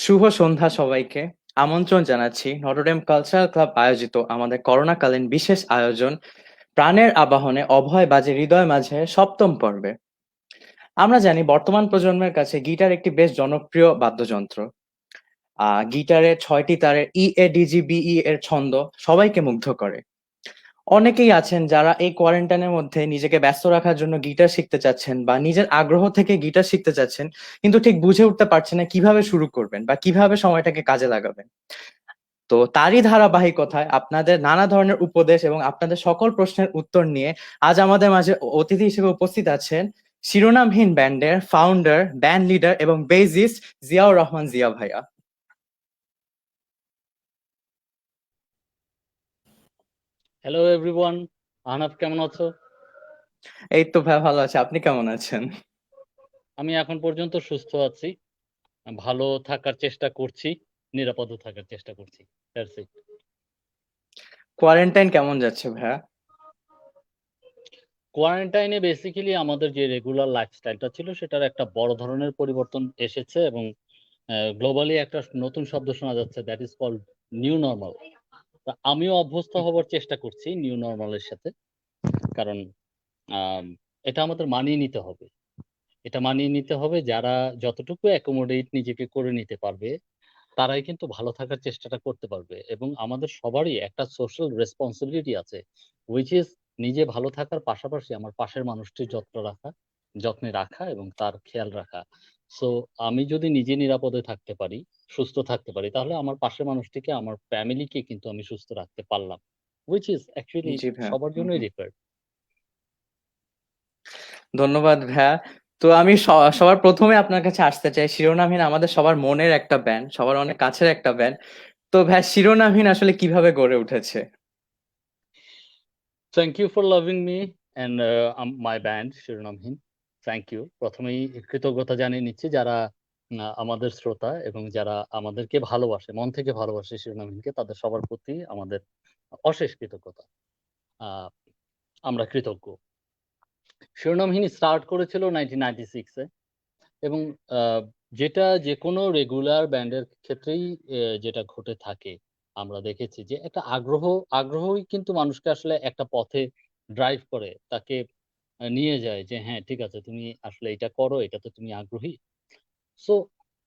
শুভ সন্ধ্যা সবাইকে। আমন্ত্রণ জানাচ্ছি নটরডেম কালচারাল ক্লাব আয়োজিত আমাদের করোনাকালীন বিশেষ আয়োজন প্রাণের আবাহনে অভয় বাজে হৃদয় মাঝে সপ্তম পর্বে। আমরা জানি বর্তমান প্রজন্মের কাছে গিটার একটি বেশ জনপ্রিয় বাদ্যযন্ত্র। গিটারে 6টি তারের EADGBE এর ছন্দ সবাইকে মুগ্ধ করে। অনেকেই আছেন যারা এই কোয়ারেন্টাইনের মধ্যে নিজেকে ব্যস্ত রাখার জন্য গিটার শিখতে চাচ্ছেন বা নিজের আগ্রহ থেকে গিটার শিখতে চাচ্ছেন, কিন্তু ঠিক বুঝে উঠতে পারছেন না কিভাবে শুরু করবেন বা কিভাবে সময়টাকে কাজে লাগাবেন। তো তারই ধারাবাহিকতায় আপনাদের নানা ধরনের উপদেশ এবং আপনাদের সকল প্রশ্নের উত্তর নিয়ে আজ আমাদের মাঝে অতিথি হিসেবে উপস্থিত আছেন শিরোনামহীন ব্যান্ডের ফাউন্ডার, ব্যান্ড লিডার এবং বেসিস্ট জিয়াউর রহমান জিয়া ভাইয়া। হ্যালো এভরিওয়ান, আহনাফ কেমন আছো? এই তো ভাই, ভালো আছে। আপনি কেমন আছেন? আমি এখন পর্যন্ত সুস্থ আছি, ভালো থাকার চেষ্টা করছি, নিরাপদ থাকার চেষ্টা করছি। That's it. কোয়ারেন্টাইন কেমন যাচ্ছে ভাইয়া? কোয়ারেন্টাইনে বেসিক্যালি আমাদের যে রেগুলার লাইফস্টাইলটা ছিল সেটার একটা বড় ধরনের পরিবর্তন এসেছে এবং গ্লোবালি একটা নতুন শব্দ শোনা যাচ্ছে, that is called new normal. তা আমিও অভ্যস্ত হবার চেষ্টা করছি নিউ নর্মালের সাথে, কারণ আম, এটা আমাদের মানিয়ে নিতে হবে। এটা মানিয়ে নিতে হবে, যারা যতটুকু অ্যাকোমোডেট নিজেকে করে নিতে পারবে তারাই কিন্তু ভালো থাকার চেষ্টাটা করতে পারবে। এবং আমাদের সবারই একটা সোশ্যাল রেসপন্সিবিলিটি আছে, হুইচ ইজ নিজে ভালো থাকার পাশাপাশি আমার পাশের মানুষটির যত্নে রাখা এবং তার খেয়াল রাখা। সো আমি যদি নিজে নিরাপদে থাকতে পারি, সুস্থ থাকতে পারি, তাহলে আমার পাশের মানুষটিকে, আমার ফ্যামিলিকে কিন্তু আমি সুস্থ রাখতে পারলাম, হুইচ ইজ অ্যাকচুয়ালি জি ভাইয়া। সবার হুম, জন্যই হুম। রিকোয়ার্ড। ধন্যবাদ ভাইয়া। তো আমি সবার প্রথমে আপনার কাছে আসতে চাই, শিরোনামহীন আমাদের সবার মনের একটা ব্যান্ড, সবার অনেক কাছের একটা ব্যান্ড। তো ভাইয়া, শিরোনামহীন আসলে কিভাবে গড়ে উঠেছে? Thank you for loving me and my band Shironamhin. Thank you. প্রথমেই কৃতজ্ঞতা জানিয়ে নিচ্ছি যারা আমাদের শ্রোতা এবং যারা আমাদেরকে ভালোবাসে, মন থেকে ভালোবাসে শিরোনামহীনকে, তাদের সবার প্রতি আমাদের অশেষ কৃতজ্ঞতা। আহ, আমরা কৃতজ্ঞ। শিরোনামহীন স্টার্ট করেছিল 1996-এ এবং আহ, যেটা যে কোনো রেগুলার ব্যান্ডের ক্ষেত্রেই যেটা ঘটে থাকে, আমরা দেখেছি যে একটা আগ্রহই কিন্তু মানুষকে আসলে একটা পথে ড্রাইভ করে, তাকে নিয়ে যায় যে হ্যাঁ ঠিক আছে, তুমি আসলে এটা করো, এটাতে তুমি আগ্রহী। সো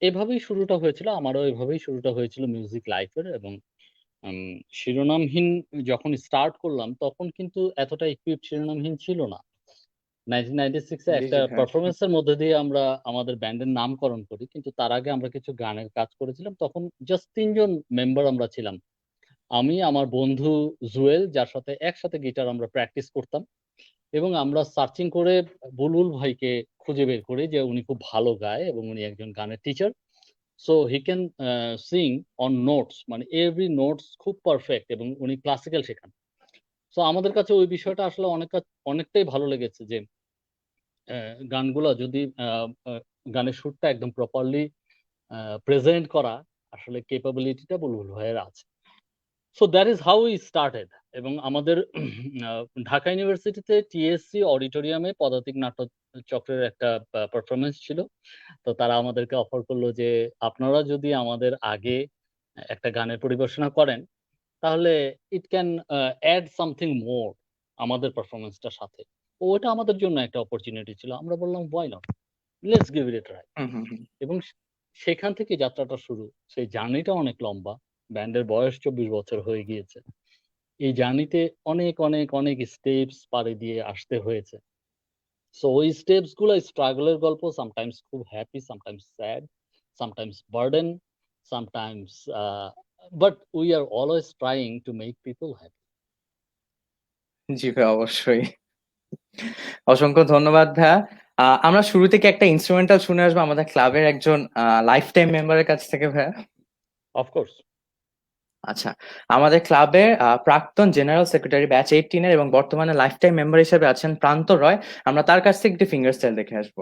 এভাবেই শুরুটা হয়েছিল, আমারও এভাবেই শুরুটা হয়েছিল মিউজিক লাইফের। এবং শিরোনামহীন যখন স্টার্ট করলাম তখন কিন্তু এতটা ইকুইপড শিরোনামহীন ছিল না। 1996-এ জি একটা জি ভাইয়া। পারফরমেন্সের মধ্যে দিয়ে আমরা আমাদের ব্যান্ডের নামকরণ করি, কিন্তু তার আগে আমরা কিছু গানের কাজ করেছিলাম। তখন জাস্ট 3জন মেম্বার আমরা ছিলাম, আমি, আমার বন্ধু জুয়েল, যার সাথে একসাথে গিটার আমরা প্র্যাকটিস করতাম। এবং আমরা সার্চিং করে বুলবুল ভাইকে খুঁজে বের করি যে উনি খুব ভালো গায় এবং উনি একজন গানের teacher. So he can sing on notes, মানে এভরি নোটস খুব পারফেক্ট, এবং উনি ক্লাসিক্যাল শেখান। সো আমাদের কাছে ওই বিষয়টা আসলে অনেকটাই ভালো লেগেছে যে গানগুলো যদি গানের সুরটা একদম প্রপারলি প্রেজেন্ট করা, আসলে কেপাবিলিটিটা বুলবুল ভাইয়ের আছে। So that is how we started. এবং আমাদের ঢাকা ইউনিভার্সিটিতে টিএসসি অডিটোরিয়ামে পদাতিক নাট্য চক্রের একটা পারফরমেন্স ছিল। তো তারা আমাদেরকে অফার করলো যে আপনারা যদি আমাদের আগে একটা গানের পরিবেশনা করেন, তাহলে it can add something more আমাদের পারফরমেন্সটার সাথে। ওটা আমাদের জন্য একটা অপরচুনিটি ছিল। আমরা বললাম why not, let's give it a try. Hmm, hmm, hmm. এবং সেখান থেকে যাত্রাটা শুরু। সেই জার্নিটা অনেক লম্বা। ব্যান্ডের বয়স 24 বছর হয়ে গিয়েছে। এই জার্নিতে অনেক অনেক অনেক স্টেপস পাড়ি দিয়ে আসতে হয়েছে। সো ওই স্টেপস গুলো স্ট্রাগলের গল্প, সামটাইমস খুব happy, sometimes sad, sometimes burden, sometimes, but we are always trying to make people happy. জি ভাই, অবশ্যই। অসংখ্য ধন্যবাদ ভাইয়া। আমরা শুরু থেকে একটা ইনস্ট্রুমেন্টাল শুনে আসবো আমাদের ক্লাবের একজন লাইফ টাইম মেম্বারের কাছ থেকে ভাইয়া। অফকোর্স। আচ্ছা, আমাদের ক্লাবের প্রাক্তন জেনারেল সেক্রেটারি ব্যাচ 18-এর এবং বর্তমানে লাইফ টাইম মেম্বার হিসেবে আছেন প্রান্ত রয়। আমরা তার কাছ থেকে একটি ফিঙ্গার স্টাইল দেখে আসবো।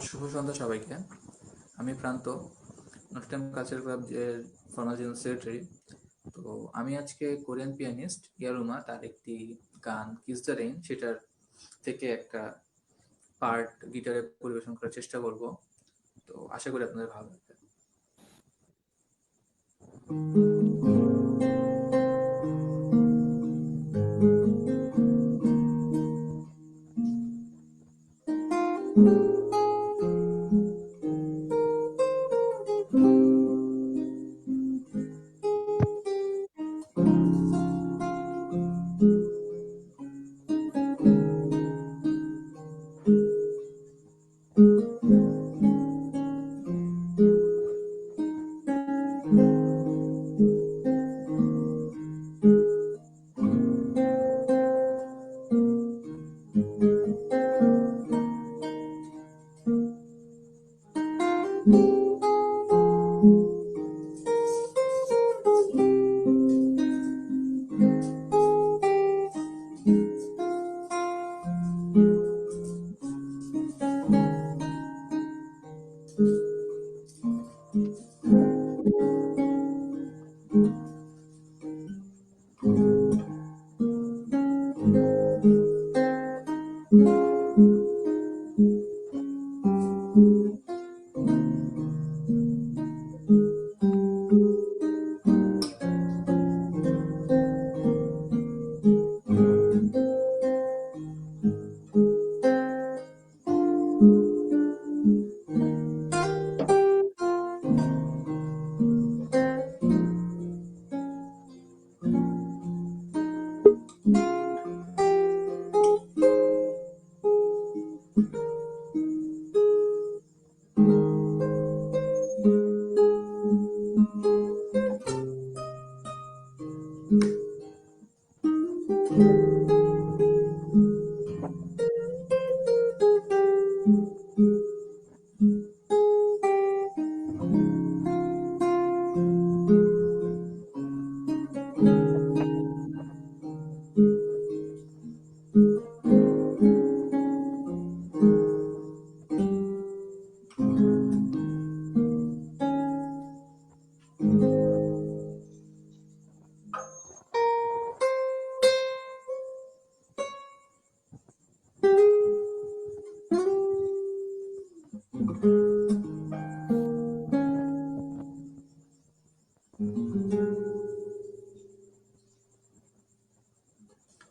শুভ সন্ধ্যা সবাইকে। আমি প্রান্ত, নটরডেম কালচারাল ক্লাব এর ফর্মাল জেনারেল সেক্রেটারি। তো তো আমি আজকে কোরিয়ান পিয়ানিস্ট ইয়ারুমা তার একটি গান কিস দ্য রেইন সেটার থেকে একটা পার্ট গিটারে পরিবেশন করার চেষ্টা করব। তো আশা করি আপনাদের ভালো লাগবে।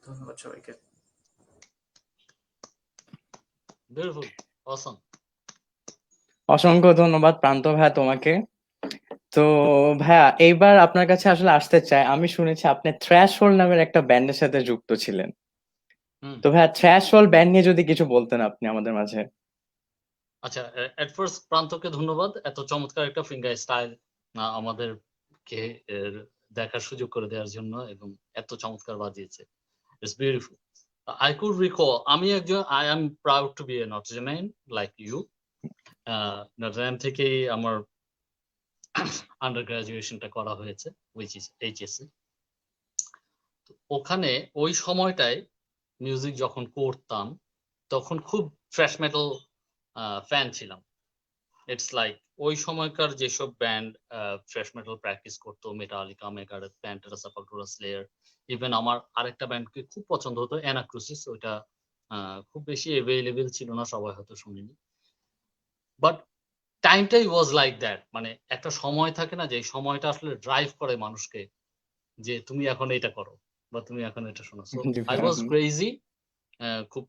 ধন্যবাদ সবাইকে। বিউটিফুল, অসম। অসংখ্য ধন্যবাদ প্রান্ত ভাইয়া তোমাকে। তো ভাইয়া এইবার আপনার কাছে আসলে আসতে চাই, আমি শুনেছি আপনি থ্র্যাশহোল্ড নামের একটা ব্যান্ডের সাথে যুক্ত ছিলেন। তো ভাইয়া থ্র্যাশহোল্ড ব্যান্ড নিয়ে যদি কিছু বলতেন আপনি আমাদের মাঝে। আচ্ছা, এট ফার্স্ট প্রান্তকে ধন্যবাদ এত চমৎকার একটা ফিঙ্গার স্টাইল আমাদেরকে দেখার সুযোগ করে দেওয়ার জন্য, এবং এত চমৎকার বাজিয়েছে। It's beautiful. I could recall, I am proud to be a Notre Dame like you. Notre Dame থেকেই আমার আন্ডার গ্রাজুয়েশনটা করা হয়েছে, which is HSC। ওখানে ওই সময়টায় মিউজিক যখন করতাম তখন খুব থ্রাশ মেটাল ফ্যান ছিলাম। ইটস লাইক ওই সময়কার যেসব ব্যান্ড থ্রাশ মেটাল প্র্যাকটিস করতো, মেটালিকা, মেগাডেথ, প্যান্টেরা, সেপালটুরা, স্লেয়ার, ইভেন আমার আরেকটা ব্যান্ডকে খুব পছন্দ হতো, অ্যানাক্রোসিস। ওইটা খুব বেশি অ্যাভেলেবেল ছিল না, সবাই হয়তো শুনিনি, বাট টাইমটাই ওয়াজ লাইক দ্যাট। মানে একটা সময় থাকে না, যে সময়টা আসলে ড্রাইভ করে মানুষকে, যে তুমি এখন এটা করো বা তুমি এখন এটা শোনো। সো জি আই ভাইয়া। ওয়াজ ক্রেজি, খুব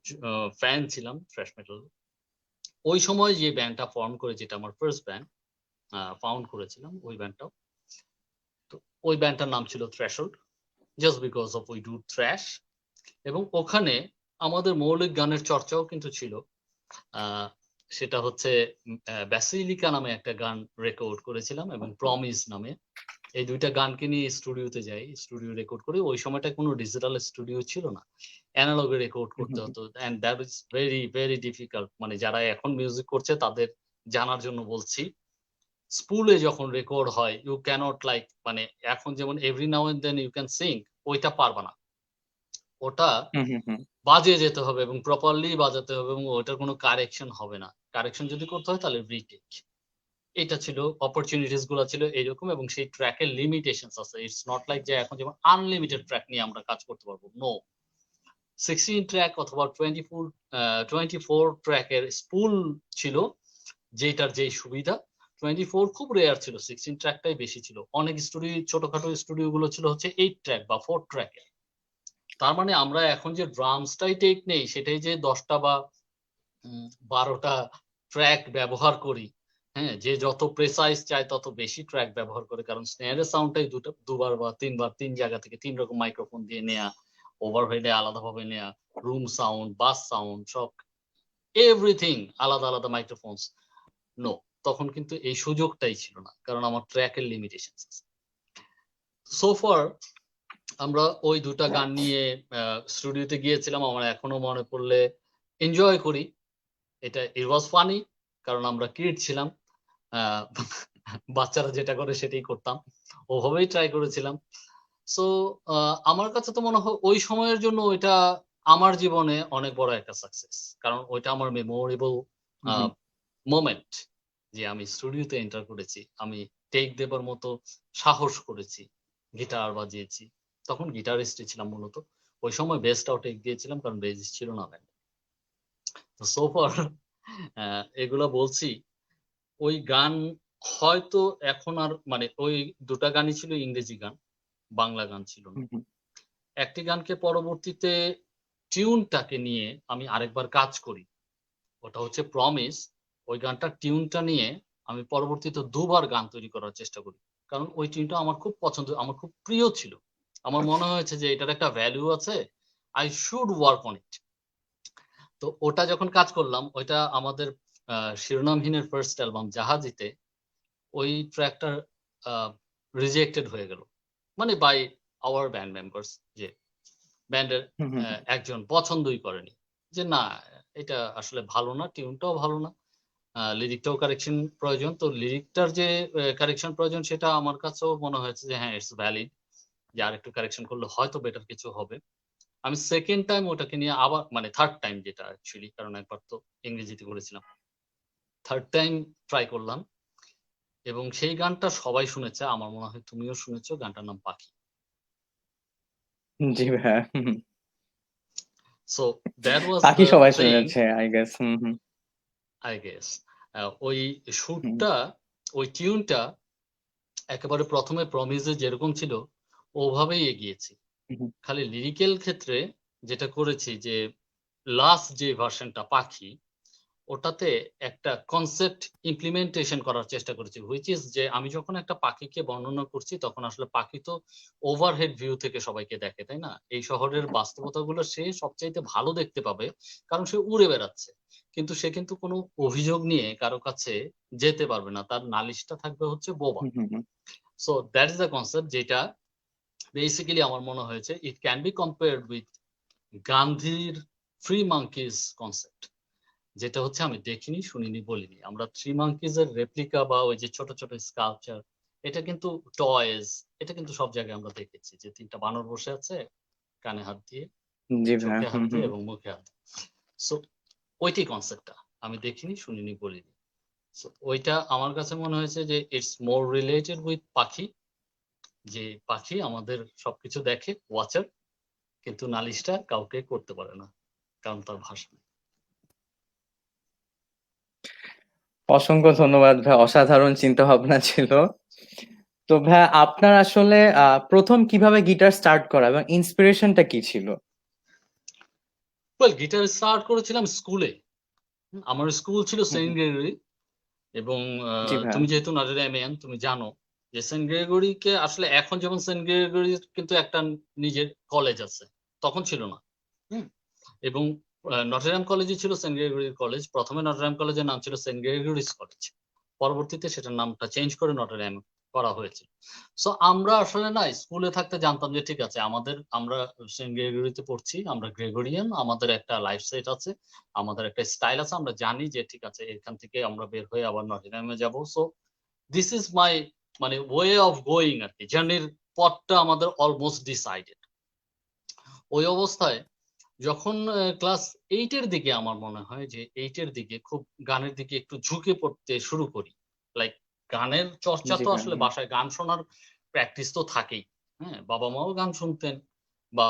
ফ্যান ছিলাম থ্রাশ মেটাল। ওই সময় যে ব্যান্ডটা ফর্ম করে, যেটা আমার ফার্স্ট ব্যান্ড ফাউন্ড করেছিলাম, ওই ব্যান্ডটাও, তো ওই ব্যান্ডটার নাম ছিল Threshold, just because of we do thrash. এবং ওখানে আমাদের মৌলিক গানের চর্চাও কিন্তু ছিল। সেটা হচ্ছে ব্যাসিলিকা নামে একটা গান রেকর্ড করেছিলাম, এবং প্রমিস নামে। এই দুইটা গানকে নিয়ে স্টুডিওতে যাই, স্টুডিও রেকর্ড করি। ওই সময়টা কোনো ডিজিটাল স্টুডিও ছিল না, অ্যানালগে রেকর্ড করতে হতো, and that is very very difficult. মানে যারা এখন মিউজিক করছে তাদের জানার জন্য বলছি, স্পুলে যখন রেকর্ড হয়, ইউ ক্যানট লাইক, মানে এখন যেমন every now and then you can sing, ওইটা পারবা না। ওটা বাজিয়ে যেতে হবে এবং প্রপারলি বাজাতে হবে, এবং ওটার কোনো কারেকশন হবে না। কারেকশন যদি করতে হয় তাহলে রিটেক। এটা ছিল, অপরচুনিটিস গুলো ছিল এইরকম, এবং সেই ট্র্যাকের লিমিটেশনস আছে। ইটস নট লাইক যে এখন যেমন আনলিমিটেড ট্র্যাক নিয়ে আমরা কাজ করতে পারবো, নো। 16 ট্র্যাক অথবা 24 ট্র্যাকের স্পুল ছিল, যেটার যেই সুবিধা। 24 খুব রেয়ার ছিল, 16 ট্র্যাকটাই বেশি ছিল। অনেক স্টুডিও, ছোটখাটো স্টুডিও গুলো ছিল হচ্ছে 8 ট্র্যাক বা 4 ট্র্যাকের। তার মানে আমরা এখন যে ড্রামসটাই টেক নেই, সেটাই যে 10টা বা 12টা ট্র্যাক ব্যবহার করি। হ্যাঁ, যে যত প্রেসাইজ চায় তত বেশি ট্র্যাক ব্যবহার করে, কারণ স্নেয়ারের সাউন্ডটাই দুবার বা তিনবার, 3 জায়গা থেকে 3 রকম মাইক্রোফোন দিয়ে নেয়া, ওভারহেডে আলাদাভাবে নেয়া, রুম সাউন্ড, বাস সাউন্ড, সব এভরিথিং আলাদা আলাদা মাইক্রোফোনস। নো, তখন কিন্তু এই সুযোগটাই ছিল না, কারণ আমার ট্র্যাকের লিমিটেশন আছে। সো ফার আমরা ওই দুটা গান নিয়ে স্টুডিওতে গিয়েছিলাম। আমার এখনো মনে পড়লে এনজয় করি। এটা ইট ওয়াজ ফানি, কারণ আমরা কিড ছিলাম। আহ, বাচ্চারা যেটা করে সেটাই করতাম, ওভাবেই ট্রাই করেছিলাম। সো আমার কাছে তো মনে হয় ওই সময়ের জন্য ওইটা আমার জীবনে অনেক বড় একটা সাকসেস, কারণ ওইটা আমার মেমোরেবল মোমেন্ট, যে আমি স্টুডিওতে এন্টার করেছি, আমি টেক দেবার মতো সাহস করেছি, গিটার বাজিয়েছি। তখন গিটারিস্টই ছিলাম মূলত, ওই সময় বেসটাও টেক দিয়েছিলাম, কারণ বেসিস ছিল না ব্যান্ড। তো সো ফার এগুলা বলছি। ওই গান হয়তো এখন আর, মানে ওই দুটা গানই ছিল ইংরেজি গান, বাংলা গান ছিল না। একটি গানকে পরবর্তীতে টিউনটাকে নিয়ে আমি আরেকবার কাজ করি, ওটা হচ্ছে প্রমিস। ওই গানটার টিউনটা নিয়ে আমি পরবর্তীতে 2বার গান তৈরি করার চেষ্টা করি, কারণ ওই টিউনটা আমার খুব পছন্দ, আমার খুব প্রিয় ছিল। আমার মনে হয়েছে যে এটার একটা ভ্যালু আছে, I should work on it. তো ওটা যখন কাজ করলাম, ওইটা আমাদের শিরোনামহীনের ফার্স্ট অ্যালবাম জাহাজিতে ওই ট্র্যাকটা রিজেক্টেড হয়ে গেল, মানে বাই আওয়ার ব্যান্ড মেম্বার্স, যে ব্যান্ডের একজন পছন্দই করেনি, যে না এটা আসলে ভালো না, টিউনটাও ভালো না, লিরিকটাও কারেকশন প্রয়োজন। তো লিরিকটার যে কারেকশন প্রয়োজন, সেটা আমার কাছেও মনে হয়েছে যে হ্যাঁ ইটস ভ্যালিড, যে আর একটু কারেকশন করলে হয়তো বেটার কিছু হবে। আমি সেকেন্ড টাইম ওটাকে নিয়ে আবার, মানে থার্ড টাইম যেটা অ্যাকচুয়ালি, কারণ একবার তো ইংরেজিতে করেছিলাম, থার্ড টাইম ট্রাই করলাম, এবং সেই গানটা সবাই শুনেছে, আমার মনে হয় তুমিও শুনেছো। গানটার নাম পাখি। জি ভাইয়া। সো দ্যাট ওয়াজ বাকি দ্য সবাই থিং, শুনেছে আই গেস। I guess. ওই সুরটা, ওই টিউনটা একেবারে প্রথমে প্রমিসে যেরকম ছিল ওভাবেই এগিয়েছি। খালি লিরিক্যাল ক্ষেত্রে যেটা করেছি, যে লাস্ট যে ভার্সনটা পাখি, ওটাতে একটা কনসেপ্ট ইমপ্লিমেন্টেশন করার চেষ্টা করেছি, হুইচ ইজ যে আমি যখন একটা পাখিকে বর্ণনা করছি, তখন আসলে পাখি তো ওভারহেড ভিউ থেকে সবাইকে দেখে, তাই না? এই শহরের বাস্তবতাগুলো সে সবচাইতে ভালো দেখতে পাবে, কারণ সে উড়ে বেড়াচ্ছে। কিন্তু সে কিন্তু কোনো অভিযোগ নিয়ে কারো কাছে যেতে পারবে না, তার নালিশটা থাকবে হচ্ছে বোবা। So that is the concept, যেটা বেসিক্যালি আমার মনে হয়েছে it can be compared with গান্ধীর থ্রি মাঙ্কিজ কনসেপ্ট, যেটা হচ্ছে আমি দেখিনি, শুনিনি, বলিনি। আমরা থ্রি মাঙ্কিজ এর রেপ্লিকা বা ওই যে ছোট ছোট স্কাল্পচার, এটা কিন্তু টয়েজ, এটা কিন্তু সব জায়গায় আমরা দেখেছি, যে 3টা বানর বসে আছে, কানে হাত দিয়ে, জি ভাইয়া। চোখে হাত দিয়ে এবং মুখে হাত। সো ওইটাই কনসেপ্টটা, আমি দেখিনি, শুনিনি, বলিনি। সো ওইটা আমার কাছে মনে হয়েছে যে ইটস মোর রিলেটেড উইথ পাখি, যে পাখি আমাদের সবকিছু দেখে, ওয়াচার, কিন্তু নালিশটা কাউকে করতে পারে না, কারণ তার ভাষা নেই। অসংখ্য ধন্যবাদ ভাই, অসাধারণ চিন্তা ভাবনা ছিল। তো ভাই আপনার আসলে প্রথম কিভাবে গিটার স্টার্ট করা এবং ইন্সপিরেশনটা কি ছিল? ওয়েল, গিটার স্টার্ট করেছিলাম স্কুলে। আমার স্কুল ছিল সেন্ট গ্রেগরি, এবং জি ভাইয়া। তুমি যেহেতু নটরডেমিয়ান, তুমি জানো যে সেন্ট গ্রেগরিকে আসলে, এখন যেমন সেন্ট গ্রেগরির কিন্তু একটা নিজের কলেজ আছে, তখন ছিল না। এবং নটরডেম কলেজই ছিল সেন্ট গ্রেগরির কলেজ। প্রথমে নটরডেম কলেজের নাম ছিল সেন্ট গ্রেগরিস কলেজ, পরবর্তীতে সেটার নামটা চেঞ্জ করে নটরডেম করা হয়েছিল। সো আমরা আসলে না স্কুলে থাকতে জানতাম যে ঠিক আছে, আমরা সেন্ট গ্রেগরিতে পড়ছি, আমরা গ্রেগরিয়ান, আমাদের একটা লাইফ সেট আছে, আমাদের একটা স্টাইল আছে, আমরা জানি যে ঠিক আছে এখান থেকে আমরা বের হয়ে আবার নটরডেমে যাব। সো দিস ইজ মাই, মানে ওয়ে অফ গোয়িং আর কি, জার্নির পথটা আমাদের অলমোস্ট ডিসাইডেড। ওই অবস্থায় যখন ক্লাস 8-এর দিকে, আমার মনে হয় যে 8-এর দিকে খুব গানের দিকে একটু ঝুঁকে পড়তে শুরু করি, লাইক গানের চর্চা জি তো ভাই। আসলে বাসায় গান শোনার প্র্যাকটিস তো থাকেই। হ্যাঁ, বাবা মাও গান শুনতেন বা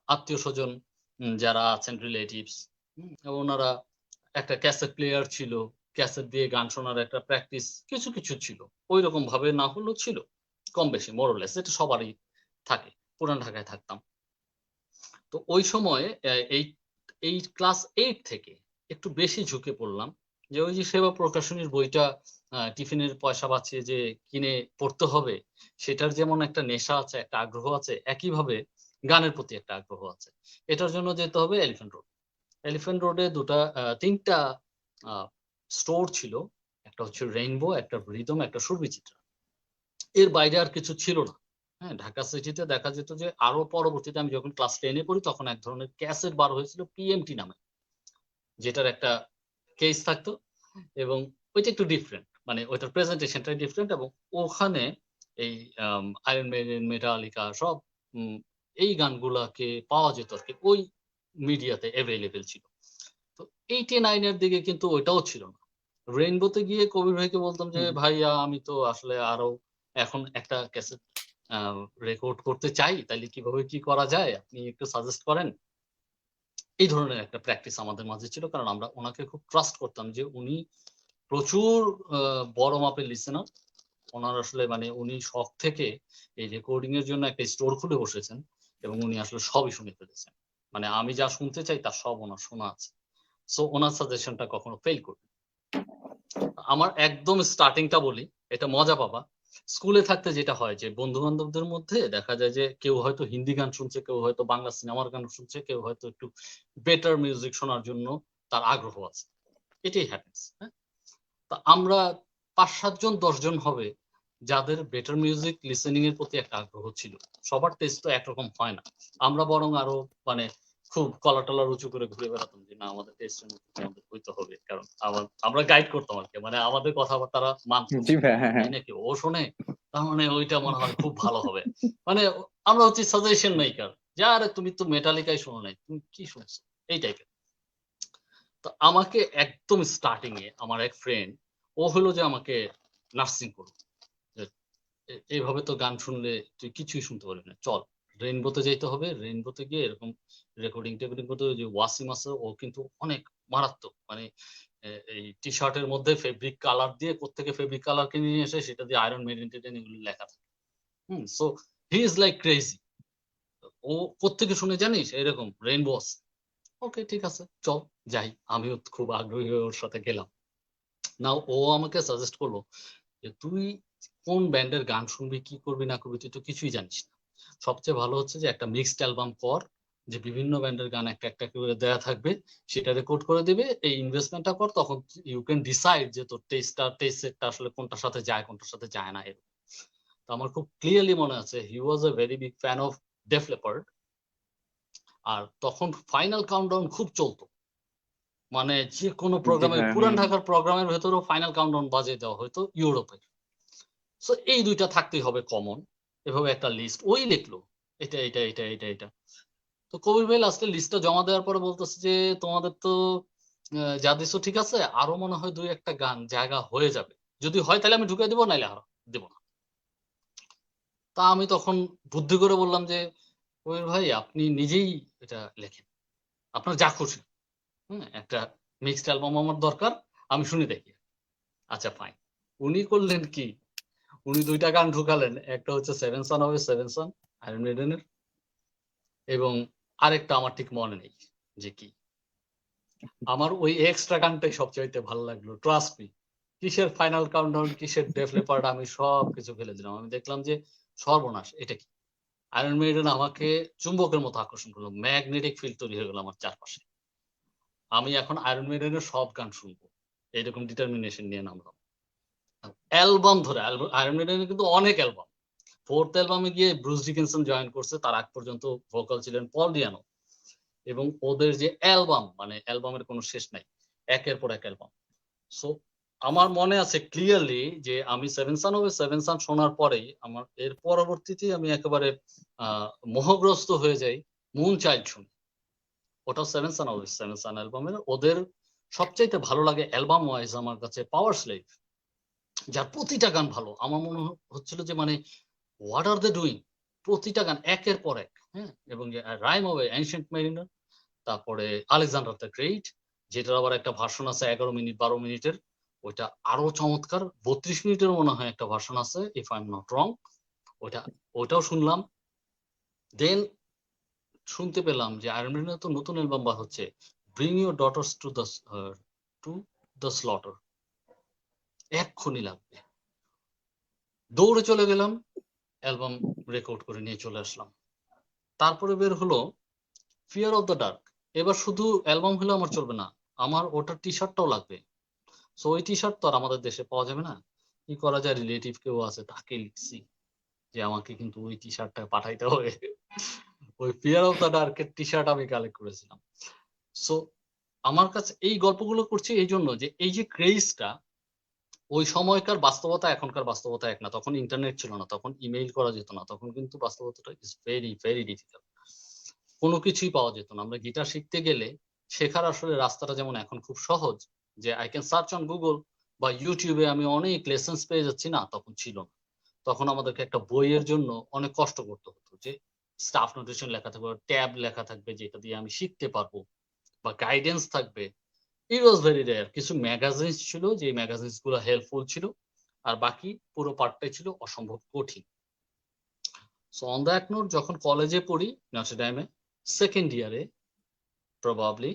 আত্মীয় স্বজন যারা আছেন রিলেটিভস, ওনারা একটা ক্যাসেট প্লেয়ার ছিল, ক্যাসেট দিয়ে গান শোনার একটা প্র্যাকটিস কিছু কিছু ছিল। ওই রকম ভাবে না হলেও ছিল, কম বেশি মোরলেস এটা সবারই থাকে। পুরান ঢাকায় থাকতাম। তো ওই সময় এই এই ক্লাস 8 থেকে একটু বেশি ঝুঁকে পড়লাম যে ওই যে সেবা প্রকাশনীর বইটা টিফিনের পয়সা বাঁচিয়ে যে কিনে পড়তে হবে, সেটার যেমন একটা নেশা আছে, একটা আগ্রহ আছে, একইভাবে গানের প্রতি একটা আগ্রহ আছে। এটার জন্য যেতে হবে এলিফ্যান্ট রোড। এলিফ্যান্ট রোডে ৩টা আ স্টোর ছিল। একটা হচ্ছে রেইনবো, একটা রিদম, একটা সুরবিচিত্রা। এর বাইরে আর কিছু ছিল না। হ্যাঁ? ঢাকা সিটিতে দেখা যেত যে আরো পরবর্তীতে আমি যখন ক্লাস 10 এ পড়ি তখন এক ধরনের ক্যাসেট বার হয়েছিল পিএমটি নামে। যেটার একটা কেস থাকতো এবং ওইটা একটু ডিফারেন্ট। মানে ওইটার প্রেজেন্টেশনটাই ডিফারেন্ট এবং ওখানে এই আয়রন মেইডেন, মেটালিকা সব উম এই গানগুলাকে পাওয়া যেত আরকি। ওই মিডিয়াতে এভেইলেবল ছিল। তো 89 এর দিকে কিন্তু ওইটাও ছিল না। রেইনবোতে গিয়ে কবির ভাইকে বলতাম যে, হুম, "ভাইয়া আমি তো আসলে আরো এখন একটা ক্যাসেট আ রেকর্ড করতে চাই। তাইলে কিভাবে কি করা যায়? আপনি একটু সাজেস্ট করেন।" এই ধরনের একটা প্র্যাকটিস আমাদের মাঝে ছিল। কারণ আমরা উনাকে খুব ট্রাস্ট করতাম যে উনি প্রচুর আ বড় মাপের লিসেনার। উনার আসলে মানে উনি শখ থেকে এই রেকর্ডিং এর জন্য একটা স্টোর খুলে বসেছেন এবং উনি আসলে সবই শুনে ফেলেছেন। মানে আমি যা শুনতে চাই তার সব উনার শোনা আছে। সো উনার সাজেশনটা কখনো ফেইল করবে না। আমার একদম স্টার্টিং টা বলি, এটা মজা পাবা। স্কুলে থাকতে যেটা হয় যে বন্ধু-বান্ধবদের মধ্যে দেখা যায় যে কেউ হয়তো হিন্দি গান শুনছে, কেউ হয়তো বাংলা সিনেমার গান শুনছে, কেউ হয়তো একটু বেটার মিউজিক শোনার জন্য তার আগ্রহ আছে। এটাই হ্যাপেন্স, হ্যাঁ? তো আমরা ৫-৭ জন ১০ জন হবে যাদের বেটার মিউজিক লিসেনিং এর প্রতি একটা আগ্রহ ছিল। সবার টেস্ট তো একরকম হয় না। আমরা বরং আরো মানে খুব কলার-টলার উঁচু করে ঘুরে বেড়াতাম যে না আমাদের টেস্টের মতো তোমাদের হইতে হবে। কারণ আমরা গাইড করতাম আরকি। মানে আমাদের কথাবার্তারা মানতো। জি ভাই, হ্যাঁ, তাই হ্যাঁ। নাকি? ও শোনে তার মানে ওইটা মনে হয় খুব ভালো হবে। মানে আমরা হচ্ছি সাজেশন মেকার। যে আরে তুমি তো মেটালিকাই শোনো নাই। তুমি কি শুনছো? এই টাইপের। তো আমাকে একদম স্টার্টিং এ আমার এক ফ্রেন্ড ও হলো যে আমাকে নার্সিং করলো। যে এভাবে তো গান শুনলে তুই কিছুই শুনতে পারবি না। চল রেইনবোতে যাইতে হবে। রেইনবোতে গিয়ে এরকম রেকর্ডিং-টেকর্ডিং করতে হবে। যে ওয়াসিম আছে ও কিন্তু অনেক মারাত্মক। মানে এই টি-শার্টের মধ্যে ফেব্রিক কালার দিয়ে কোত্থেকে ফেব্রিক কালার কিনে নিয়ে এসে সেটা দিয়ে আয়রন মেইডেন-টেডেন এগুলো লেখা থাকে। So he is like crazy. ও কোত্থেকে শুনে জানিস? এরকম রেইনবো আছে। ওকে ঠিক আছে চল যাই। আমিও খুব আগ্রহী হয়ে ওর সাথে গেলাম। নাও ও আমাকে সাজেস্ট করলো যে, "তুই কোন ব্যান্ডের গান শুনবি, কি করবি না করবি তুই তো কিছুই জানিস না। সবচেয়ে ভালো হচ্ছে যে একটা মিক্সড অ্যালবাম কর। যে বিভিন্ন ব্যান্ডের গান একটা করে দেয়া থাকবে। সেটা রেকর্ড করে দিবে। এই ইনভেস্টমেন্টটা কর তখন ইউ ক্যান ডিসাইড যে তোর টেস্ট সেটটা আসলে কোনটার সাথে যায়, কোনটার সাথে যায় না।" এরকম। তো আমার খুব ক্লিয়ারলি মনে আছে he was a very big fan of Def Leppard. আর তখন ফাইনাল কাউন্টডাউন খুব চলত। মানে যেকোনো জি প্রোগ্রামে ভাই, পুরান হুম। ঢাকার প্রোগ্রামের ভেতরেও ফাইনাল কাউন্টডাউন বাজিয়ে দেওয়া হইতো ইউরোপের। সো এই ২ টা থাকতেই হবে কমন। এভাবে একটা লিস্ট। ওই লিখলো। এটা। তো কবির ভাই লাস্টে লিস্টটা জমা দেওয়ার পরে বলতেছে যে, "তোমাদের তো যা দিছো ঠিক আছে। আরো মনে হয় ২-১ টা গান জায়গা হয়ে যাবে। যদি হয় তাইলে আমি ঢুকাই দিব, নাইলে আর দিব না।" তা আমি তখন বুদ্ধি করে বললাম যে, "কবির ভাই আপনি নিজেই এটা লেখেন। আপনার যা খুশি। একটা মিক্সড অ্যালবাম আমার দরকার। আমি শুনে দেখি।" আচ্ছা ফাইন। উনি করলেন কি? উনি ২ টা গান ঢুকালেন। একটা হচ্ছে 'seven San of a seven son' iron maiden এর এবং আরেকটা আমার ঠিক মনে নেই যে কি। আমার ওই এক্সট্রা গানটাই সবচাইতে ভালো লাগলো। Trust me. কিসের ফাইনাল কাউন্টডাউন, কিসের ডেফ লেপার্ড আমি সবকিছু ফেলে দিলাম। আমি দেখলাম যে সর্বনাশ এটা কি? আয়রন মেইডেন আমাকে চুম্বকের মতো আকর্ষণ করল। ম্যাগনেটিক ফিল্ড তৈরি হয়ে গেল আমার চারপাশে। আমি এখন আয়রন মেইডেনের সব গান শুনবো। এরকম ডিটারমিনেশন নিয়ে নামলাম। অ্যালবাম ধরে আয়রন মেইডেনের কিন্তু অনেক অ্যালবাম। 4th অ্যালবামে গিয়ে ব্রুস ডিকিনসন জয়েন করছে। তার আগ পর্যন্ত ভোকাল ছিলেন পল ডিয়ানো। এবং ওদের যে অ্যালবাম মানে অ্যালবামের কোনো শেষ নাই। একের পর এক অ্যালবাম। সো আমার মনে আছে ক্লিয়ারলি যে আমি 'Seven San of a seven Son' শোনার পরেই আমার এর পরবর্তীতেই আমি একেবারে আ মোহগ্রস্ত হয়ে যাই 'মুন চাইল্ড' শুনে। ওটাও 'Seven San of a seven Son' অ্যালবামের। ওদের সবচাইতে ভালো লাগে অ্যালবাম ওয়াইজ আমার কাছে 'পাওয়ার স্লেভ'। যার প্রতিটা গান ভালো। আমার মনে হচ্ছিল যে মানে হোয়াট আর দে ডুইং, প্রতিটা গান একের পর এক। হ্যাঁ, এবং রাইম হবে এনশিয়েন্ট মেরিনার, তারপরে আলেকজান্ডার দ্য গ্রেট, যেটার আবার একটা ভার্সন আছে 11 মিনিট 12 মিনিটের, ওইটা আরো চমৎকার। 32 মিনিটের মনে হয় একটা ভার্সন আছে, if I am not wrong. ওইটাও শুনলাম। দেন শুনতে পেলাম যে আয়রন মেইডেনের তো নতুন অ্যালবাম বার হচ্ছে, bring your daughters to the slaughter, এক্ষুনি লাগবে। দৌড়ে চলে গেলাম, অ্যালবাম রেকর্ড করে নিয়ে চলে আসলাম। তারপরে বের হলো ফিয়ার অফ দ্য ডার্ক। এবার শুধু অ্যালবাম হলে আমার চলবে না, আমার ওটার টি শার্টটাও লাগবে। সো ওই টি শার্ট তো আর আমাদের দেশে পাওয়া যাবে না। কি করা যায়, রিলেটিভ কেউ আছে, তাকে লিখছি যে আমাকে কিন্তু ওই টি শার্টটা পাঠাইতে হবে। ওই ফিয়ার অফ দ্য ডার্কের টি শার্ট আমি কালেক্ট করেছিলাম। সো আমার কাছে এই গল্পগুলো করছি এই জন্য যে এই যে ক্রেজটা, ওই সময়কার বাস্তবতা এখনকার বাস্তবতা এক না। তখন ইন্টারনেট ছিল না, তখন ইমেইল করা যেত না, তখন কিন্তু বাস্তবতাটা ইজ ভেরি ভেরি ডিফিকাল্ট। কোনো কিছুই পাওয়া যেত না। আমরা গিটার শিখতে গেলে শেখার আসলে রাস্তাটা যেমন এখন খুব সহজ, যে I can search on Google বা ইউটিউবে আমি অনেক লেসন্স পেয়ে যাচ্ছি, না তখন ছিল না। তখন আমাদেরকে একটা বইয়ের জন্য অনেক কষ্ট করতে হতো, যে স্টাফ নোটেশন লেখা থাকবে, ট্যাব লেখা থাকবে যেটা দিয়ে আমি শিখতে পারবো, বা গাইডেন্স থাকবে। ইট ওয়াজ ভেরি রেয়ার। কিছু ম্যাগাজিনস ছিল, যে ম্যাগাজিনস গুলো হেল্পফুল ছিল, আর বাকি পুরো পার্টটাই ছিল অসম্ভব কঠিন। সো অন দ্যাট নোট, যখন কলেজে পড়ি নটরডেমে, সেকেন্ড ইয়ারে প্রবাবলি,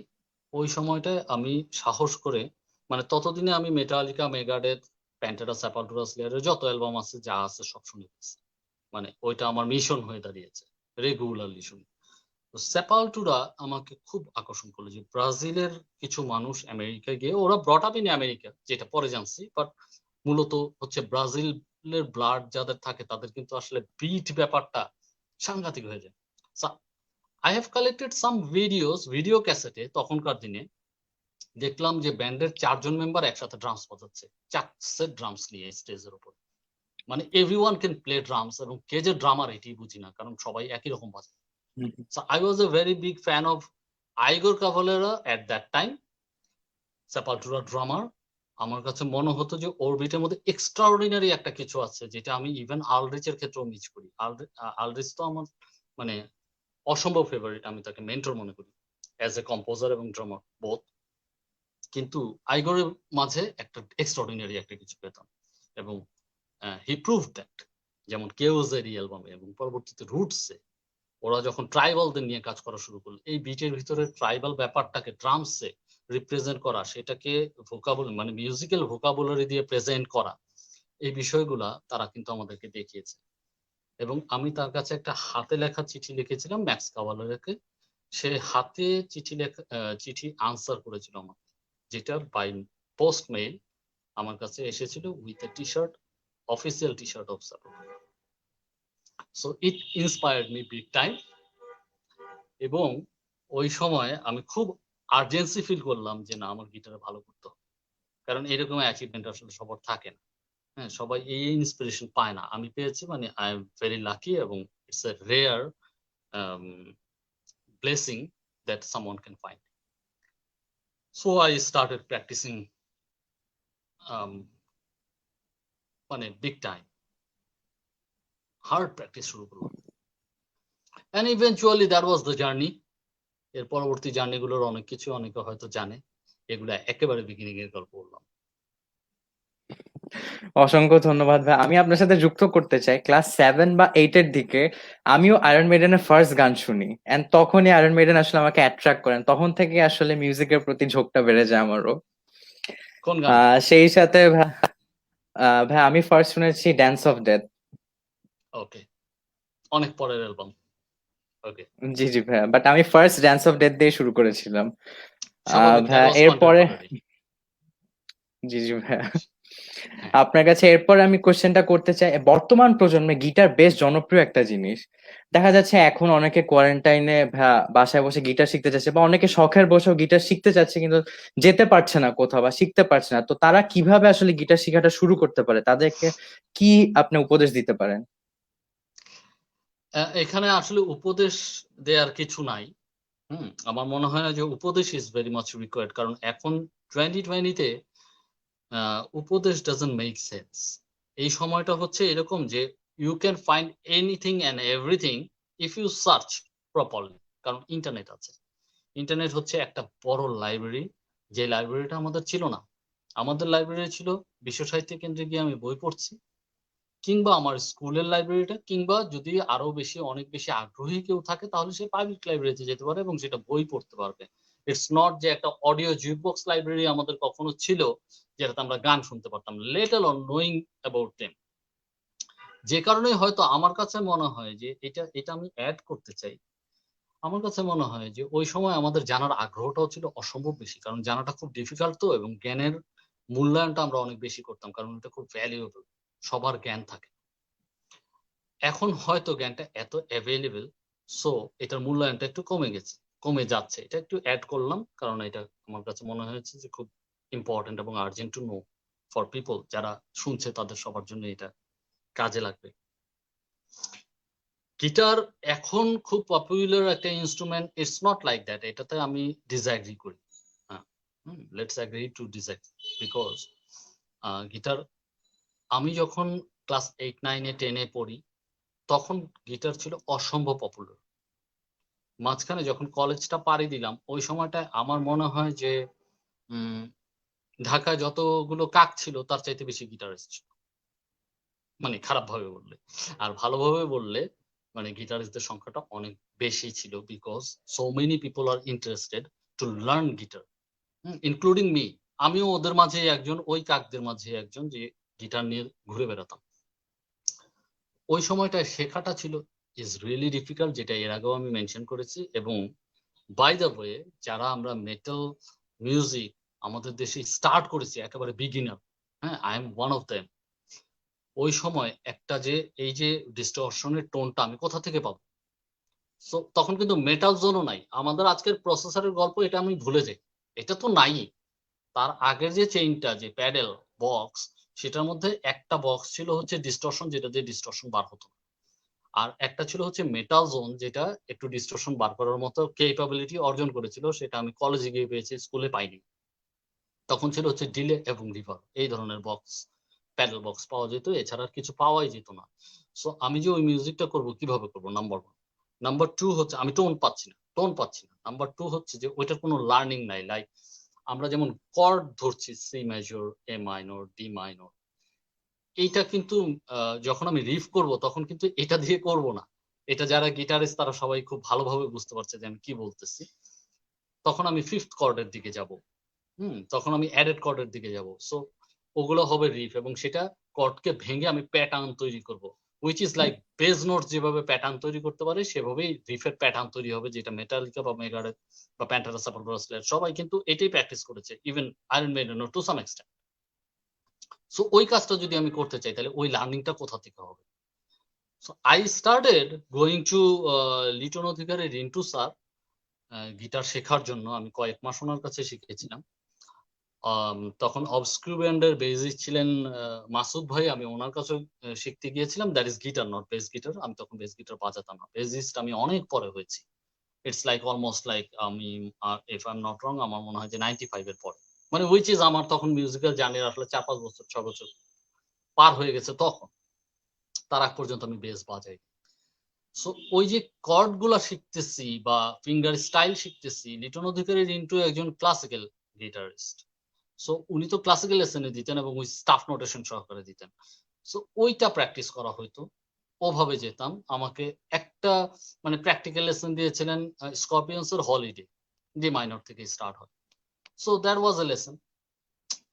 ওই সময়টায় আমি সাহস করে, মানে ততদিনে আমি মেটালিকা, মেগাডেথ, প্যান্টেরা, সেপালটুরা, স্লেয়ারের যত অ্যালবাম আছে যা আছে সব শুনে গেছি। মানে ওইটা আমার মিশন হয়ে দাঁড়িয়েছে, রেগুলারলি শুনি। তো সেপালটুরা আমাকে খুব আকর্ষণ করলো, যে ব্রাজিলের কিছু মানুষ আমেরিকায় গিয়ে, ওরা ব্রট আপ ইন আমেরিকা যেটা পরে জানছি, বাট মূলত হচ্ছে ব্রাজিলের ব্লাড যাদের থাকে তাদের কিন্তু আসলে বিট ব্যাপারটা সাংঘাতিক হয়ে যায়। I have collected some video ক্যাসেটে। তখনকার দিনে দেখলাম যে ব্যান্ডের 4জন মেম্বার একসাথে ড্রামস বাজাচ্ছে, 4 সেট ড্রামস নিয়ে স্টেজের উপর। মানে এভরিওয়ান ক্যান প্লে ড্রামস, এবং কে যে ড্রামার এটাই বুঝি না, কারণ সবাই একই রকম বাজায়। So I was a very big fan of Igor Cavalera at that time, সেপালটুরা ড্রামার। আমার কাছে মনে হতো যে ওর বিটের মধ্যে এক্সট্রাঅর্ডিনারি একটা কিছু আছে, যেটা আমি ইভেন আলরিচের ক্ষেত্রেও মিস করি। আলরিচ তো আমার মানে অসম্ভব ফেভারিট, আমি তাকে মেন্টর মনে করি অ্যাজ এ কম্পোজার এবং ড্রামার বোথ। কিন্তু আইগরের মাঝে একটা এক্সট্রাঅর্ডিনারি একটা কিছু পেতাম, এবং হি প্রুভ দ্যাট। যেমন কেওজের অ্যালবামে এবং পরবর্তীতে রুটসে ওরা যখন ট্রাইবালদের নিয়ে কাজ করা শুরু করলো, এই বিটের ভিতরে ট্রাইবাল ব্যাপারটাকে ড্রামসে রিপ্রেজেন্ট করা, সেটাকে মানে মিউজিক্যাল ভোকাবুলারি দিয়ে প্রেজেন্ট করা, এই বিষয়গুলা তারা কিন্তু আমাদেরকে দেখিয়েছে। এবং আমি তার কাছে একটা হাতে লেখা চিঠি লিখেছিলাম ম্যাক্স কাভালারকে। সে হাতে চিঠি আনসার করেছিল আমাকে, যেটা বাই পোস্ট মেইল আমার কাছে এসেছিল with a T shirt, official T shirt of support. So it inspired me big time. এবং ওই সময় আমি খুব আর্জেন্সি ফিল করলাম যে না, আমার গিটারে ভালো করতে হবে, কারণ এরকম অ্যাচিভমেন্ট আসলে সবার থাকে না। হ্যাঁ, সবাই এই ইন্সপিরেশন পায় না। আমি পেয়েছি, মানে আই এম ভেরি লাকি, এবং it's a rare blessing that someone can find. So I started practising মানে বিগ টাইম, হার্ড প্র্যাকটিস শুরু করলাম। And eventually that was the journey. এর পরবর্তী জার্নিগুলোর অনেক কিছু অনেকে হয়তো জানে, এগুলো একেবারে বিগিনিং এর গল্প বললাম। অসংখ্য ধন্যবাদ ভাই। আমি আপনার সাথে যুক্ত করতে চাই, ক্লাস 7 বা 8 এর দিকে আমিও আয়রন মেইডেনের ফার্স্ট গান শুনি, এন্ড তখনই আয়রন মেইডেন আসলে আমাকে অ্যাট্রাক্ট করেন। তখন থেকে আসলে মিউজিকের প্রতি ঝোঁকটা বেড়ে যায় আমারও। কোন গান? সেই সাথে ভাই আমি ফার্স্ট শুনেছি ড্যান্স অফ ডেথ। ওকে, অনেক পরের অ্যালবাম। ওকে, জি জি ভাইয়া, বাট আমি ফার্স্ট ড্যান্স অফ ডেথ দিয়ে শুরু করেছিলাম। স্বাভাবিক, দ্যাট ভাইয়া ওয়াজ এরপরে কন্টেম্পোরারি। জি জি ভাইয়া, হ্যাঁ, আপনার কাছে এরপর আমি কোশ্চেনটা করতে চাই, বর্তমান প্রজন্মে গিটার বেশ জনপ্রিয় একটা জিনিস। দেখা যাচ্ছে এখন অনেকে কোয়ারেন্টাইনে বাসায় বসে গিটার শিখতে চাচ্ছে, বা অনেকে শখের বসেও গিটার শিখতে চাচ্ছে, কিন্তু যেতে পারছে না কোথাও বা শিখতে পারছে না। তো তারা কিভাবে আসলে গিটার শেখাটা শুরু করতে পারে, তাদেরকে কি আপনি উপদেশ দিতে পারেন? এখানে আসলে উপদেশ দেওয়ার কিছু নাই। আমার মনে হয় না যে উপদেশ ইজ ভেরি মাচ রিকোয়ার্ড, কারণ এখন 2020-তে উপদেশ ডাজন্ট মেক সেন্স। এই সময়টা হচ্ছে এরকম যে you can find anything and everything if you search properly, কারণ ইন্টারনেট আছে। ইন্টারনেট হচ্ছে একটা বড় লাইব্রেরি, যে লাইব্রেরিটা আমাদের ছিল না। আমাদের লাইব্রেরি ছিল বিশ্ব সাহিত্য কেন্দ্রে গিয়ে আমি বই পড়ছি, কিংবা আমার স্কুলের লাইব্রেরিটা, কিংবা যদি আরো বেশি অনেক বেশি আগ্রহী কেউ থাকে তাহলে সে পাবলিক লাইব্রেরিতে যেতে পারে এবং সেটা বই পড়তে পারবে। ইটস নট যে একটা অডিও জুকবক্স লাইব্রেরি আমাদের কখনো ছিল যেটাতে আমরা গান শুনতে পারতাম, let alone knowing about them. যে কারণে হয়তো আমার কাছে মনে হয় যে এটা এটা আমি অ্যাড করতে চাই। আমার কাছে মনে হয় যে ওই সময় আমাদের জানার আগ্রহটাও ছিল অসম্ভব বেশি, কারণ জানাটা খুব ডিফিকাল্ট তো, এবং জ্ঞানের মূল্যায়নটা আমরা অনেক বেশি করতাম, কারণ এটা খুব ভ্যালুয়েবল, সবার জ্ঞান থাকে। এখন হয়তো জ্ঞানটা এত অ্যাভেলেবেল, সো এটার মূল্যায়নটা একটু কমে যাচ্ছে। এটা একটু অ্যাড করলাম কারণ এটা আমার কাছে মনে হয়েছে যে খুব ইম্পর্টেন্ট এবং urgent to know for people, যারা শুনছে তাদের সবার জন্য এটা কাজে লাগবে। গিটার এখন খুব পপুলার একটা instrument, it's not like that, এটাতে আমি ডিসঅ্যাগ্রি করি। Let's agree to disagree, because guitar আমি যখন ক্লাস 8, 9, 10 পড়ি তখন গিটার ছিল অসম্ভব পপুলার। মাঝখানে যখন কলেজটা পাড়ি দিলাম ওই সময়টায় আমার মনে হয় যে ঢাকায় যতগুলো কাক ছিল তার চাইতে বেশি গিটারিস্ট ছিল, মানে খারাপ ভাবে বললে। আর ভালোভাবে বললে মানে গিটারিস্টদের সংখ্যাটা অনেক বেশি ছিল, because so many people are interested to learn guitar, including me. আমিও ওদের মাঝে একজন, ওই কাকদের মাঝে একজন যে গিটার নিয়ে ঘুরে বেড়াতাম। ওই সময়টায় শেখাটা ছিল ইজ রিয়েলি ডিফিকাল্ট, যেটা এর আগেও আমি মেনশন করেছি। এবং বাই দ্য ওয়ে, যারা আমরা মেটাল মিউজিক আমাদের দেশে স্টার্ট করেছি একেবারে বিগিনার, হ্যাঁ, I am one of them. ওই সময় একটা যে এই যে ডিস্টরশনের টোনটা আমি কোথা থেকে পাবো? সো তখন কিন্তু মেটাল জোনও নাই। আমাদের আজকের প্রসেসরের গল্প এটা আমি ভুলে যাই, এটা তো নাই। তার আগের যে চেইনটা, যে প্যাডেল বক্স, সেটার মধ্যে একটা বক্স ছিল হচ্ছে ডিস্টরশন, যেটা দিয়ে ডিস্টরশন বার হতো, আর একটা ছিল হচ্ছে মেটাল জোন, যেটা একটু ডিস্টরশন বার করার মতো ক্যাপাবিলিটি অর্জন করেছিল। সেটা আমি কলেজে গিয়ে পেয়েছি, স্কুলে পাইনি। তখন ছিল হচ্ছে ডিলে এবং রিভার, এই ধরনের বক্স, প্যাডেল বক্স পাওয়া যেত, এছাড়া আর কিছু পাওয়াই যেত না। সো আমি যে ওই মিউজিকটা করব কিভাবে করব, নাম্বার 1। নাম্বার 2 হচ্ছে আমি টোন পাচ্ছি না। নাম্বার 2 হচ্ছে যে ওইটার কোনো লার্নিং নাই। লাইক আমরা যেমন কর্ড ধরছি, সি মেজর, এ মাইনর, ডি মাইনর, এইটা কিন্তু যখন আমি রিফ করব তখন কিন্তু এটা দিয়ে করব না। এটা যারা গিটারিস্ট তারা সবাই খুব ভালোভাবে বুঝতে পারছে যে আমি কি বলতেছি। তখন আমি ফিফথ কর্ডের দিকে যাব, তখন আমি অ্যাডেড কর্ডের দিকে যাব। সো ওগুলো হবে রিফ, এবং সেটা কর্ডকে ভেঙে আমি প্যাটার্ন তৈরি করব, which is like base notes যেভাবে প্যাটার্ন তৈরি করতে পারে সেভাবেই রিফের প্যাটার্ন তৈরি হবে, যেটা মেটালিকা বা মেগারেথ বা প্যান্টারা সাপোর্ট সবাই কিন্তু এটাই প্র্যাকটিস করেছে, even iron maiden to some extent. So ওই কাজটা যদি আমি করতে চাই তাহলে ওই লার্নিংটা কোথা থেকে হবে? So I started going to Liton Adhikari Rintu sir, guitar শেখার জন্য আমি কয়েক মাস ওনার কাছে শিখেছিলাম। তখন অবস্ক্রিউ ব্যান্ডের বেসিস্ট ছিলেন মাসুদ ভাই, আমি ওনার কাছে শিখতে গিয়েছিলাম। That is guitar, not bass guitar. আমি তখন বেস গিটার বাজাতাম না, বেসিস্ট আমি অনেক পরে হয়েছি। ইটস লাইক অলমোস্ট লাইক আমি, if I am not wrong, আমার মনে হয় যে 95 এর পরে, মানে হুইচ ইজ আমার তখন মিউজিক্যাল জার্নির আসলে 4-5 বছর 6 বছর পার হয়ে গেছে তখন। তার আগ পর্যন্ত আমি বেস বাজাই। সো ওই যে কর্ড গুলা শিখতেছি বা ফিঙ্গার স্টাইল শিখতেছি, লিটন অধিকারী রিন্টু একজন ক্লাসিক্যাল গিটারিস্ট। সো উনি তো ক্লাসিক্যাল লেসনে দিতেন এবং ওই স্টাফ নোটেশন সহকারে দিতেন। সো ওইটা প্র্যাকটিস করা হইতো, ওভাবে যেতাম। আমাকে একটা মানে প্র্যাকটিক্যাল লেসন দিয়েছিলেন স্করপিয়ন্স এর হলিডে, ডি মাইনর থেকে স্টার্ট হয়। So that was a lesson.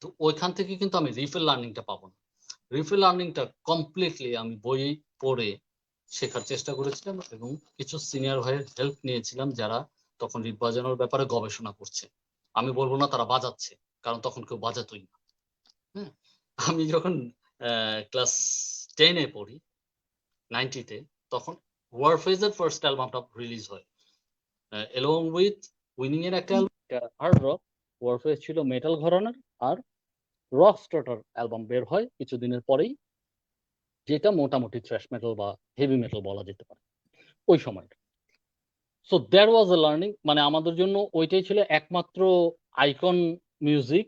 তো ওইখান থেকে কিন্তু আমি রিফেল লার্নিংটা পাবো না। রিফেল লার্নিংটা কমপ্লিটলি আমি বই পড়ে শেখার চেষ্টা করেছিলাম এবং কিছু সিনিয়র ভাইয়ের হেল্প নিয়েছিলাম যারা তখন রিপ বাজানোর ব্যাপারে গবেষণা করছে। আমি বলবো না তারা বাজাচ্ছে, কারণ তখন কেউ বাজাতই না। হ্যাঁ, আমি যখন ক্লাস 10-এ পড়ি, 90-তে, তখন ওয়ারফেজের ফার্স্ট অ্যালবামটা রিলিজ হয়, এলং উইথ উইনিং এর একটা হার্ড রক। ওয়ারফেজ ছিল মেটাল ঘরানার, আর রক স্টার্টার অ্যালবাম বের হয় কিছুদিনের পরেই, যেটা মোটামুটি থ্রাশ মেটাল বা হেভি মেটাল বলা যেতে পারে ওই সময়টা। So that was A learning, মানে আমাদের জন্য ওইটাই ছিল একমাত্র আইকন মিউজিক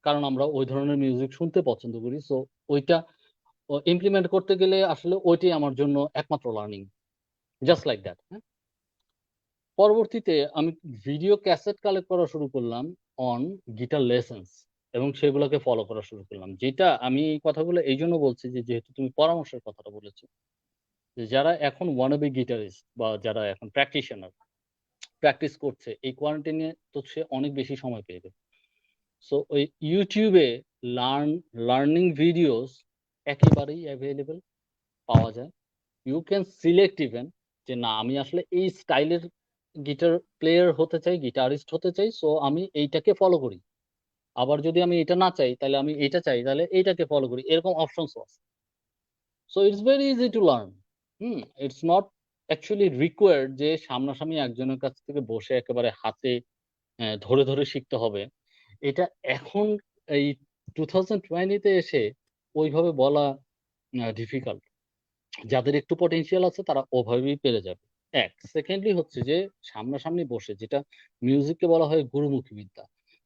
কারণ আমরা ওই ধরনের মিউজিক শুনতে পছন্দ করি। সো ওইটা ইমপ্লিমেন্ট করতে গেলে আসলে ওইটাই আমার জন্য একমাত্র লার্নিং, জাস্ট লাইক দ্যাট। হ্যাঁ, পরবর্তীতে আমি ভিডিও ক্যাসেট কালেক্ট করা শুরু করলাম অন গিটার লেসেন্স, এবং সেগুলোকে ফলো করা শুরু করলাম। যেটা আমি এই কথাগুলো এই জন্য বলছি যে যেহেতু তুমি পরামর্শের কথাটা বলেছো, যে যারা এখন ওয়ানাবি গিটারিস্ট বা যারা এখন প্র্যাকটিশনার প্র্যাকটিস করছে, এই কোয়ারেন্টাইনে তো সে অনেক বেশি সময় পেয়ে যাবে। সো ওই ইউটিউবে লার্নিং ভিডিওস একেবারেই অ্যাভেলেবল পাওয়া যায়। ইউ ক্যান সিলেক্ট ইভেন যে না, আমি আসলে এই স্টাইলের গিটার প্লেয়ার হতে চাই, গিটারিস্ট হতে চাই, সো আমি এইটাকে ফলো করি। আবার যদি আমি এটা না চাই, তাহলে আমি এটা চাই, তাহলে এইটাকে ফলো করি। এরকম অপশনস আছে। So it's very easy to learn. It's not actually required যে সামনাসামনি একজনের কাছ থেকে বসে একেবারে হাতে ধরে ধরে শিখতে হবে। এটা এখন এই 2020-তে এসে ওইভাবে বলা ডিফিকাল্ট। যাদের একটু পটেনশিয়াল আছে তারা ওভাবেই পেরে যাবে। এক সেকেন্ডলি হচ্ছে যে সামনাসামনি বসে, যেটা মিউজিককে বলা হয় গুরুমুখী বিদ্যা,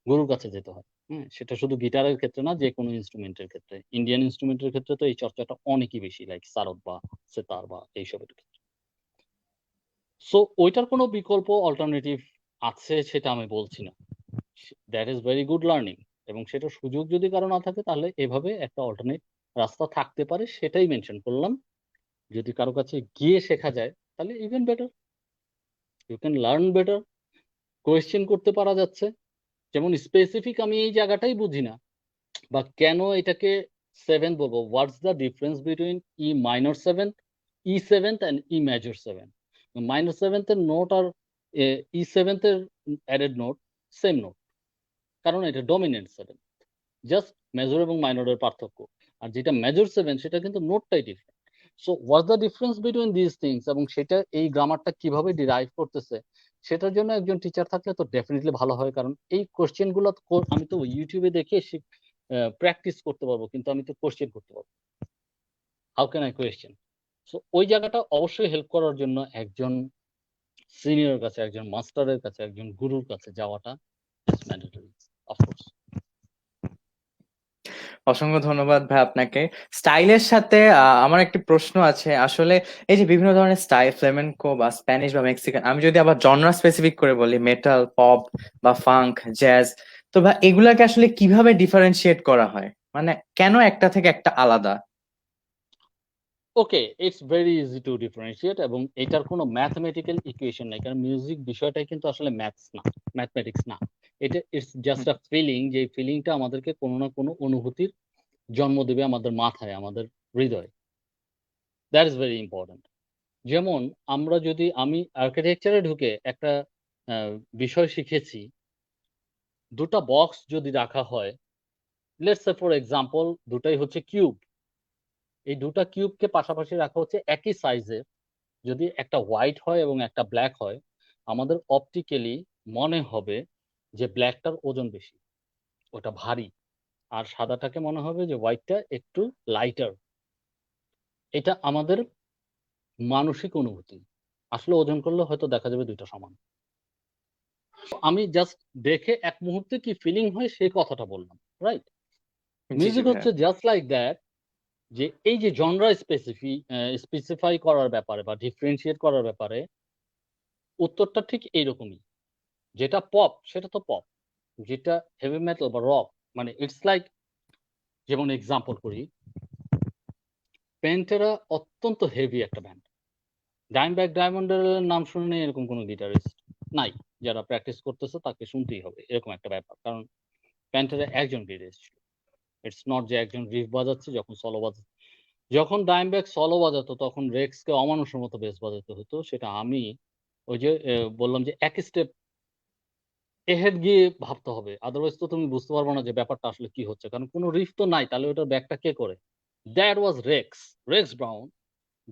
গুরুর কাছে যেতে হয়। হ্যাঁ, সেটা শুধু গিটারের ক্ষেত্রে না, যে কোনো ইনস্ট্রুমেন্টের ক্ষেত্রে, ইন্ডিয়ান ইনস্ট্রুমেন্টের ক্ষেত্রে তো এই চর্চাটা অনেকই বেশি, লাইক সারদ বা সেতার বা এইসবের ক্ষেত্রে। সো ওইটার কোনো বিকল্প অল্টারনেটিভ আছে সেটা আমি বলছি না। That is very good learning, এবং সেটার সুযোগ যদি কারো না থাকে, তাহলে এভাবে একটা অল্টারনেট রাস্তা থাকতে পারে, সেটাই মেনশন করলাম। যদি কারো কাছে গিয়ে শেখা যায় তাহলে even better, you can learn better, question করতে পারা যাচ্ছে। যেমন স্পেসিফিক আমি এই জায়গাটাই বুঝি না, বা কেন এটাকে সেভেন বলবো, what's the difference between E minor seventh, E seventh and E major seven. Minor সেভেন্থের নোট আর ই সেভেন্থের অ্যাডেড নোট সেম নোট, কারণ এটা ডমিনেন্ট সেভেন। জাস্ট মেজর এবং মাইনরের পার্থক্য। আর যেটা মেজর সেভেন, সেটা কিন্তু নোটটাই different. So what's the difference between this things, এবং সেটা এই গ্রামারটা কিভাবে ডিরাইভ করতেছে, সেটার জন্য একজন টিচার থাকলে তো ডেফিনেটলি ভালো হয়। কারণ এই কোশ্চেন গুলো আমি তো ইউটিউবে দেখে প্র্যাকটিস করতে পারবো, কিন্তু আমি তো কোশ্চেন করতে পারবো। How can I question? So ওই জায়গাটা অবশ্যই হেল্প করার জন্য একজন সিনিয়র কাছে, একজন মাস্টারের কাছে, একজন গুরুর কাছে যাওয়াটা ইজ ম্যান্ডেটরি, অফকোর্স। অসংখ্য ধন্যবাদ ভাই আপনাকে। স্টাইলের সাথে আমার একটি প্রশ্ন আছে। আসলে এই যে বিভিন্ন ধরনের স্টাইল, ফ্লেমেনকো বা স্প্যানিশ বা মেক্সিকান, আমি যদি আবার জনরা স্পেসিফিক করে বলি, মেটাল, পপ বা ফাঙ্ক, জ্যাজ, তো ভাই এগুলাকে আসলে কিভাবে ডিফারেন্সিয়েট করা হয়? মানে কেন একটা থেকে একটা আলাদা? Okay, it's very easy to differentiate, এবং এটার কোনো ম্যাথমেটিক্যাল ইকুয়েশন নাই, কারণ মিউজিক বিষয়টাই কিন্তু আসলে ম্যাথস না, ম্যাথমেটিক্স না। এটা ইটস জাস্ট আ ফিলিং, যে ফিলিংটা আমাদেরকে কোনো না কোনো অনুভূতির জন্ম দেবে আমাদের মাথায়, আমাদের হৃদয়ে। That is very important. যেমন আমি আর্কিটেকচারে ঢুকে একটা বিষয় শিখেছি, দুটা বক্স যদি রাখা হয়, লেটস সে ফর এক্সাম্পল দুটাই হচ্ছে কিউব, এই দুটা কিউবকে পাশাপাশি রাখা হচ্ছে একই সাইজের, যদি একটা হোয়াইট হয় এবং একটা ব্ল্যাক হয়, আমাদের অপটিক্যালি মনে হবে যে ব্ল্যাকটার ওজন বেশি, ওটা ভারী, আর সাদাটাকে মনে হবে যে হোয়াইটটা একটু লাইটার। এটা আমাদের মানসিক অনুভূতি। আসলে ওজন করলে হয়তো দেখা যাবে দুইটা সমান। আমি জাস্ট দেখে এক মুহূর্তে কি ফিলিং হয় সেই কথাটা বললাম, রাইট? জি জি মিউজিক ভাইয়া। হচ্ছে জাস্ট লাইক দ্যাট, যে এই যে জনরা স্পেসিফাই করার ব্যাপারে বা ডিফারেন্সিয়েট করার ব্যাপারে উত্তরটা ঠিক এইরকমই। যেটা পপ সেটা তো পপ, যেটা হেভি মেটাল বা রক, মানে ইটস লাইক, যেমন এক্সাম্পল করি, প্যান্টেরা অত্যন্ত হেভি একটা ব্যান্ড। ডাইমব্যাক ডায়মন্ডের নাম শুনে এরকম কোনো গিটারিস্ট নাই, যারা প্র্যাকটিস করতেছে তাকে শুনতেই হবে, এরকম একটা ব্যাপার। কারণ প্যান্টেরা একজন গিটারিস্ট ছিল। ইটস নট যে একজন রিফ বাজাচ্ছে, যখন ডাইমব্যাক সলো বাজাতো তখন রেক্সকে অমানুষের মতো বেস বাজাতে হতো। সেটা আমি ওই যে বললাম যে এক স্টেপ এহেড গিয়ে ভাবতে হবে, আদারওয়াইজ তো তুমি বুঝতে পারবে না যে ব্যাপারটা আসলে কি হচ্ছে, কারণ কোনো রিফ তো নাই, তাহলে ওটার ব্যাকটা কে করে? দ্যাট ওয়াজ রেক্স ব্রাউন,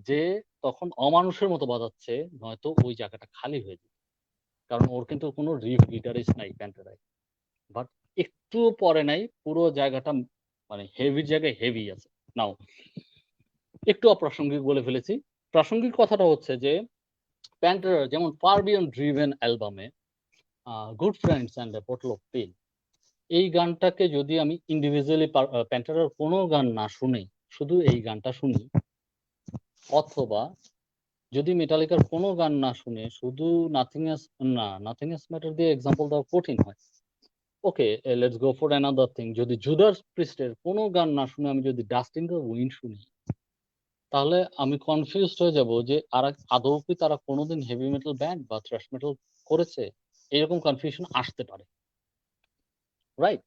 যে তখন অমানুষের মতো বাজাচ্ছে, নয়তো ওই জায়গাটা খালি হয়ে যেত। কারণ ওর কিন্তু কোনো রিফ গিটারিস্ট নাই প্যান্টেরায়, বাট একটুও পরে নাই, পুরো জায়গাটা মানে হেভির জায়গায় হেভি আছে। নাও একটু অপ্রাসঙ্গিক বলে ফেলেছি। প্রাসঙ্গিক কথাটা হচ্ছে যে প্যান্টেরা যেমন ফার বিয়ন্ড ড্রিভেন অ্যালবামে Good Friends and a Bottle of Pill, এই গানটাকে যদি আমি ইন্ডিভিজুয়ালি প্যান্টেরার কোনো গান না শুনে শুধু এই গানটা শুনি, অথবা যদি মেটালিকার কোনো গান না শুনে শুধু নাথিং এস ম্যাটার দিয়ে এক্সাম্পল দেওয়া কঠিন হয়। Okay, let's go for another thing, যদি জুদাস প্রিস্টের কোনো গান না শুনে আমি যদি ডাস্ট ইন দ্য উইন্ড শুনি, তাহলে আমি কনফিউজড হয়ে যাব যে আদৌ কি তারা কোনোদিন হেভি মেটাল ব্যান্ড বা থ্রাশ মেটাল করেছে, এরকম কনফিউশন আসতে পারে, রাইট?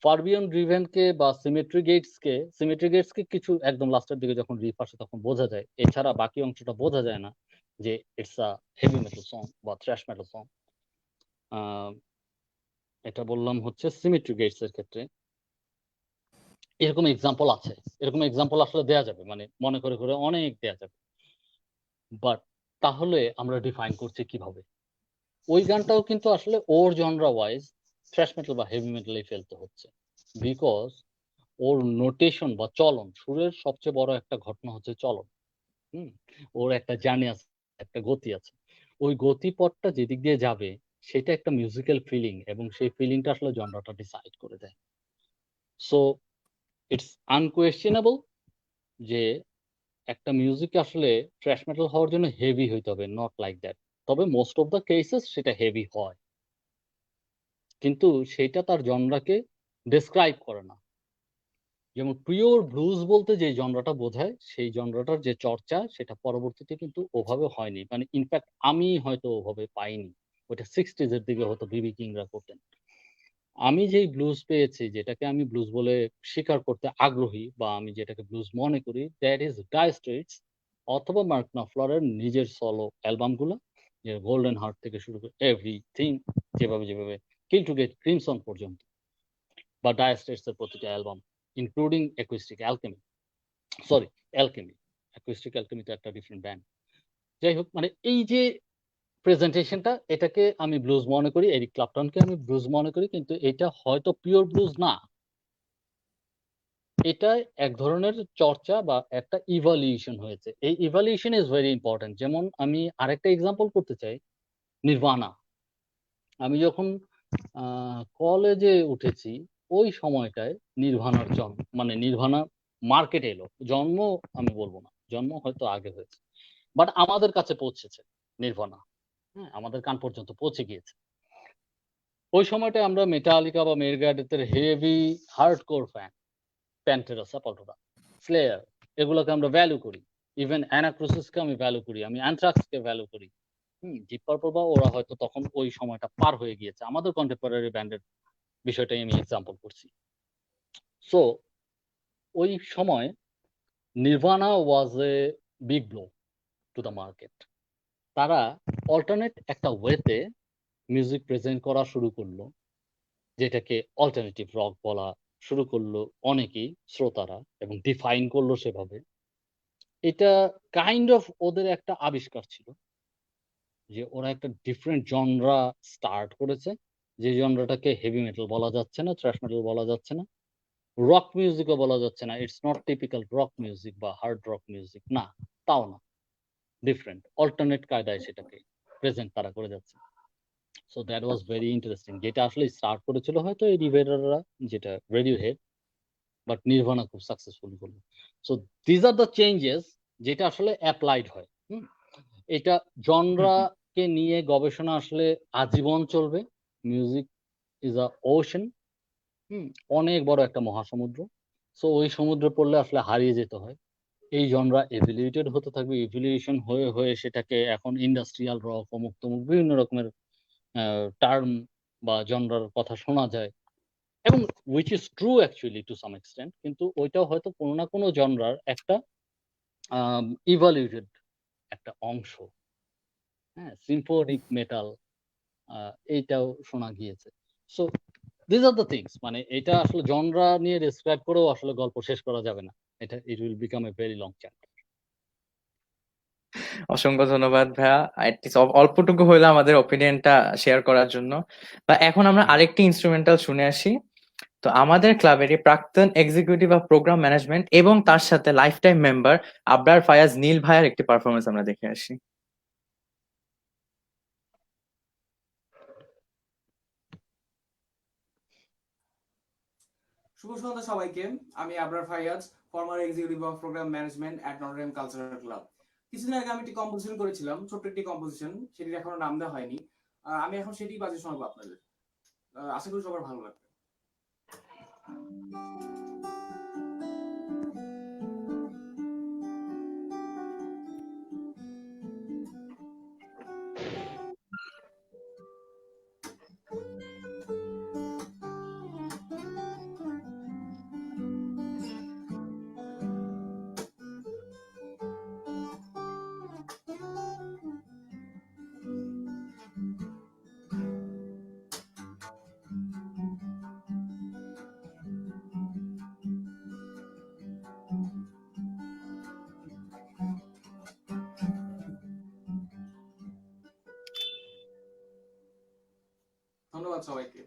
ফারবিয়ন ড্রিভেনকে বা সিমেট্রি গেটসকে কিছু একদম লাস্টের দিকে যখন রিফ আসে তখন বোঝা যায়, এছাড়া বাকি অংশটা বোঝা যায় না যে it's a heavy metal song বা থ্রাশ মেটাল সং। এটা বললাম হচ্ছে সিমেট্রি গেটস এর ক্ষেত্রে। এরকম এক্সাম্পল আছে, এরকম এক্সাম্পল আসলে দেয়া যাবে, মানে মনে করে করে অনেক দেয়া যাবে, বাট তাহলে আমরা ডিফাইন করছি কিভাবে? ওই গানটাও কিন্তু আসলে ওর জনরা ওয়াইজ থ্রাশ মেটাল বা হেভি মেটালে ফেলতে হচ্ছে, বিকজ ওর নোটেশন বা চলন, সুরের সবচেয়ে বড় একটা ঘটনা হচ্ছে চলন। হুম, ওর একটা জার্নি আছে, একটা গতি আছে। ওই গতিপথটা যেদিক দিয়ে যাবে সেটা একটা মিউজিক্যাল ফিলিং, এবং সেই ফিলিংটা আসলে জনরাটা ডিসাইড করে দেয়। সো ইটস আনকোয়েশ্চেনেবল যে একটা মিউজিক আসলে থ্রাশ মেটাল হওয়ার জন্য হেভি হইতে হবে, নট লাইক দ্যাট। তবে মোস্ট অফ দ্য কেসেস সেটা হেভি হয়, কিন্তু সেটা তার জনরাকে ডেসক্রাইব করে না। যেমন পিওর ব্লুজ বলতে যে জনরাটা বোঝায়, সেই জনরাটার যে চর্চা সেটা পরবর্তীতে কিন্তু ওভাবে হয়নি, মানে ইনফ্যাক্ট আমি হয়তো ওভাবে পাইনি। ওটা 60s এর দিকে হতো বিবি কিংরা করতেন। আমি যেই ব্লুজ পেয়েছি, যেটাকে আমি ব্লুজ বলে স্বীকার করতে আগ্রহী, বা আমি যেটাকে ব্লুজ মনে করি, দ্যাট ইজ ডায়ার স্ট্রেটস অথবা মার্ক নফলারের নিজের সলো অ্যালবামগুলো, যে গোল্ডেন হার্ট থেকে শুরু করে এভরিথিং, যেভাবে যেভাবে কিল টু গেট ক্রিমসন পর্যন্ত, বা ডায়ার স্ট্রেটস এর প্রতিটা album, including acoustic alchemy, sorry alchemy, acoustic alchemy তো একটা ডিফারেন্ট ব্যান্ড। যাই হোক, মানে এই যে প্রেজেন্টেশনটা, এটাকে আমি ব্লুজ মনে করি, এরিক ক্লাপটনকে আমি ব্লুজ মনে করি, কিন্তু এটা হয়তো পিওর ব্লুজ না, এটা এক ধরনের চর্চা বা একটা ইভলিউশন হয়েছে। এই ইভলিউশন ইজ ভেরি ইম্পর্টেন্ট। যেমন আমি আরেকটা এক্সাম্পল করতে চাই, নির্বাণা। আমি যখন কলেজে উঠেছি ওই সময়টায় নির্ভানার জন্ম, মানে নির্ভানা মার্কেটে এলো, জন্ম আমি বলবো না, জন্ম হয়তো আগে হয়েছে, বাট আমাদের কাছে পৌঁছেছে নির্ভানা, হ্যাঁ, আমাদের কান পর্যন্ত পৌঁছে গিয়েছে। ওই সময়টা আমরা মেটালিকা বা মেগাডেথের heavy hardcore fan, Pantera, Sepultura, Slayer, এগুলোকে আমরা ভ্যালু করি। ইভেন অ্যানাক্রোসিসকে আমি ভ্যালু করি, আমি অ্যানথ্রাক্সকে ভ্যালু করি। ডিপ পার্পল বা ওরা হয়তো তখন ওই সময়টা পার হয়ে গিয়েছে, আমাদের কন্টেম্পোরারি ব্যান্ডের বিষয়টাই আমি এক্সাম্পল করছি। সো ওই সময় Nirvana was a big blow to the market. তারা অল্টারনেট একটা ওয়েতে মিউজিক প্রেজেন্ট করা শুরু করলো, যেটাকে অল্টারনেটিভ রক বলা শুরু করলো অনেকেই, শ্রোতারা, এবং ডিফাইন করলো সেভাবে। এটা কাইন্ড অফ ওদের একটা আবিষ্কার ছিল, যে ওরা একটা ডিফারেন্ট জনরা স্টার্ট করেছে, যে জনরাটাকে হেভি মেটাল বলা যাচ্ছে না, থ্রাশ মেটাল বলা যাচ্ছে না, রক মিউজিকও বলা যাচ্ছে না, it's not typical rock music বা হার্ড রক মিউজিক না, তাও না, ডিফারেন্ট অল্টারনেট কায়দায় সেটাকে প্রেজেন্ট তারা করে যাচ্ছে। So that was very interesting, যেটা আসলে স্টার্ট করেছিল হয়তো এই রিভেরাররা, যেটা রেডিও হেড, বাট নির্ভানা খুব সাকসেসফুল করলো। So these are the changes যেটা আসলে অ্যাপ্লাইড হয়। এটা জনরাকে নিয়ে গবেষণা আসলে আজীবন চলবে। মিউজিক ইজ আ ওশন, অনেক বড় একটা মহাসমুদ্র। সো ওই সমুদ্রে পড়লে আসলে হারিয়ে যেতে হয়। এই জনরা এভলিউটেড হতে থাকবে, ইভলিউশন হয়ে হয়ে সেটাকে এখন ইন্ডাস্ট্রিয়াল রক, অমুক তমুক বিভিন্ন রকমের টার্ম বা জনরার কথা শোনা যায়, এবং which is true actually to some extent, কিন্তু ওইটাও হয়তো কোনো না কোনো জনরার একটা ইভলিউটেড একটা অংশ। হ্যাঁ, সিম্ফনিক মেটাল, এইটাও শোনা গিয়েছে। So this are the things, মানে এটা আসলে জনরা নিয়ে ডেসক্রাইব করেও আসলে গল্প শেষ করা যাবে না, এটা it will become a very long chapter. অসংখ্য ধন্যবাদ ভাইয়া, At least অল্পটুকু হইলো আমাদের ওপিনিয়নটা শেয়ার করার জন্য। বা এখন আমরা আরেকটি ইনস্ট্রুমেন্টাল শুনে আসি। তো আমাদের ক্লাবেরই প্রাক্তন এক্সিকিউটিভ অফ প্রোগ্রাম ম্যানেজমেন্ট এবং তার সাথে lifetime member Abrar Fayaz Neel ভাইয়ের একটি পারফরমেন্স আমরা দেখে আসি। শুভ সন্ধ্যা সবাইকে। আমি Abrar Faiyaz, former executive of programme management at Notre Dame cultural club. কিছুদিন আগে আমি একটি কম্পোজিশন করেছিলাম, ছোট্ট একটি কম্পোজিশন, সেটির এখনো নাম দেওয়া হয়নি। আমি এখন সেটি বাজে শোনাবো আপনাদের। আশা করি সবার ভালো লাগবে। ধন্যবাদ সবাইকে।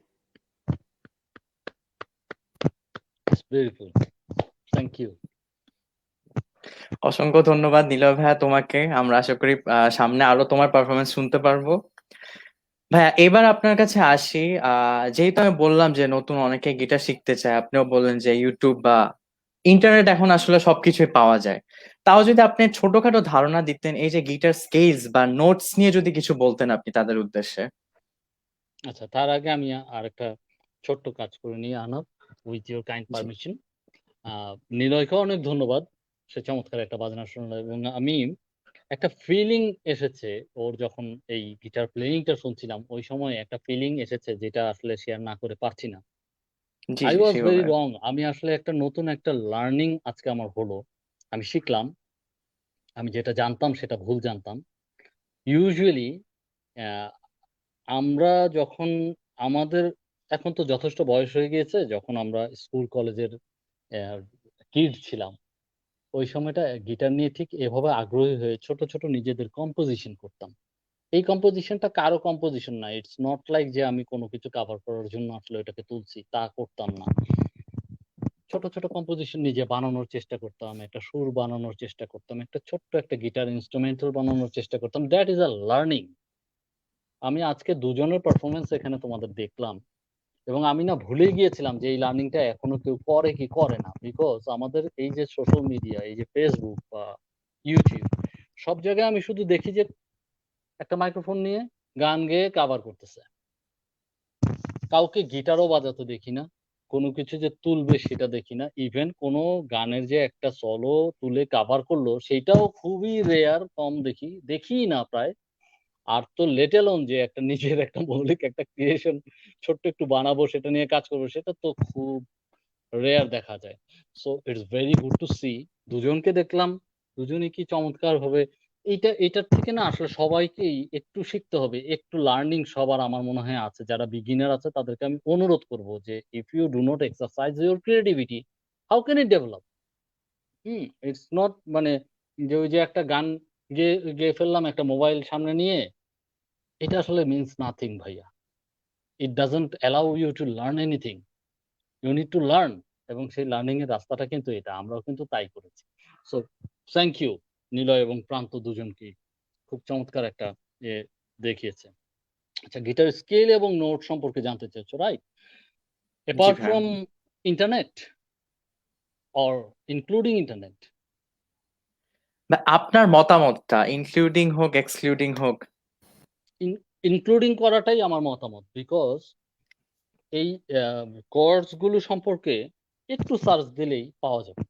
It's beautiful. Thank you. অসংখ্য ধন্যবাদ নিলয় ভাইয়া তোমাকে। আমরা আশা করি সামনে আরো তোমার পারফরমেন্স শুনতে পারবো। ভাইয়া এবার আপনার কাছে আসি। যেহেতু আমি বললাম যে নতুন অনেকে গিটার শিখতে চায়, আপনিও বললেন যে ইউটিউব বা ইন্টারনেট এখন আসলে সবকিছুই পাওয়া যায়। তাও যদি আপনি ছোটখাটো ধারণা দিতেন এই যে গিটার স্কেলস বা নোটস নিয়ে যদি কিছু বলতেন আপনি তাদের উদ্দেশ্যে। আচ্ছা, তার আগে আমি আরেকটা ছোট্ট কাজ করে নিয়ে আনব, উইথ ইউর কাইন্ড জি। পারমিশন। নিলয়কে অনেক ধন্যবাদ, সে চমৎকার একটা বাজনা শুনলো, এবং আমি একটা ফিলিং এসেছে ওর যখন এই গিটার প্লেয়িংটা শুনছিলাম, ওই সময় একটা ফিলিং এসেছে যেটা আসলে শেয়ার না করে পারছি না। G I G was sure very ভাইয়া। রং। আমি আসলে একটা নতুন একটা লার্নিং আজকে আমার হলো, আমি শিখলাম। আমি যেটা জানতাম সেটা ভুল জানতাম। ইউজুয়ালি আমরা যখন আমাদের এখন তো যথেষ্ট বয়স হয়ে গিয়েছে, যখন আমরা স্কুল কলেজের কিড ছিলাম, ওই সময়টা গিটার নিয়ে ঠিক এভাবে আগ্রহী হয়ে ছোট ছোট নিজেদের কম্পোজিশন করতাম। এই কম্পোজিশনটা কারো কম্পোজিশন না, ইটস নট লাইক যে আমি কোনো কিছু কাভার করার জন্য আসলে এটাকে তুলছি, তা করতাম না। ছোট ছোট কম্পোজিশন নিজে বানানোর চেষ্টা করতাম, একটা সুর বানানোর চেষ্টা করতাম, একটা ছোট্ট একটা গিটার ইনস্ট্রুমেন্টাল বানানোর চেষ্টা করতাম। That is a learning. আমি আজকে দুজনের পারফরমেন্স এখানে তোমাদের দেখলাম, এবং আমি না ভুলে গিয়েছিলাম যে এই লার্নিংটা এখনো কেউ করে কি করে না, বিকজ আমাদের এই যে সোশ্যাল মিডিয়া, এই যে ফেসবুক বা ইউটিউব, সব জায়গায় আমি শুধু দেখি যে একটা মাইক্রোফোন নিয়ে গান গেয়ে কাভার করতেছে, কাউকে গিটারও বাজাতে দেখি না, কোনো কিছু যে তুলবে সেটা দেখি না, ইভেন কোনো গানের যে একটা সলো তুলে কাভার করলো সেটাও খুবই রেয়ার, কম দেখি, দেখি না প্রায়। আর তো লেট অ্যালোন যে একটা নিজের একটা মৌলিক একটা ক্রিয়েশন ছোট্ট একটু বানাবো, সেটা নিয়ে কাজ করবো, সেটা তো খুব রেয়ার দেখা যায়। So it's very good to see, দুজনকে দেখলাম, দুজনই কি চমৎকার ভাবে। এটার থেকে না আসলে সবাইকেই একটু শিখতে হবে, একটু লার্নিং সবার আমার মনে হয় আছে। যারা বিগিনার আছে তাদেরকে আমি অনুরোধ করব যে if you do not exercise your creativity, how can it develop? It's not মানে যে ওই যে একটা গান গেয়ে ফেললাম একটা মোবাইল সামনে নিয়ে, এটা আসলে মিনস নাথিং ভাইয়া। It doesn't allow you to learn anything. You need to learn. এবং সেই লার্নিং এর রাস্তাটা কিন্তু এটা, আমরাও কিন্তু তাই করেছি। সো থ্যাংক ইউ নিলয় এবং প্রান্ত দুজনকে, খুব চমৎকার একটা ইয়ে দেখিয়েছে। আচ্ছা, গিটার স্কেল এবং নোট সম্পর্কে জানতে চাইছো, রাইট? জি অ্যাপার্ট ভাইয়া। From internet or including internet? বা আপনার মতামতটা ইনক্লুডিং হোক এক্সক্লুডিং হোক। ইনক্লুডিং করাটাই আমার মতামত, বিকজ এই কর্ডস গুলো সম্পর্কে একটু সার্চ দিলেই পাওয়া যাবে,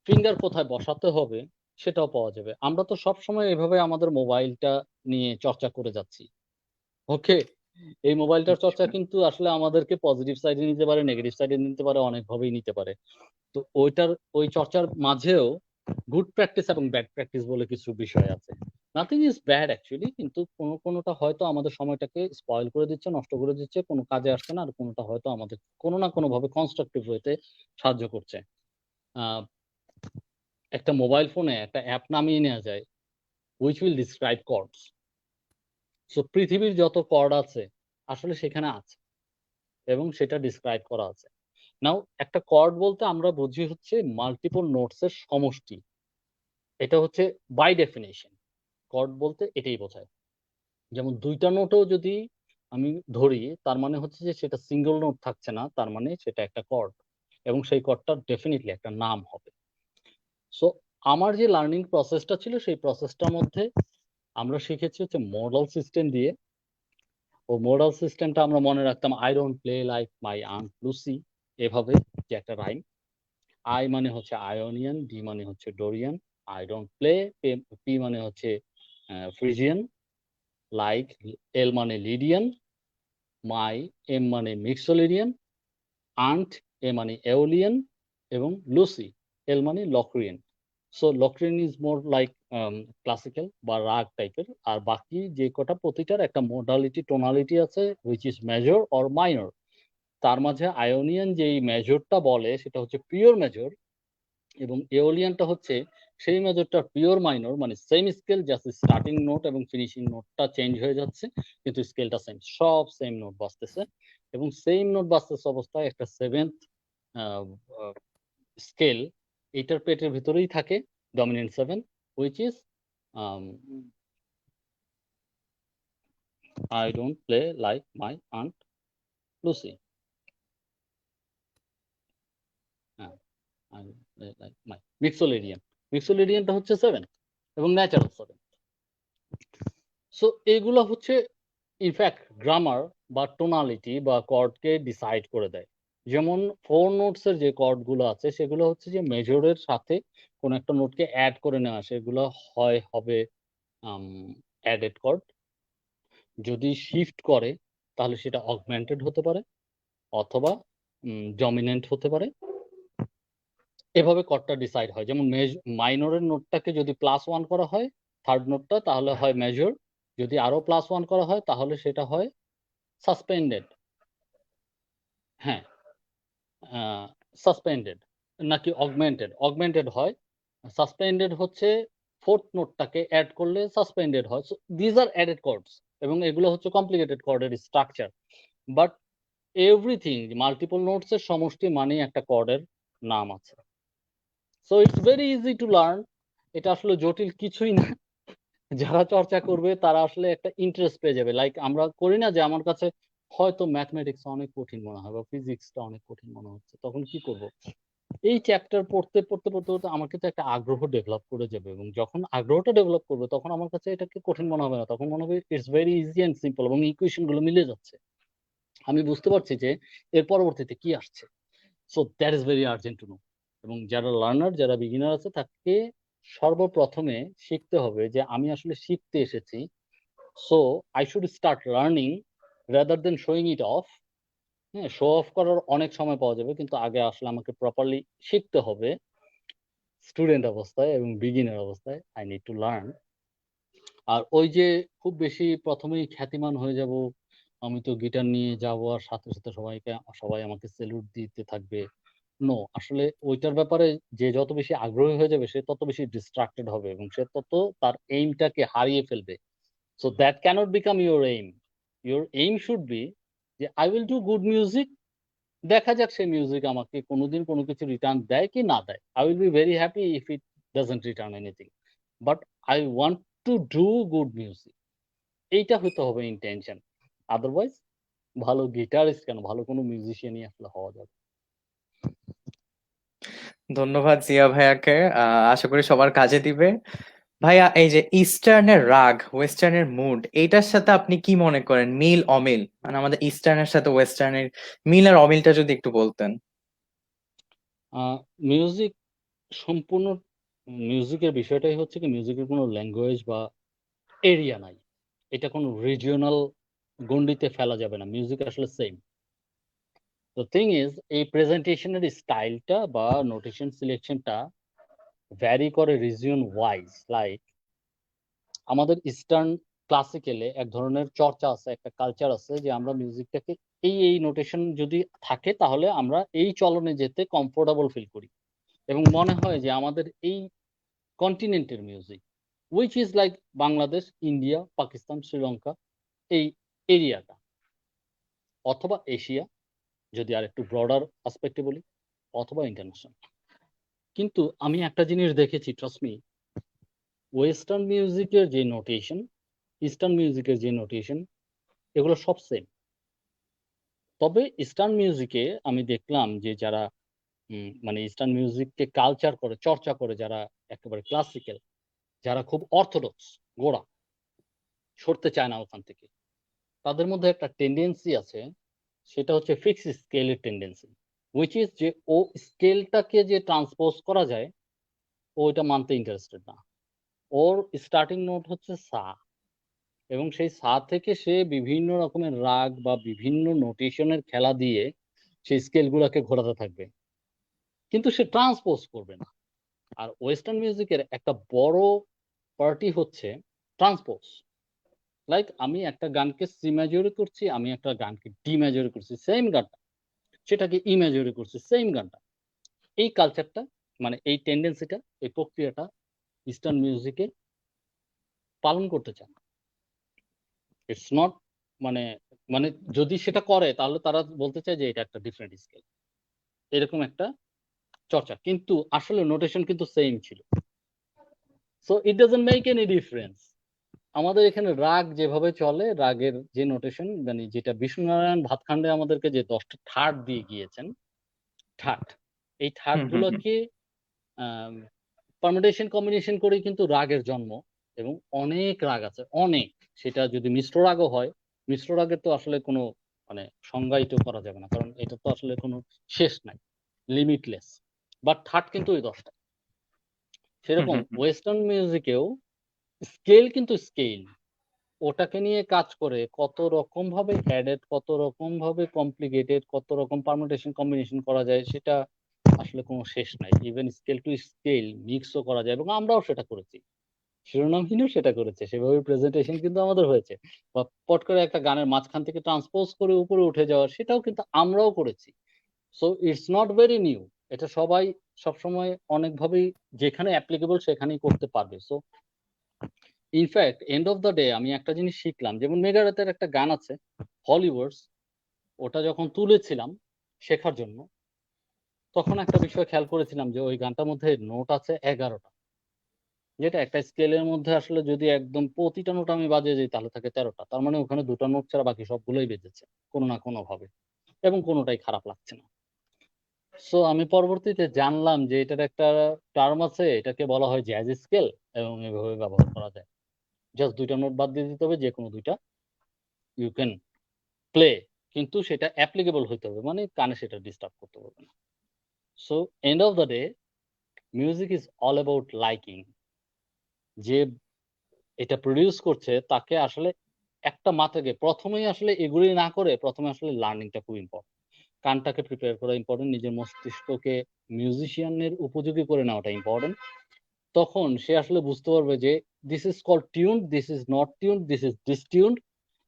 ফিঙ্গার কোথায় বসাতে হবে সেটাও পাওয়া যাবে। আমরা তো সব সময় এভাবে আমাদের মোবাইলটা নিয়ে চর্চা করে যাচ্ছি, ওকে? এই মোবাইলটার চর্চা কিন্তু আসলে আমাদেরকে পজিটিভ সাইডে নিতে পারে, নেগেটিভ সাইডে নিতে পারে, অনেকভাবেই নিতে পারে। তো ওই চর্চার মাঝেও গুড প্র্যাকটিস এবং ব্যাড প্র্যাকটিস বলে কিছু বিষয় আছে। নাথিং ইজ ব্যাড অ্যাকচুয়ালি, কিন্তু কোনোটা হয়তো আমাদের সময়টাকে স্পয়েল করে দিচ্ছে, নষ্ট করে দিচ্ছে, কোনো কাজে আসছে না, আর কোনোটা হয়তো আমাদের কোনো না কোনো ভাবে কনস্ট্রাকটিভ হইতে সাহায্য করছে। আহ, একটা মোবাইল ফোনে একটা অ্যাপ নামিয়ে নেওয়া যায়, which will describe chords. So পৃথিবীর যত কর্ড আছে আসলে সেখানে আছে, এবং সেটা ডিসক্রাইব করা আছে। নাও একটা কর্ড বলতে আমরা বুঝি হচ্ছে মাল্টিপল নোটস এর সমষ্টি, এটা হচ্ছে বাই ডেফিনেশন। কর্ড বলতে এটাই বোঝায়। যেমন দুইটা নোটও যদি আমি ধরি, তার মানে হচ্ছে যে সেটা সিঙ্গেল নোট থাকছে না, তার মানে সেটা একটা কর্ড। এবং সেই কর্ডটার ডেফিনেটলি একটা নাম হবে। সো আমার যে লার্নিং প্রসেসটা ছিল সেই প্রসেসটার মধ্যে আমরা শিখেছি হচ্ছে মডাল সিস্টেম দিয়ে। ও মডাল সিস্টেমটা আমরা মনে রাখতাম I don't play like my aunt Lucy, এভাবে, যে একটা রাইম। আই মানে হচ্ছে আয়োনিয়ান, ডি মানে হচ্ছে Dorian, I don't play, P মানে হচ্ছে ফ্রিজিয়ান, লাইক, এল মানে লিডিয়ান, মাই, এম মানে মিক্সোলিডিয়ান, আন্ট, এ মানে এওলিয়ান, এবং লুসি, এল মানে Locrian. So Locrian is more like classical বা রাগ টাইপের। আর বাকি যে কটা প্রতিটার একটা মোডালিটি টোনালিটি আছে which is major or minor. তার মাঝে আয়োনিয়ান যেই মেজরটা বলে সেটা হচ্ছে পিওর মেজর, এবং এওলিয়ানটা হচ্ছে সেই মেজরটা পিওর মাইনর, মানে same scale, just starting note এবং ফিনিশিং নোটটা চেঞ্জ হয়ে যাচ্ছে, কিন্তু স্কেলটা সেম, সব সেম নোট বাজতেছে। এবং সেম নোট বাজতেছে অবস্থায় একটা সেভেন্থ স্কেল এইটার পেটের ভিতরেই থাকে, dominant seven, which is I don't play like my aunt Lucy. হ্যাঁ, I don't play like my Mixolydian. মিক্সোলিডিয়ানটা হচ্ছে সেভেন এবং ন্যাচারাল সেভেন। সো এগুলো হচ্ছে ইনফ্যাক্ট গ্রামার বা টোনালিটি বা কর্ডকে ডিসাইড করে দেয়। যেমন ফোর নোটসের যে কর্ডগুলো আছে সেগুলো হচ্ছে যে মেজরের সাথে কোন একটা নোটকে অ্যাড করে নেওয়া, সেগুলো হয় হবে অ্যাডেড কর্ড। যদি শিফট করে তাহলে সেটা অগমেন্টেড হতে পারে অথবা ডমিনেন্ট হতে পারে। এভাবে কর্ডটা ডিসাইড হয়। যেমন মাইনরের নোটটাকে যদি +1 করা হয় থার্ড নোটটা, তাহলে হয় মেজর। যদি আরো +1 করা হয় তাহলে সেটা হয় সাসপেন্ডেড। হ্যাঁ, সাসপেন্ডেড নাকি অগমেন্টেড? অগমেন্টেড হয়। সাসপেন্ডেড হচ্ছে ফোর্থ নোটটাকে অ্যাড করলে সাসপেন্ডেড হয়। So these are added chords, এবং এগুলো হচ্ছে কমপ্লিকেটেড কর্ডের স্ট্রাকচার। বাট এভরিথিং, মাল্টিপল নোটসের সমষ্টি মানেই একটা কর্ডের নাম আছে। So it's very easy to learn. এটা আসলে জটিল কিছুই না। যারা চর্চা করবে তারা আসলে একটা ইন্টারেস্ট পেয়ে যাবে। লাইক আমরা করি না যে আমার কাছে হয়তো ম্যাথমেটিক্স অনেক কঠিন মনে হয় বা ফিজিক্সটা অনেক কঠিন মনে হচ্ছে, তখন কি করব? এই চ্যাপ্টার পড়তে পড়তে পড়তে পড়তে আমার কিন্তু একটা আগ্রহ ডেভেলপ করে যাবে, এবং যখন আগ্রহটা ডেভেলপ করবে তখন আমার কাছে এটাকে কঠিন মনে হবে না, তখন মনে হবে it's very easy and simple, এবং ইকুয়েশন গুলো মিলে যাচ্ছে। আমি বুঝতে পারছি যে এর পরবর্তীতে কি আসছে। So that is very urgent to know. এবং যারা লার্নার, যারা বিগিনার আছে, তাকে সর্বপ্রথমে শিখতে হবে যে আমি আসলে শিখতে এসেছি। So I should start learning rather than showing it off. হ্যাঁ, শো অফ করার অনেক সময় পাওয়া যাবে, কিন্তু আগে আসলে আমাকে প্রপারলি শিখতে হবে। স্টুডেন্ট অবস্থায় এবং বিগিনার অবস্থায় আই নিড টু লার্ন। আর ওই যে খুব বেশি প্রথমেই খ্যাতিমান হয়ে যাব, আমি তো গিটার নিয়ে যাব আর সাথে সাথে সবাই আমাকে সেলুট দিতে থাকবে, নো। আসলে ওইটার ব্যাপারে যে যত বেশি আগ্রহী হয়ে যাবে সে তত বেশি ডিস্ট্রাক্টেড হবে এবং সে তত তার এইমটাকে হারিয়ে ফেলবে। So that cannot become your aim. Your aim should be যে I will do good music, দেখা যাক সেই মিউজিক আমাকে কোনোদিন কোনো কিছু রিটার্ন দেয় কি না দেয়। I will be very happy if it doesn't return anything, but I want to do good music. এইটা হতে হবে ইন্টেনশন। আদারওয়াইজ ভালো গিটারিস্ট কেন, ভালো কোনো মিউজিশিয়ানই আসলে হওয়া যাবে। ধন্যবাদ জিয়া ভাইয়াকে। আশা করি সবার কাজে দিবে। ভাইয়া, এই যে ইস্টার্নের রাগ, ওয়েস্টার্নের মুড, এইটার সাথে আপনি কি মনে করেন, মিল অমিল? মানে আমাদের ইস্টার্নের সাথে ওয়েস্টার্নের মিল আর অমিলটা যদি একটু বলতেন। মিউজিক সম্পূর্ণ, মিউজিকের বিষয়টাই হচ্ছে কি মিউজিকের কোনো ল্যাঙ্গুয়েজ বা এরিয়া নাই, এটা কোনো রিজিওনাল গণ্ডিতে ফেলা যাবে না। মিউজিক আসলে সেম। দ্য থিং ইজ, এই প্রেজেন্টেশনের স্টাইলটা বা নোটেশন সিলেকশনটা ভ্যারি করে রিজিয়ন ওয়াইজ। লাইক আমাদের ইস্টার্ন ক্লাসিক্যালে এক ধরনের চর্চা আছে, একটা কালচার আছে যে আমরা মিউজিকটাকে এই নোটেশন যদি থাকে তাহলে আমরা এই চলনে যেতে কমফোর্টেবল ফিল করি, এবং মনে হয় যে আমাদের এই কন্টিনেন্টের music, which is like Bangladesh, India, Pakistan, Sri Lanka, এই এরিয়াটা, অথবা এশিয়া যদি আর একটু ব্রডার আসপেক্টে বলি, অথবা ইন্টারন্যাশনাল। কিন্তু আমি একটা জিনিস দেখেছি, ট্রাস্ট মি, ওয়েস্টার্ন মিউজিকের যে নোটেশন, ইস্টার্ন মিউজিকের যে নোটেশন, এগুলো সব সেম। তবে ইস্টার্ন মিউজিকে আমি দেখলাম যে যারা মানে ইস্টার্ন মিউজিককে কালচার করে, চর্চা করে, যারা একেবারে ক্লাসিক্যাল, যারা খুব অর্থোডক্স, গোড়া, সরতে চায় না ওখান থেকে, তাদের মধ্যে একটা টেন্ডেন্সি আছে, সেটা হচ্ছে ফিক্স স্কেলের টেন্ডেন্সি, উইচ ইজ যে ও স্কেলটাকে যে ট্রান্সপোজ করা যায়, ও এটা মানতে ইন্টারেস্টেড না। ওর স্টার্টিং নোট হচ্ছে সা, এবং সেই সা থেকে সে বিভিন্ন রকমের রাগ বা বিভিন্ন নোটেশনের খেলা দিয়ে সেই স্কেলগুলোকে ঘোরাতে থাকবে, কিন্তু সে ট্রান্সপোজ করবে না। আর ওয়েস্টার্ন মিউজিকের একটা বড় পার্টি হচ্ছে ট্রান্সপোজ। লাইক আমি একটা গানকে সি মেজরে করছি, আমি একটা গানকে ডি মেজরে করছি, সেম গানটা, সেটাকে ই মেজরে করছি, সেম গানটা। এই কালচারটা, মানে এই টেন্ডেন্সিটা, এই প্রক্রিয়াটা ইস্টার্ন মিউজিকে পালন করতে চায় না। ইটস নট, মানে মানে যদি সেটা করে তাহলে তারা বলতে চায় যে এটা একটা ডিফারেন্ট স্কেল, এরকম একটা চর্চা, কিন্তু আসলে নোটেশন কিন্তু সেম ছিল। So it doesn't make any difference. আমাদের এখানে রাগ যেভাবে চলে, রাগের যে নোটেশন, মানে যেটা বিষ্ণুনারায়ণ ভাতখান্ডে আমাদেরকে যে 10টা ঠাট দিয়ে গিয়েছেন, ঠাট, এই ঠাট হুম হুম হুম। গুলোকে পারমুটেশন কম্বিনেশন করেই কিন্তু রাগের জন্ম। এবং অনেক রাগ আছে, অনেক। সেটা যদি মিশ্র রাগও হয়, মিশ্র রাগের তো আসলে কোনো মানে সংজ্ঞায়িত করা যাবে না, কারণ এটা তো আসলে কোনো শেষ নাই, লিমিটলেস। বাট ঠাট কিন্তু ওই 10টা। হুম সেরকম হুম হুম। ওয়েস্টার্ন মিউজিকেও স্কেল কিন্তু স্কেল, ওটাকে নিয়ে কাজ করে কত রকম ভাবে অ্যাডেড, কত রকম ভাবে কমপ্লিকেটেড, কত রকম পারমুটেশন কম্বিনেশন করা যায়, সেটা আসলে কোনো শেষ নাই। ইভেন স্কেল টু স্কেল মিক্সও করা যায়, এবং আমরাও সেটা করেছি, শিরোনামহীনও সেটা করেছে, সেভাবে প্রেজেন্টেশন কিন্তু আমাদের হয়েছে। বা পট করে একটা গানের মাঝখান থেকে ট্রান্সপোজ করে উপরে উঠে যাওয়া, সেটাও কিন্তু আমরাও করেছি। So it's not very new. এটা সবাই সবসময় অনেকভাবেই যেখানে অ্যাপ্লিকেবল সেখানেই করতে পারবে। So in fact end of the day আমি একটা জিনিস শিখলাম, যেমন মেগারেথের একটা গান আছে হলিউডস, ওটা যখন তুলেছিলাম শেখার জন্য, তখন একটা বিষয় খেয়াল করেছিলাম যে ওই গানটার মধ্যে নোট আছে 11টা, যেটা একটা স্কেলের মধ্যে আসলে যদি একদম প্রতিটা নোট আমি বাজিয়ে যাই তাহলে থাকে 13টা। তার মানে ওখানে 2টা নোট ছাড়া বাকি সবগুলোই বেজেছে কোনো না কোনো ভাবে, এবং কোনোটাই খারাপ লাগছে না। সো আমি পরবর্তীতে জানলাম যে এটার একটা টার্ম আছে, এটাকে বলা হয় জ্যাজ স্কেল, এবং এভাবে ব্যবহার করা যায়। জাস্ট 2টা নোট বাদ দিয়ে দিতে হবে, যে কোনো 2টা ইউ ক্যান প্লে, কিন্তু সেটা অ্যাপ্লিকেবল হইতে হবে, মানে কানে সেটা ডিস্টার্ব করতে পারবে না। So end of the day music is all about liking. যে এটা প্রডিউস করছে তাকে আসলে একটা মাত্রাকে প্রথমেই আসলে এগুলি না করে, প্রথমে আসলে লার্নিংটা খুব ইম্পর্টেন্ট, কানটাকে প্রিপেয়ার করা ইম্পর্টেন্ট, নিজের মস্তিষ্ককে মিউজিশিয়ানের উপযোগী করে নেওয়াটা ইম্পর্টেন্ট। তখন সে আসলে বুঝতে পারবে যে this is call tune, this is not tune, this is detuned,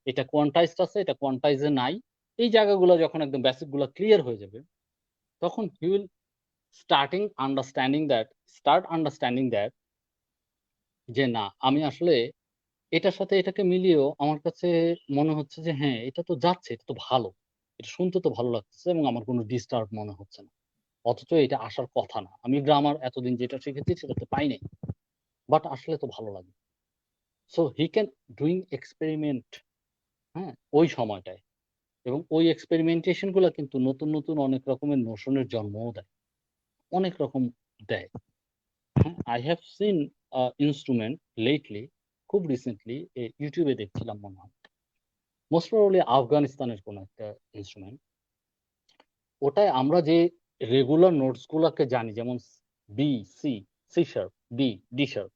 এটা কোয়ান্টাইজড আছে, এটা কোয়ান্টাইজে নাই। এই জায়গাগুলো যখন একদম বেসিক গুলো ক্লিয়ার হয়ে যাবে, তখন he will start understanding that, যে না, আমি আসলে এটার সাথে এটাকে মিলিয়েও আমার কাছে মনে হচ্ছে যে হ্যাঁ, এটা তো যাচ্ছে, এটা তো ভালো, এটা শুনতে তো ভালো লাগতেছে, এবং আমার কোনো ডিস্টার্ব মনে হচ্ছে না। অথচ এটা আসার কথা না, আমি গ্রামার এতদিন যেটা শিখেছি সেটা তো পাই নাই, বাট আসলে তো ভালো লাগে। So he can doing experiment, হ্যাঁ, ওই সময়টায়। এবং ওই এক্সপেরিমেন্টেশন গুলা কিন্তু নতুন নতুন অনেক রকমের নোশনের জন্মও দেয়, অনেক রকম দেয়। হ্যাঁ, I have seen instrument lately, খুব রিসেন্টলি ইউটিউবে দেখছিলাম, মনে হয় মোস্ট প্রবাবলি আফগানিস্তানের কোন একটা ইনস্ট্রুমেন্ট। ওটায় আমরা যে রেগুলার নোটস গুলাকে জানি, যেমন B, C, C sharp, D, D sharp,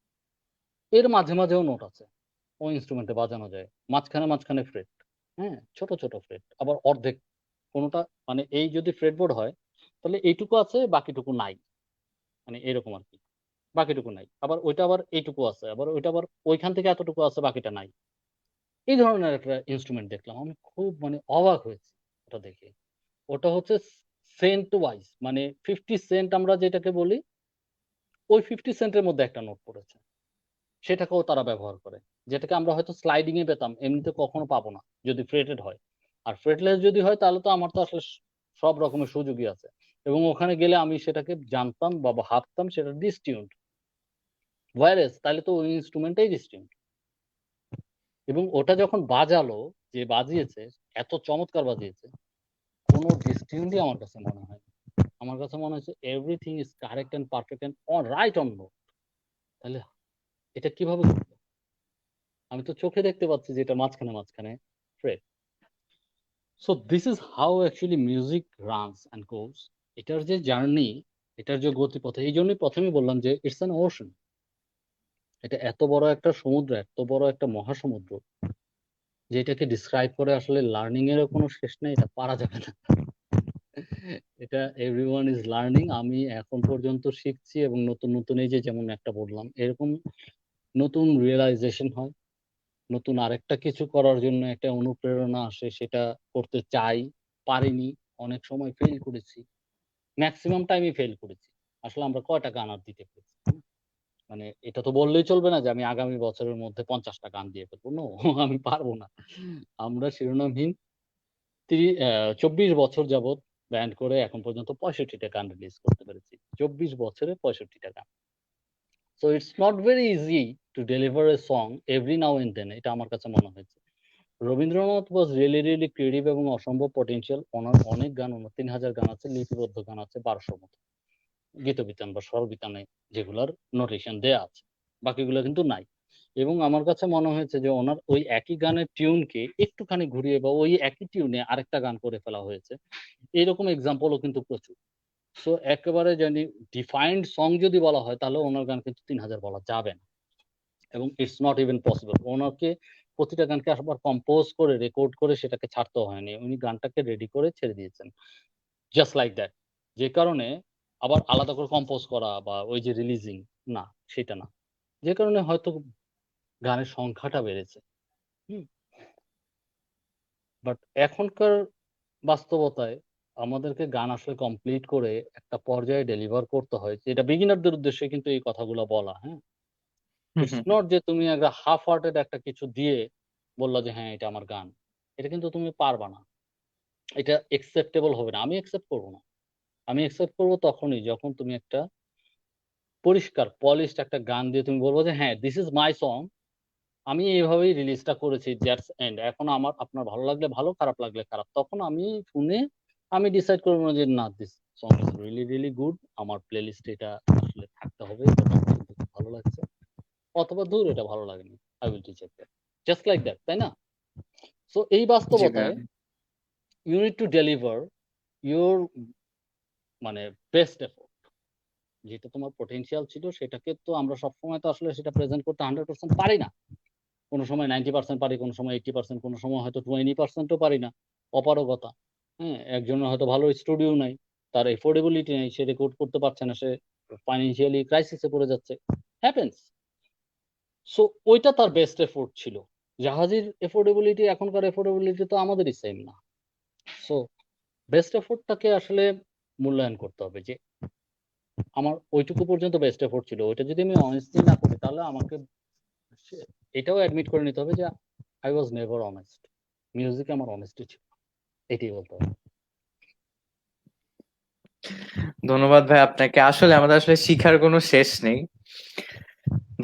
এর মাঝে মাঝেও নোট আছে, ওই ইনস্ট্রুমেন্টে বাজানো যায়, মাঝখানে মাঝখানে ফ্রেট, হ্যাঁ, ছোট ছোট ফ্রেট, আবার অর্ধেক কোনোটা, মানে এই যদি ফ্রেটবোর্ড হয় তাহলে এইটুকু আছে বাকিটুকু নাই, মানে এরকম আর কি, বাকিটুকু নাই, আবার ওইটা আবার এইটুকু আছে, আবার ওইটা আবার ওইখান থেকে এতটুকু আছে, বাকিটা নাই। এই ধরনের একটা ইনস্ট্রুমেন্ট দেখলাম, আমি খুব মানে অবাক হয়েছি ওটা দেখে। ওটা হচ্ছে সেন্ট ওয়াইজ, মানে 50 সেন্ট আমরা যেটাকে বলি, ওই 50 সেন্টের মধ্যে একটা নোট পড়েছে, সেটাকেও তারা ব্যবহার করে, যেটাকে আমরা হয়তো স্লাইডিং এ পেতাম, এমনিতে কখনো পাবো না যদি ফ্রেটেড হয়। আর ফ্রেটলেস যদি হয় তাহলে তো আমার তো আসলে সব রকমের সুযোগই আছে, এবং ওখানে গেলে আমি সেটাকে জানতাম বা ভাবতাম সেটা ডিসটিউন্ড, ওয়্যারএস তাহলে তো ওই ইনস্ট্রুমেন্টটাই ডিসটিউন্ড। এবং ওটা যখন বাজালো, যে বাজিয়েছে, এত চমৎকার বাজিয়েছে, কোনো ডিসটিউন্ডই আমার কাছে মনে হয় না। আমার কাছে মনে হচ্ছে everything is correct and perfect and on right on note. তাহলে এটা কিভাবে করবো? আমি তো চোখে দেখতে পাচ্ছি যে এটা মাঝখানে মাঝখানে Fred. So this is how actually music runs and গোস। এটার যে জার্নি, এটার যে গতিপথ, এই জন্যই প্রথমেই বললাম যে ইটস অ্যান ওশন। এটা এত বড় একটা সমুদ্র, এত বড় একটা মহাসমুদ্র, যে এটাকে ডিসক্রাইব করে আসলে লার্নিং এরও কোনো শেষ নেই, এটা পারা যাবে না। এটা এভরিওয়ান ইজ লার্নিং। আমি এখন পর্যন্ত শিখছি এবং নতুন নতুন, এই যে যেমন একটা বললাম, এরকম নতুন রিয়েলাইজেশন হয়, নতুন আরেকটা কিছু করার জন্য একটা অনুপ্রেরণা আসে, সেটা করতে চাই, পারিনি, অনেক সময় ফেল করেছি, ম্যাক্সিমাম টাইমই ফেল করেছি। আসলে আমরা কয়টা গান আর দিতে পেরেছি? মানে এটা তো বললেই চলবে না যে আমি আগামী বছরের মধ্যে 50টা গান দিয়ে ফেলবো। নো, আমি পারবো না। আমরা শিরোনামহীন 24 বছর যাবৎ ব্যান্ড করে এখন পর্যন্ত 65টা গান রিলিজ করতে পেরেছি। 24 বছরে 65টা গান। So it's not very easy to deliver a song every now and then, এটা আমার কাছে মনে হয়েছে। Rabindranath was really really creative এবং অসম্ভব পটেনশিয়াল। ওনার অনেক গান, 3000 গান আছে, লিপিবদ্ধ গান আছে 1200 মতো, গীতবিতান বা স্বরবিতানে যেগুলার নোটেশন দেয়া আছে, বাকিগুলো কিন্তু নাই। এবং আমার কাছে মনে হয়েছে যে ওনার ওই একই গানের টিউনকে একটুখানি ঘুরিয়ে বা ওই একই টিউনে আরেকটা গান করে ফেলা হয়েছে, এইরকম এক্সাম্পলও কিন্তু প্রচুর। সো একেবারে জানি ডিফাইন্ড সং যদি বলা হয়, তাহলে ওনার গান কিন্তু 3000 বলা যাবে না, এবং ইটস নট ইভেন পসিবল। ওনাকে প্রতিটা গানকে আবার কম্পোজ করে রেকর্ড করে সেটাকে ছাড়তেও হয়নি, উনি গানটাকে রেডি করে ছেড়ে দিয়েছেন, জাস্ট লাইক দ্যাট। যে কারণে আবার আলাদা করে কম্পোজ করা বা ওই যে রিলিজিং, না, সেটা না। যে কারণে হয়তো গানের সংখ্যাটা বেড়েছে। হুম। বাট এখনকার বাস্তবতায় আমাদেরকে গান আসলে কমপ্লিট করে একটা পর্যায়ে ডেলিভার করতে হয়, যেটা বিগিনারদের উদ্দেশ্যে কিন্তু এই কথাগুলো বলা। হ্যাঁ, হুম, ইটস হুম, নট যে তুমি একটা হাফ হার্টেড একটা কিছু দিয়ে বললা যে হ্যাঁ এটা আমার গান, এটা কিন্তু তুমি পারবা না, এটা একসেপ্টেবল হবে না, আমি একসেপ্ট করবো না। আমি একসেপ্ট করবো তখনই যখন তুমি একটা পরিষ্কার পলিশড একটা গান দিয়ে তুমি বলবো যে হ্যাঁ দিস ইজ মাই সং, আমি এইভাবেই রিলিজটা করেছি, দ্যাটস এন্ড। এখন আমার আপনার ভালো লাগলে ভালো, খারাপ লাগলে খারাপ, তখন আমি শুনে আমি ডিসাইড করবো যে না, this song is really really good, আমার প্লেলিস্টে এটা আসলে থাকতে হবে, এটা আমার শুনতে খুব ভালো লাগছে, অথবা দূর এটা ভালো লাগেনি, I will reject it, just like that, তাই না? সো এই জি ভাইয়া। বাস্তবতায় you need to deliver your মানে বেস্ট এফোর্ট। যেটা তোমার পটেনশিয়াল ছিল সেটাকে তো আমরা সবসময় তো আসলে সেটা প্রেজেন্ট করতে 100% পারি না। কোনো সময় 90% পারি, কোনো সময় 80%, কোনো সময় হয়তো 20%ও পারি না। অপারগতা। হ্যাঁ? একজনের হয়তো ভালো স্টুডিও নাই, তার এফোর্ডেবিলিটি নেই, সে রেকর্ড করতে পারছে না, সে ফাইন্যান্সিয়ালি ক্রাইসিস এ পড়ে যাচ্ছে। হ্যাপেন্স। সো ওইটা তার বেস্ট এফোর্ট ছিল। জাহাজের এফোর্ডেবিলিটি এখনকার এফোর্ডেবিলিটি তো আমাদেরই সেম না। সো বেস্ট এফোর্টটাকে আসলে মূল্যায়ন করতে হবে যে আমার ওইটুকু পর্যন্ত বেস্ট এফোর্ট ছিল। ওইটা যদি আমি অনেস্টলি না করি, তাহলে আমাকে এটাও অ্যাডমিট করে নিতে হবে যে আই ওয়াজ নেভার অনেস্ট। মিউজিকে আমার অনেস্টি ছিল, এটাই বলতে হবে। ধন্যবাদ ভাই আপনাকে। আসলে আমাদের আসলে শিখার কোনো শেষ নেই।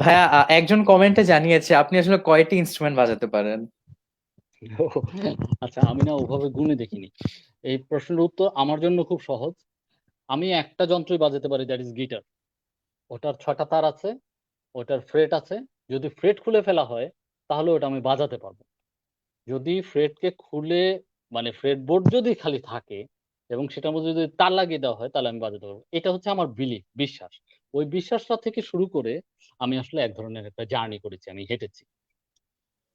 ভাইয়া, একজন কমেন্টে জানিয়েছে আপনি আসলে কয়টি ইনস্ট্রুমেন্ট বাজাতে পারেন? আচ্ছা, আমি না ওভাবে গুণে দেখিনি। এই প্রশ্নের উত্তর আমার জন্য খুব সহজ। আমি একটা যন্ত্রই বাজাতে পারি, দ্যাট ইজ গিটার। ওটার 6টা তার আছে, ওটার ফ্রেট আছে। যদি ফ্রেট খুলে ফেলা হয় তাহলে ওটা আমি বাজাতে পারবো। যদি ফ্রেটকে খুলে, মানে ফ্রেট বোর্ড যদি খালি থাকে এবং সেটার মধ্যে যদি তার লাগিয়ে দেওয়া হয়, তাহলে আমি বাজাতে পারবো। এটা হচ্ছে আমার বিলিফ, বিশ্বাস। ওই বিশ্বাসটা থেকে শুরু করে আমি আসলে এক ধরনের একটা জার্নি করেছি, আমি হেঁটেছি।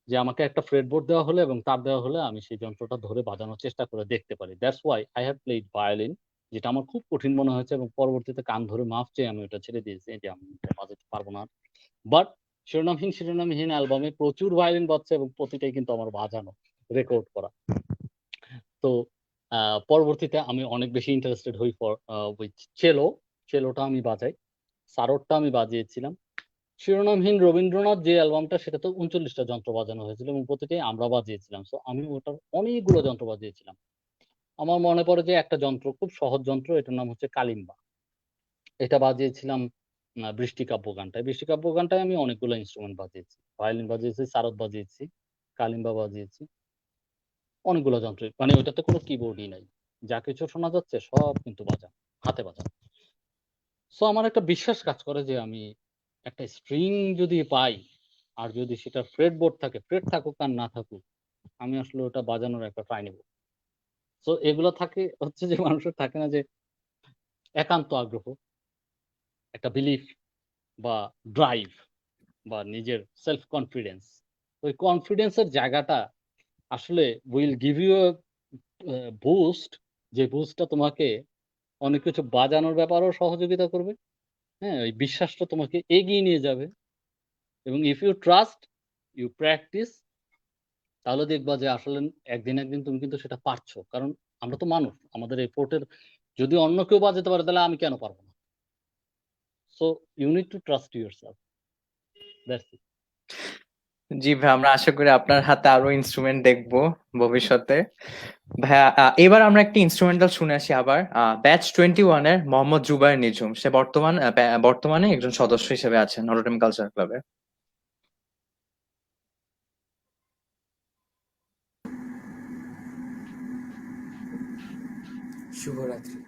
যে আমাকে একটা ফ্রেট বোর্ড দেওয়া হলে এবং তার দেওয়া হলে আমি সেই যন্ত্রটা ধরে বাজানোর চেষ্টা করে দেখতে পারি। That's why I have played violin, যেটা আমার খুব কঠিন মনে হয়েছে এবং পরবর্তীতে কান ধরে মাফ চেয়ে আমি ওটা ছেড়ে দিয়েছি যে আমি এটা বাজাতে পারবো না। বাট শিরোনামহীন অ্যালবামে প্রচুর ভায়োলিন বাজছে এবং প্রতিটাই কিন্তু আমার বাজানো, রেকর্ড করা। তো পরবর্তীতে আমি অনেক বেশি ইন্টারেস্টেড হই ফর উইথ চেলো। চেলোটা আমি বাজাই, সারোডটা আমি বাজিয়েছিলাম। শিরোনামহীন রবীন্দ্রনাথ যে অ্যালবামটা, সেটাতে 39টা যন্ত্র বাজানো হয়েছিল এবং প্রতিটাই আমরা বাজিয়েছিলাম। সো আমি ওটার অনেকগুলো যন্ত্র বাজিয়েছিলাম। আমার মনে পড়ে যে একটা যন্ত্র, খুব সহজ যন্ত্র, এটার নাম হচ্ছে কালিম্বা। এটা বাজিয়েছিলাম বৃষ্টিকাব্য গানটায়। বৃষ্টিকাব্য গানটায় আমি অনেকগুলো ইন্সট্রুমেন্ট বাজিয়েছি। ভায়োলিন বাজিয়েছি, সারদ বাজিয়েছি, কালিম্বা বাজিয়েছি। অনেকগুলো যন্ত্র। মানে ওইটাতে কোনো কিবোর্ডই নাই। যা কিছু শোনা যাচ্ছে সব কিন্তু বাজানো। হাতে বাজানো। সো আমার একটা বিশ্বাস কাজ করে যে আমি একটা স্ট্রিং যদি পাই আর যদি সেটা ফ্রেট বোর্ড থাকে, ফ্রেট থাকুক আর না থাকুক, আমি আসলে ওটা বাজানোর একটা ট্রাই নেব। সো এগুলো থাকে হচ্ছে যে মানুষের থাকে না যে একান্ত আগ্রহ, একটা বিলিফ বা ড্রাইভ বা নিজের সেলফ কনফিডেন্স। ওই কনফিডেন্সের জায়গাটা আসলে উইল গিভ ইউ বুস্ট, যে বুস্টটা তোমাকে অনেক কিছু বাজানোর ব্যাপারেও সহযোগিতা করবে। হ্যাঁ, ওই বিশ্বাসটা তোমাকে এগিয়ে নিয়ে যাবে এবং if you trust, you practice, তাহলে দেখবা যে আসলে একদিন তুমি কিন্তু সেটা পারছো। কারণ আমরা তো মানুষ, আমাদের এই পোর্টের যদি অন্য কেউ বাজাতে পারে তাহলে আমি কেন পারবো না? So you need to trust yourself, that's it. জি ভাই, আমরা আশা করি আপনার হাতে আরো ইনস্ট্রুমেন্ট দেখবো ভবিষ্যতে। ভাইয়া, এবার আমরা একটি ইনস্ট্রুমেন্টাল শুনে আসি আবার। ব্যাচ 21 এর মোহাম্মদ জুবায়ের নিঝুম, সে বর্তমানে একজন সদস্য হিসেবে আছেন নটরডেম কালচার ক্লাবে। শুভরাত্রি।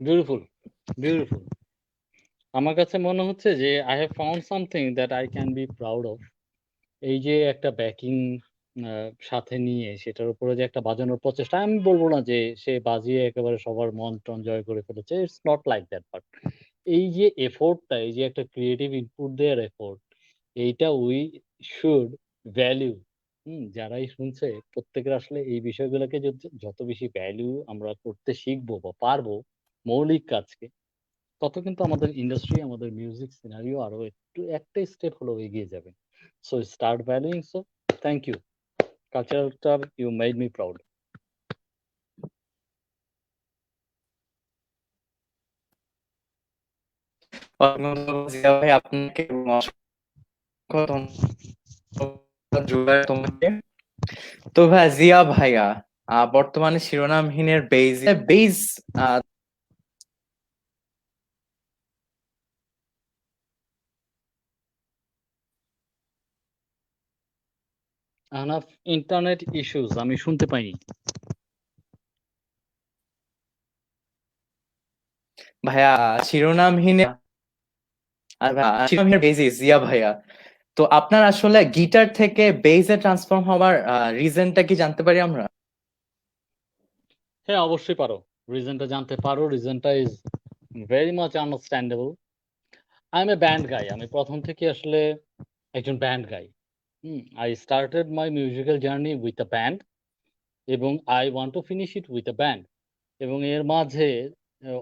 Beautiful, beautiful. আমার কাছে মনে হচ্ছে যে I have found something that I can be proud of. এই যে একটা ব্যাকিং সাথে নিয়ে সেটার উপরে যে একটা বাজানোর প্রচেষ্টা, আমি বলবো না যে সে বাজিয়ে একেবারে সবার মন টন জয় করে ফেলেছে, it's not like that, but এই যে এফোর্টটা, এই যে একটা ক্রিয়েটিভ ইনপুট দেওয়ার এফোর্ট, এইটা উই শুড ভ্যালিউ। যারাই শুনছে প্রত্যেকের আসলে এই বিষয়গুলোকে যত বেশি ভ্যালু আমরা করতে শিখবো বা পারবো মৌলিক কাজকে, তত কিন্তু আমাদের ইন্ডাস্ট্রি, আমাদের মিউজিক সিনারিও আরো একটা স্টেপ হলেও এগিয়ে যাবে। So start valuing. So thank you cultural club, you made me proud. Zia ভাই আপনাকে এবং অসংখ্য ধন্যবাদ জুবায়ের তোমাকে। তো ভাই জিয়া ভাইয়া বর্তমানে শিরোনামহীনের বেইজ আহনাফ, ইন্টারনেট ইস্যুস, আমি শুনতে পাইনি। ভাইয়া শিরোনামহীনের বেইজিস জিয়া ভাইয়া, তো আপনার আসলে গিটার থেকে বেইজে ট্রান্সফর্ম হওয়ার রিজনটা কি জানতে পারি আমরা? হ্যাঁ, অবশ্যই পারো, রিজনটা জানতে পারো। রিজনটা is very much understandable. I am a band guy. আমি প্রথম থেকে আসলে একজন band guy. I started my musical journey with a band এবং I want to finish it with a band. এবং এর মাঝে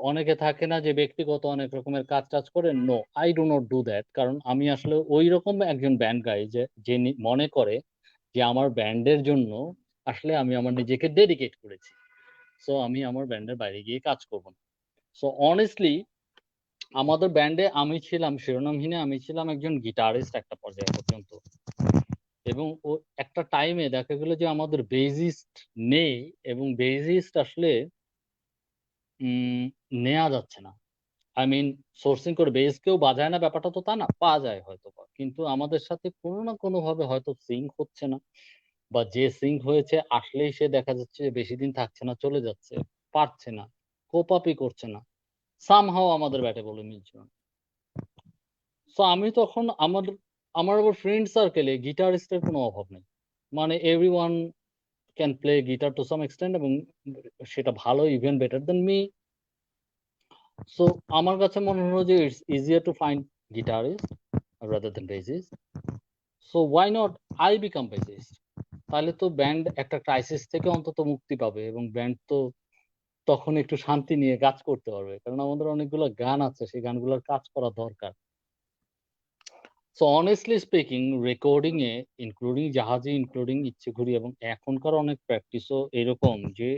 অনেকে থাকে না যে ব্যক্তিগত অনেক রকমের কাজ টাজ করে। No, I do not do that. কারণ আমি আসলে ওই রকম একজন ব্যান্ড গাই যে মনে করে যে আমার ব্যান্ডের জন্য আসলে আমি আমার নিজেকে ডেডিকেট করেছি, সো আমি আমার ব্যান্ডের বাইরে গিয়ে কাজ করব না। সো অনেস্টলি আমাদের ব্যান্ডে আমি ছিলাম শিরোনামহীনে, আমি ছিলাম একজন গিটারিস্ট একটা পর্যায়ে পর্যন্ত। এবং ও একটা টাইমে দেখা গেল যে আমাদের বেসিস্ট নেই এবং বেসিস্ট আসলে নেওয়া যাচ্ছে না। আই মিন সোর্সিং করে বেস কেউ বাজায় না ব্যাপারটা তো তা না, পাওয়া যায় হয়তো, কিন্তু আমাদের সাথে কোনো না কোনো ভাবে হয়তো সিঙ্ক হচ্ছে না, বা যে সিঙ্ক হয়েছে আসলেই সে দেখা যাচ্ছে যে বেশি দিন থাকছে না, চলে যাচ্ছে, পারছে না, কোপ আপই করছে না, সামহাও আমাদের ব্যাটে বলে মিলছে না। সো আমি তখন আমার আবার ফ্রেন্ড সার্কেলে গিটারিস্টের কোনো অভাব নেই, মানে everyone can play guitar to some extent, এবং সেটা ভালো, even better than me. So আমার কাছে মনে হলো যে it's easier to find guitarist rather than bassist. So why not I become bassist. তাহলে তো ব্যান্ড একটা ক্রাইসিস থেকে অন্তত মুক্তি পাবে এবং ব্যান্ড তো তখন একটু শান্তি নিয়ে কাজ করতে পারবে, কারণ আমাদের অনেকগুলো গান আছে, সেই গানগুলোর কাজ করা দরকার। সো অনেস্টলি স্পিকিং, রেকর্ডিং এ ইনক্লুডিং জাহাজি, ইনক্লুডিং ইচ্ছেঘুড়ি এবং এখনকার অনেক প্র্যাকটিসও এরকম যে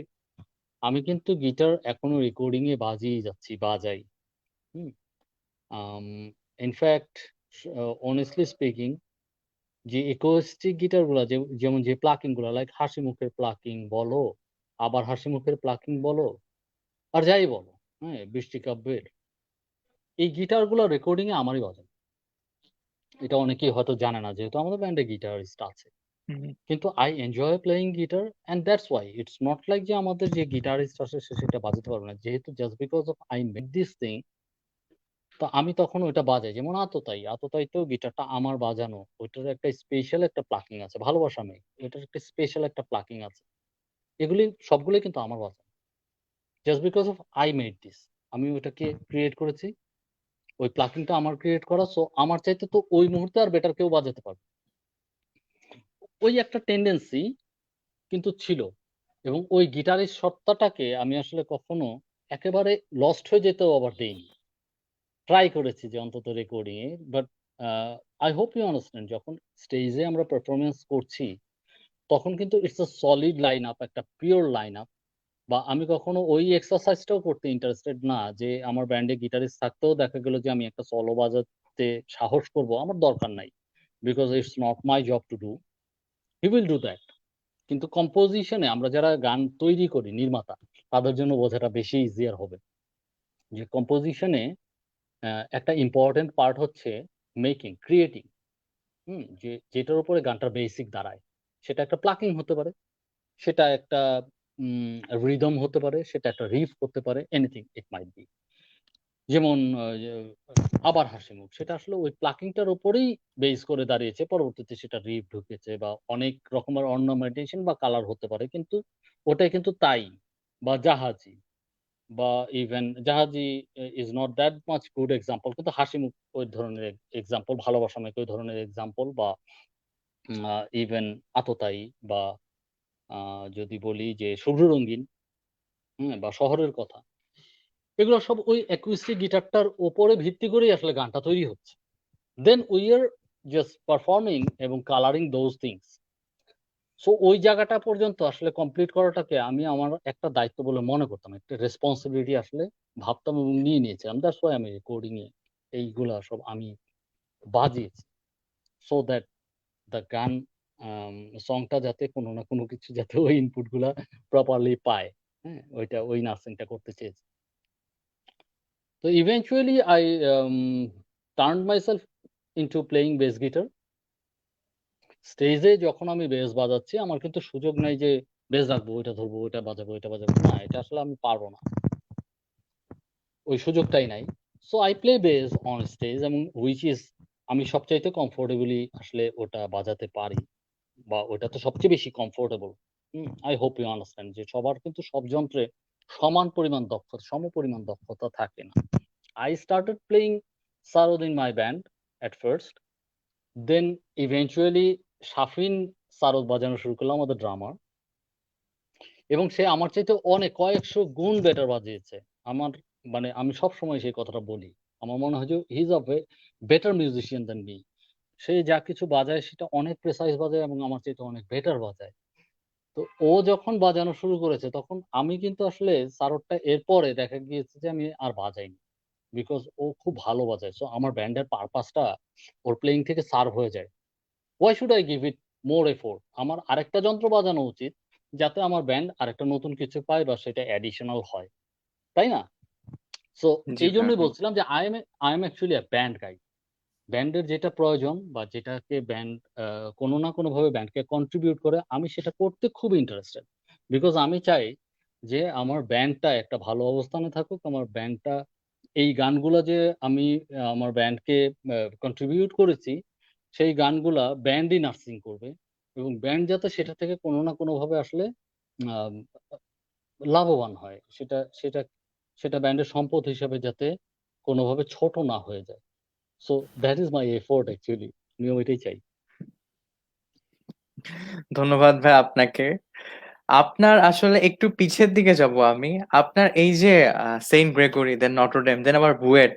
আমি কিন্তু গিটার এখনো রেকর্ডিং এ বাজাই। ইনফ্যাক্ট অনেস্টলি স্পিকিং, যে একুস্টিক গিটার গুলা যেমন যে প্লাকিং গুলা, লাইক হাসি মুখের প্লাকিং বলো, আবার হাসি মুখের প্লাকিং বলো, আর যাই বলো, হ্যাঁ, বৃষ্টি কাব্যের, এই গিটার গুলা রেকর্ডিং এ আমারই বাজানো। এটা অনেকেই হয়তো জানে না, যেহেতু আমাদের ব্যান্ডে গিটারিস্ট আছে, কিন্তু I enjoy playing guitar and that's why it's not like যে আমাদের যে গিটারিস্ট আছে সে সেটা বাজাতে পারবে না, যেহেতু just because of I made this thing, তো আমি তখন ওইটা বাজাই, যেমন আততায়ীতেও গিটারটা আমার বাজানো, ওইটার একটা স্পেশাল একটা প্লাকিং আছে, ভালোবাসা মেয়ে এটার একটা স্পেশাল একটা প্লাকিং আছে, এগুলি সবগুলোই কিন্তু আমার বাজানো, just because of I made this, আমি ওইটাকে ক্রিয়েট করেছি, ওই প্লাকিংটা আমার ক্রিয়েট করা, সো আমার চাইতে তো ওই মুহূর্তে আর বেটার কেউ বাজাতে পারবে, ওই একটা টেন্ডেন্সি কিন্তু ছিল। এবং ওই গিটারের সত্তাটাকে আমি আসলে কখনো একেবারে লস্ট হয়ে যেতেও আবার দেইনি, ট্রাই করেছি যে অন্তত রেকর্ডিং এ, but I hope you understand, যখন স্টেজে আমরা পারফরমেন্স করছি তখন কিন্তু it's a solid line up, একটা পিওর লাইন আপ, বা আমি কখনো ওই এক্সারসাইজটাও করতে ইন্টারেস্টেড না যে আমার ব্যান্ডে গিটারিস্ট থাকতেও দেখা গেল যে আমি একটা সলো বাজাতে সাহস করব, আমার দরকার নাই, because it's not my job to do, he will do that. কিন্তু কম্পোজিশনে আমরা যারা গান তৈরি করি, নির্মাতা, তাদের জন্য বোঝাটা বেশি ইজিয়ার হবে যে কম্পোজিশনে একটা ইম্পর্টেন্ট পার্ট হচ্ছে মেকিং, ক্রিয়েটিং, যে যেটার উপরে গানটার বেসিক দাঁড়ায়, সেটা একটা প্লাকিং হতে পারে, সেটা একটা রিদম হতে পারে, সেটা একটা রিফ হতে পারে, এনিথিং ইট মাইট বি। যেমন আবার হাসিমুখ, সেটা আসলে ওই প্লাকিংটার উপরেই বেস করে দাঁড়িয়েছে, পরবর্তীতে সেটা রিফ ঢুকেছে বা অনেক রকমের অর্নামেন্টেশন বা কালার হতে পারে, কিন্তু ওটাই কিন্তু তাই। বা জাহাজি, বা ইভেন Jahaji is not that much good example, কিন্তু হাসিমুখ ওই ধরনের এক্সাম্পল, ভালোবাসা মেঘ ওই ধরনের এক্সাম্পল, বা ইভেন আততায়ী, বা যদি বলি যে শুভ্র রঙিন, বা শহরের কথা, এগুলো সব ওই অ্যাকুস্টিক গিটারটার উপরে ভিত্তি করেই আসলে গানটা তৈরি হচ্ছে। Then we are just performing এবং কালারিং দোজ থিংস। সো ওই জায়গাটা পর্যন্ত আসলে কমপ্লিট করাটাকে আমি আমার একটা দায়িত্ব বলে মনে করতাম, একটা রেসপন্সিবিলিটি আসলে ভাবতাম এবং নিয়ে নিয়েছিলাম। দ্যাটস ওয়াই আমি রেকর্ডিং এ এইগুলা সব আমি বাজিয়েছি, সো দ্যাট দ্য গান সংটা যাতে কোনো না কোনো কিছু যাতে ওই ইনপুট গুলা প্রপারলি পায়। হ্যাঁ, ওইটা ওই নার্সিংটা করতে চেয়েছি। তো eventually I turn myself into playing bass guitar. স্টেজে যখন আমি বেস বাজাচ্ছি আমার কিন্তু সুযোগ নাই যে বেস রাখবো, ওইটা ধরবো, ওইটা বাজাবো, ওইটা বাজাবো, না, এটা আসলে আমি পারবো না, ওই সুযোগটাই নাই। So I play base on stage, এবং হুইচ ইজ আমি সবচাইতে কমফোর্টেবলি আসলে ওটা বাজাতে পারি, বা ওটা তো সবচেয়ে বেশি comfortable. I hope you understand যে সবার কিন্তু সব যন্ত্রে সমান পরিমাণ দক্ষতা, সম পরিমাণ দক্ষতা থাকে না। I started playing sarod in my band at first. Then eventually Shafin sarod বাজানো শুরু করলো, আমাদের ড্রামার, এবং সে আমার চাইতে অনেক কয়েকশো গুণ বেটার বাজিয়েছে। আমার মানে আমি সব সময় সেই কথাটা বলি, আমার মনে হয় যে he is a better musician than me. সে যা কিছু বাজায় সেটা অনেক প্রেসাইজ বাজায় এবং আমার চাইতে অনেক বেটার বাজায়। তো ও যখন বাজানো শুরু করেছে তখন আমি কিন্তু আসলে সারোডটা এরপরে দেখা গিয়েছে যে আমি আর বাজাইনি, বিকজ ও খুব ভালো বাজায়। সো আমার ব্যান্ডের পারপাসটা ওর প্লেইং থেকে সার্ভ হয়ে যায়। Why should I give it more effort? আমার আরেকটা যন্ত্র বাজানো উচিত যাতে আমার ব্যান্ড আরেকটা নতুন কিছু পায় বা সেটা অ্যাডিশনাল হয়, তাই না? সো জি এই ভাইয়া। জন্যই বলছিলাম যে I am actually a band guy. ব্যান্ডের যেটা প্রয়োজন বা যেটাকে ব্যান্ড কোনো না কোনো ভাবে ব্যান্ডকে কন্ট্রিবিউট করে, আমি সেটা করতে খুব ইন্টারেস্টেড, বিকজ আমি চাই যে আমার ব্যান্ডটা একটা ভালো অবস্থানে থাকুক, আমার ব্যান্ডটা এই গানগুলা যে আমি আমার ব্যান্ডকে কন্ট্রিবিউট করেছি সেই গানগুলা ব্যান্ডই নার্সিং করবে, এবং ব্যান্ড যাতে সেটা থেকে কোনো না কোনো ভাবে আসলে আহ, লাভবান হয়, সেটা সেটা সেটা ব্যান্ডের সম্পদ হিসাবে যাতে কোনোভাবে ছোট না হয়ে যায়। So that is my effort actually, আমি ওইটাই চাই। ধন্যবাদ ভাই আপনাকে। আপনার আসলে একটু পিছের দিকে যাব আমি। আপনার এই যে সেন্ট গ্রেগরি, দেন নটরডেম, দেন আবার বুয়েট,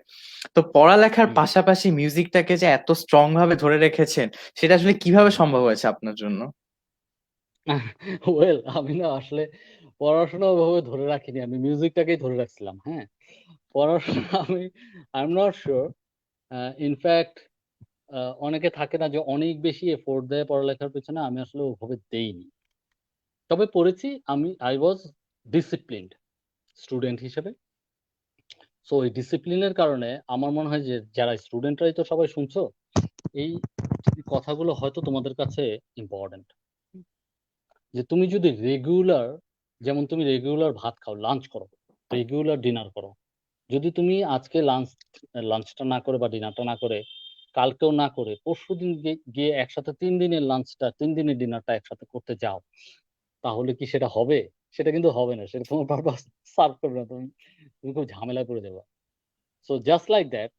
তো পড়ালেখার হুম। পাশাপাশি মিউজিকটাকে যে এত স্ট্রং ভাবে ধরে রেখেছেন, সেটা আসলে কিভাবে সম্ভব হয়েছে আপনার জন্য? ওয়েল, আমি না আসলে পড়াশোনা ওভাবে ধরে রাখিনি, আমি মিউজিকটাকেই ধরে রাখছিলাম। হ্যাঁ, পড়াশোনা আমি I am not sure. In fact অনেকে থাকে না যে অনেক বেশি এফোর্ট দেয় পড়ালেখার পেছনে, আমি আসলে ওভাবে দেইনি। তবে পড়েছি, আমি আই ওয়াজ ডিসিপ্লিনড স্টুডেন্ট হিসেবে। সো এই ডিসিপ্লিনের কারণে আমার মনে হয় যে যারা স্টুডেন্টরাই তো সবাই শুনছো, এই কথাগুলো হয়তো তোমাদের কাছে ইম্পর্টেন্ট, যে তুমি যদি রেগুলার, যেমন তুমি রেগুলার ভাত খাও, লাঞ্চ করো, রেগুলার ডিনার করো, যদি তুমি আজকে লাঞ্চটা না করে বা ডিনারটা না করে, কালকেও না করে, পরশুদিন গিয়ে একসাথে 3 দিনের লাঞ্চটা 3 দিনের ডিনারটা একসাথে করতে যাও, তাহলে কি সেটা হবে? সেটা কিন্তু হবে না। সেটা তোমার পারপাস সার্ভ করবে না। তুমি খুব ঝামেলায় পড়ে যাবা। সো জাস্ট লাইক দ্যাট,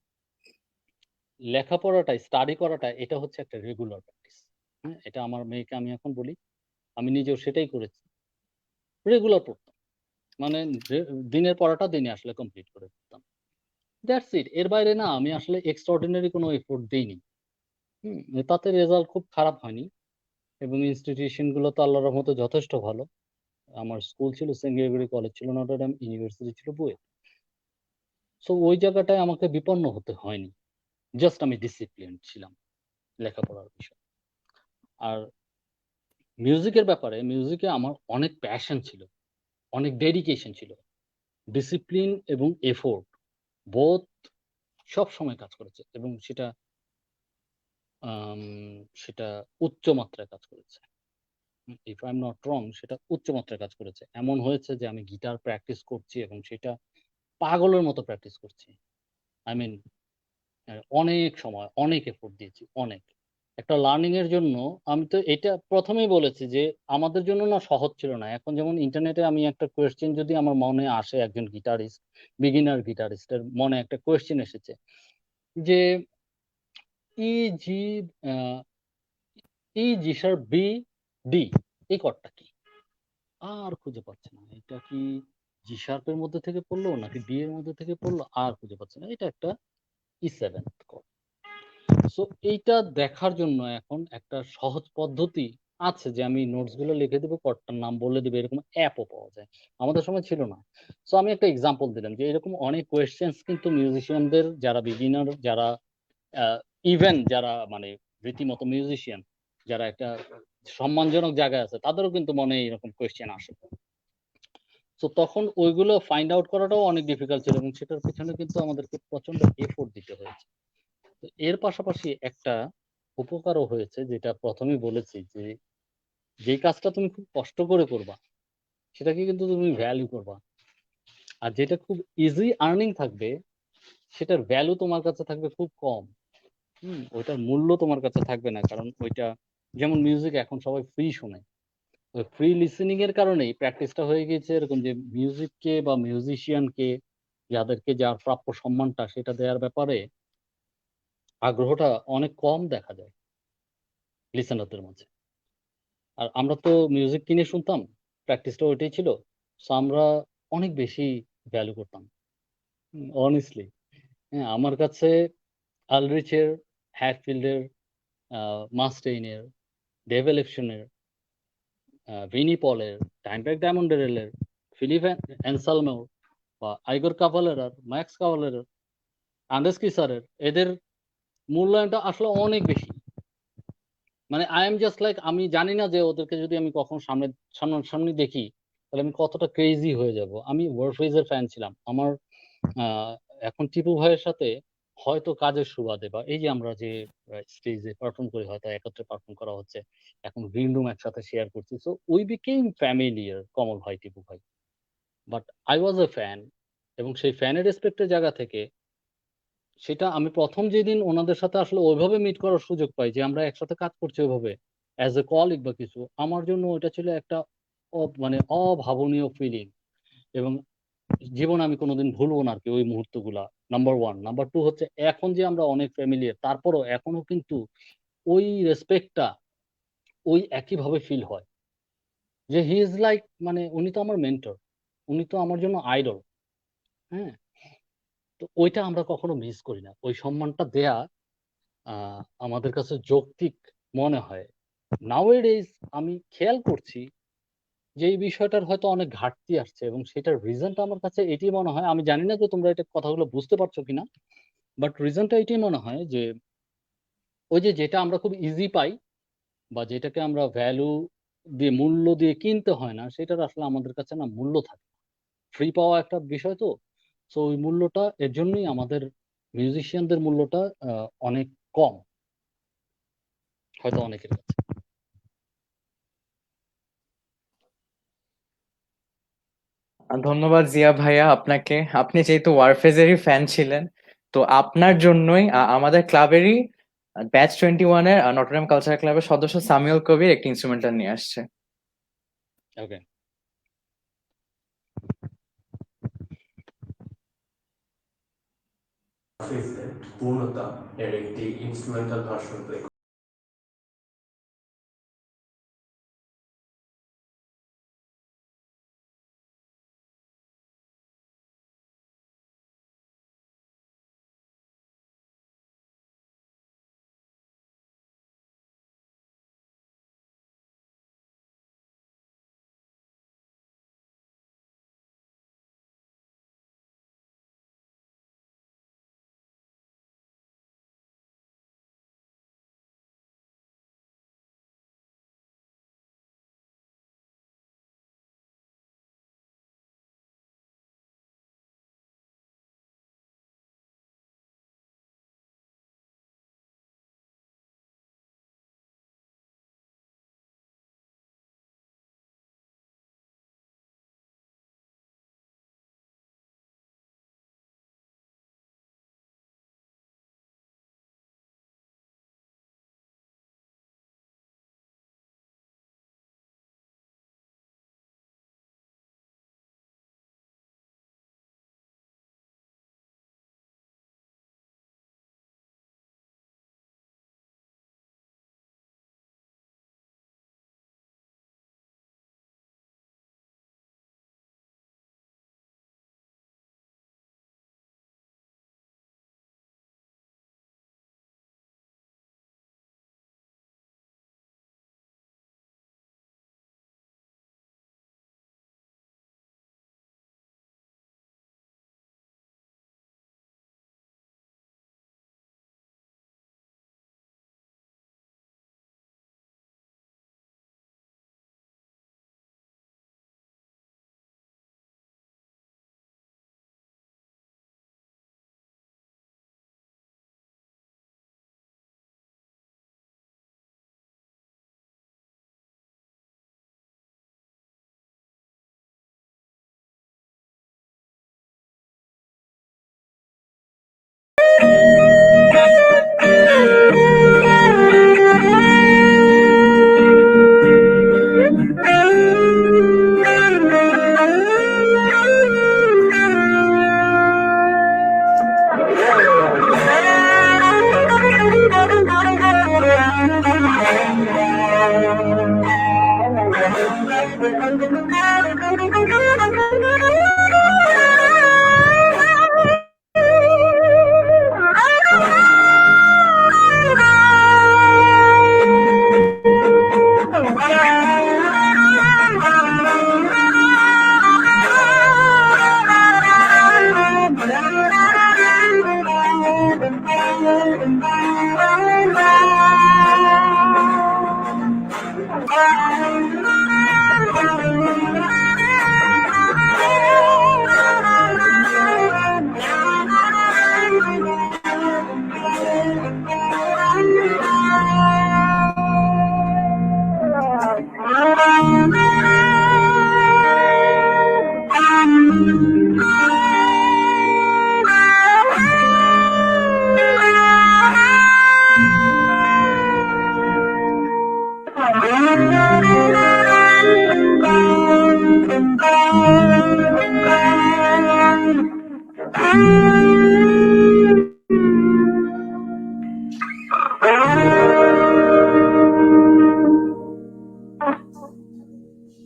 লেখাপড়াটাই, স্টাডি করাটা এটা হচ্ছে একটা রেগুলার প্র্যাকটিস। হ্যাঁ? এটা আমার মেয়েকে আমি এখন বলি। আমি নিজেও সেটাই করেছি। রেগুলার পড়তাম। মানে দিনের পড়াটা দিনে আসলে কমপ্লিট করে ফেলতাম। That's it. এর বাইরে না আমি আসলে এক্সট্রাঅর্ডিনারি কোনো এফোর্ট দেইনি। হুম? তাতে রেজাল্ট খুব খারাপ হয়নি এবং ইনস্টিটিউশন গুলো তো আল্লাহর রহমতে যথেষ্ট ভালো। আমার স্কুল ছিল সেন্ট গ্রেগরি কলেজ ছিল নটরডেম, ইউনিভার্সিটি ছিল বুয়েট। সো ওই জায়গাটায় আমাকে বিপন্ন হতে হয়নি। জাস্ট আমি ডিসিপ্লিনড ছিলাম লেখাপড়ার বিষয়ে। আর মিউজিকের ব্যাপারে মিউজিকে আমার অনেক প্যাশন ছিল, অনেক ডেডিকেশন ছিল। ডিসিপ্লিন এবং এফোর্ট বোথ সবসময় কাজ করেছে এবং আম সেটা উচ্চ মাত্রায় কাজ করেছে। If I am not wrong সেটা উচ্চ মাত্রায় কাজ করেছে। এমন হয়েছে যে আমি গিটার প্র্যাকটিস করছি এবং সেটা পাগলের মতো প্র্যাকটিস করছি। আই মিন অনেক সময়, অনেক এফোর্ট দিয়েছি, অনেক। একটা লার্নিং এর জন্য আমি তো এটা ১ম এই বলেছি যে আমাদের জন্য না সহজ ছিল না। এখন যেমন ইন্টারনেটে আমি একটা কোয়েশ্চেন যদি আমার মনে আসে একজন গিটারিস্ট, বিগিনার গিটারিস্টের মনে একটা কোয়েশ্চেন এসেছে যে ই, জি, আ ই, জি শার্প, বি, ডি এই কর্ডটা কি? আর খুঁজে পাচ্ছে না। এটা কি জি শার্পের মধ্যে থেকে পড়লো নাকি ডি এর মধ্যে থেকে পড়লো? আর খুঁজে পাচ্ছে না। এটা একটা E7 কর্ড। সো এইটা দেখার জন্য এখন একটা সহজ পদ্ধতি আছে যে আমি নোটস গুলো লিখে দিব, কর্ডটার নাম বলে দিব, এরকম অ্যাপও পাওয়া যায়। আমাদের সময় ছিল না। সো আমি একটা এক্সাম্পল দিলাম যে এরকম অনেক কোয়েশ্চেনস কিন্তু মিউজিশিয়ানদের যারা বিগিনার, যারা ইভেন যারা মানে রীতিমতো মিউজিশিয়ান, যারা একটা সম্মানজনক জায়গায় আছে, তাদেরও কিন্তু মনে এরকম কোয়েশ্চেন আসে। তো তখন ওইগুলো ফাইন্ড আউট করাটাও অনেক ডিফিকাল্ট ছিল এবং সেটার পেছনে কিন্তু আমাদেরকে প্রচন্ড এফোর্ট দিতে হয়েছে। তো এর পাশাপাশি একটা উপকারও হয়েছে, যেটা ১ম এই বলেছি যে, যেই কাজটা তুমি খুব কষ্ট করে করবা, সেটাকে কিন্তু তুমি ভ্যালু করবা। আর যেটা খুব ইজি আর্নিং থাকবে, সেটার ভ্যালু তোমার কাছে থাকবে খুব কম। ওইটার মূল্য তোমার কাছে থাকবে না। কারণ ওইটা যেমন মিউজিক এখন সবাই ফ্রি শোনে। ওই ফ্রি লিসেনিং এর কারণেই প্র্যাকটিসটা হয়ে গিয়েছে এরকম যে মিউজিককে বা মিউজিশিয়ানকে যাদেরকে যার প্রাপ্য সম্মানটা সেটা দেওয়ার ব্যাপারে আগ্রহটা অনেক কম দেখা যায় লিসেনারদের মাঝে। আর আমরা তো মিউজিক কিনে শুনতাম। প্র্যাকটিসটা ওইটাই ছিল। সো আমরা অনেক বেশি ভ্যালু করতাম। honestly হ্যাঁ, আমার কাছে আলরিচের, হ্যাটফিল্ডের, আ মাস্টেইনের, ডেভ এলেকশনের, ভিনি পলের, ডাইমব্যাক ডায়মন্ডেরেলের, ফিলিপ অ্যানসালমোর বা আইগর কাভালেরার, ম্যাক্স কাভালেরার, আন্ড্রেস কিসারের এদের মূল্যায়নটা আসলে অনেক বেশি। মানে আই এম জাস্ট লাইক আমি জানি না যে ওদেরকে যদি আমি কখনো সামনাসামনি দেখি তাহলে আমি কতটা ক্রেজি হয়ে যাব। আমি ওয়ারফেজের ফ্যান ছিলাম। আমার এখন টিপু ভাইয়ের সাথে হয়তো কাজের সুবাদে বা এই যে আমরা যে স্টেজে পারফর্ম করি, হয়তো একত্রে পারফর্ম করা হচ্ছে। এখন গ্রিন রুম একসাথে শেয়ার করছি। সো উই বিকেম ফ্যামিলিয়ার, কমল ভাই, টিপু ভাই। But I was A fan এবং সেই ফ্যানের রেসপেক্টের জায়গা থেকে সেটা আমি ১ম যেদিন ওনাদের সাথে আসলে ওইভাবে মিট করার সুযোগ পাই যে আমরা একসাথে কাজ করছি ওইভাবে অ্যাজ এ কলিগ বা কিছু, আমার জন্য ওইটা ছিল একটা মানে অভাবনীয় ফিলিং এবং জীবনে আমি কোনোদিন ভুলবো না আরকি ওই মুহূর্তগুলা। নাম্বার 1। নাম্বার 2 হচ্ছে এখন যে আমরা অনেক ফ্যামিলিয়ার, তারপরেও এখনো কিন্তু ওই রেসপেক্টটা ওই একইভাবে ফিল হয়। যে হি ইজ লাইক মানে উনি তো আমার মেন্টর। উনি তো আমার জন্য আইডল। হ্যাঁ? তো ওইটা আমরা কখনো মিস করি না। ওই সম্মানটা দেয়া আ আমাদের কাছে যৌক্তিক মনে হয়। নাওএডেইজ আমি খেয়াল করছি যে এই বিষয়টার হয়তো অনেক ঘাটতি আসছে এবং সেটার রিজনটা আমার কাছে এটিই মনে হয়। আমি জানি না যে তোমরা এটা কথাগুলো বুঝতে পারছো কিনা। বাট রিজনটা এটাই মনে হয় যে ওই যে যেটা আমরা খুব ইজি পাই বা যেটাকে আমরা ভ্যালু দিয়ে মূল্য দিয়ে কিনতে হয় না, সেটার আসলে আমাদের কাছে না মূল্য থাকে। ফ্রি পাওয়া একটা বিষয় তো। সো ওই মূল্যটা এর জন্যই আমাদের মিউজিশিয়ানদের মূল্যটা অনেক কম হয়তো অনেকের কাছে। ধন্যবাদ জিয়া ভাইয়া আপনাকে। আপনি যেহেতু ওয়ারফেজেরই ফ্যান ছিলেন, তো আপনার জন্যই আমাদের ক্লাবেরই ব্যাচ 21 এর নটরডেম কালচারাল ক্লাবের সদস্য সামিউল কবির একটি ইনস্ট্রুমেন্টাল নিয়ে আসছে। ওকে। পূর্ণতা এর একটি instrumental version play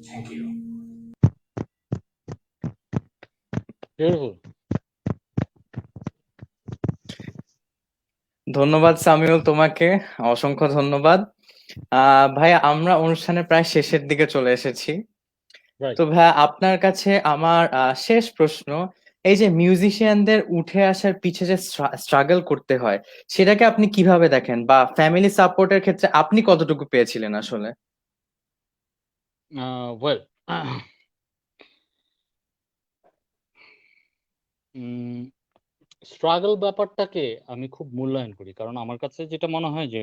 Thank you. Beautiful. ধন্যবাদ সামিউল তোমাকে, অসংখ্য ধন্যবাদ। ভাইয়া আমরা অনুষ্ঠানের প্রায় শেষের দিকে চলে এসেছি। Right. তো ভাইয়া আপনার কাছে আমার শেষ প্রশ্ন, এই যে মিউজিশিয়ানদের উঠে আসার পিছে যে স্ট্রাগল করতে হয়, সেটাকে আপনি কিভাবে দেখেন, বা ফ্যামিলি সাপোর্টের ক্ষেত্রে আপনি কতটুকু পেয়েছিলেন আসলে? Well, স্ট্রাগল ব্যাপারটাকে আমি খুব মূল্যায়ন করি, কারণ আমার কাছে যেটা মনে হয় যে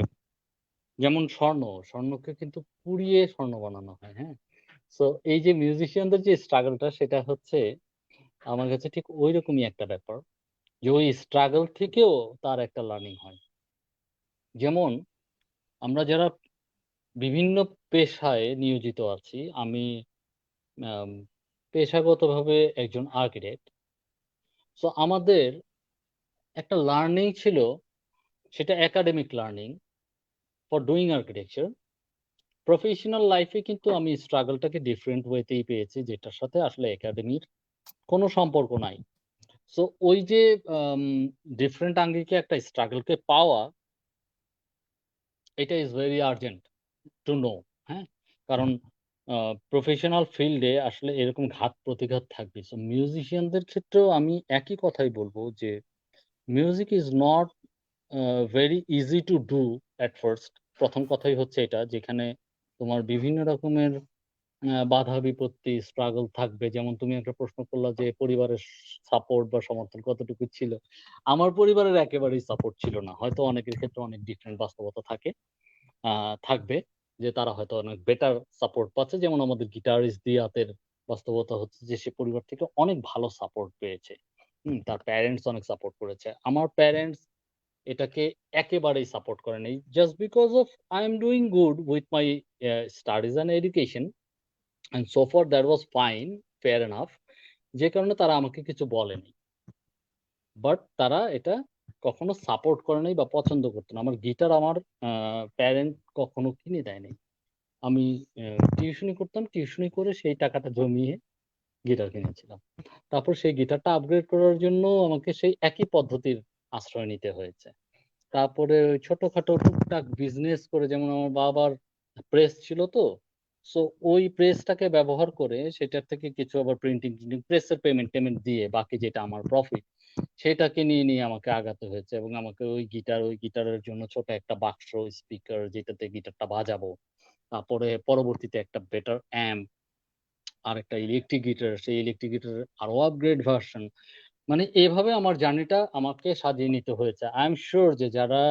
যেমন স্বর্ণকে কিন্তু পুড়িয়ে স্বর্ণ বানানো হয়, হ্যাঁ? সো এই যে মিউজিশিয়ানদের যে স্ট্রাগলটা, সেটা হচ্ছে আমার কাছে ঠিক ওই রকমই একটা ব্যাপার, যে ওই স্ট্রাগল থেকেও তার একটা লার্নিং হয়। যেমন আমরা যারা বিভিন্ন পেশায় নিয়োজিত আছি, আমি আম পেশাগতভাবে একজন আর্কিটেক্ট। সো আমাদের একটা লার্নিং ছিল, সেটা academic learning for doing architecture. Professional লাইফে কিন্তু আমি স্ট্রাগলটাকে ডিফারেন্ট ওয়েতেই পেয়েছি, যেটার সাথে আসলে একাডেমির কোনো সম্পর্ক নাই। সো ওই যে আম ডিফারেন্ট আঙ্গিকে একটা স্ট্রাগলকে পাওয়া, এটা is very urgent to know, হ্যাঁ? কারণ প্রফেশনাল ফিল্ডে আসলে এরকম ঘাত-প্রতিঘাত থাকবে। সো মিউজিশিয়ানদের ক্ষেত্রেও আমি একই কথাই বলব যে music is not very easy to do at first. ১ম কথাই হচ্ছে এটা, যেখানে তোমার বিভিন্ন রকমের বাধা বিপত্তি, স্ট্রাগল থাকবে। যেমন তুমি একটা প্রশ্ন করলা যে পরিবারের সাপোর্ট বা সমর্থন কতটুকু ছিল? আমার পরিবারের একেবারেই সাপোর্ট ছিল না। হয়তো অনেকের ক্ষেত্রে অনেক ডিফারেন্ট বাস্তবতা থাকে। আ থাকবে যে তারা হয়তো অনেক বেটার সাপোর্ট পাচ্ছে। যেমন আমাদের গিটারিস্ট দিয়াতের বাস্তবতা হচ্ছে যে সে পরিবার থেকে অনেক ভালো সাপোর্ট পেয়েছে। তার প্যারেন্টস অনেক সাপোর্ট করেছে। আমার প্যারেন্টস এটাকে একেবারেই সাপোর্ট করে নাই। Just because of I am doing good with my studies and education, and so far that was fine, fair enough. যে কারণে তারা আমাকে কিছু বলেনি। বাট তারা এটা কখনো সাপোর্ট করে নাই বা পছন্দ করত না। আমার গিটার আমার আ প্যারেন্ট কখনো কিনে দেয় নাই। আমি টিউশনি করতাম। টিউশনি করে সেই টাকাটা জমিয়ে গিটার কিনেছিলাম। তারপর সেই গিটারটা আপগ্রেড করার জন্য আমাকে সেই একই পদ্ধতির আশ্রয় নিতে হয়েছে। তারপরে ওই ছোটখাটো টুকটাক বিজনেস করে, যেমন আমার বাবার প্রেস ছিল তো। সো ওই প্রেসটাকে ব্যবহার করে সেটার থেকে কিছু আবার প্রিন্টিং প্রেসের পেমেন্ট-টেমেন্ট দিয়ে বাকি যেটা আমার প্রফিট, সেটাকে নিয়ে আমাকে আগাতে হয়েছে, এবং আমাকে ওই গিটারের জন্য ছোট একটা বাক্স, স্পিকার যেটাতে গিটারটা বাজাবো। তারপরে পরবর্তীতে একটা বেটার অ্যাম্প, আরেকটা ইলেকট্রিক গিটার, সেই ইলেকট্রিক গিটারের আরো আপগ্রেড ভার্সন। মানে এভাবে আমার জার্নিটা আমাকে সাজিয়ে নিতে হয়েছে। আই এম সিউর যে যারা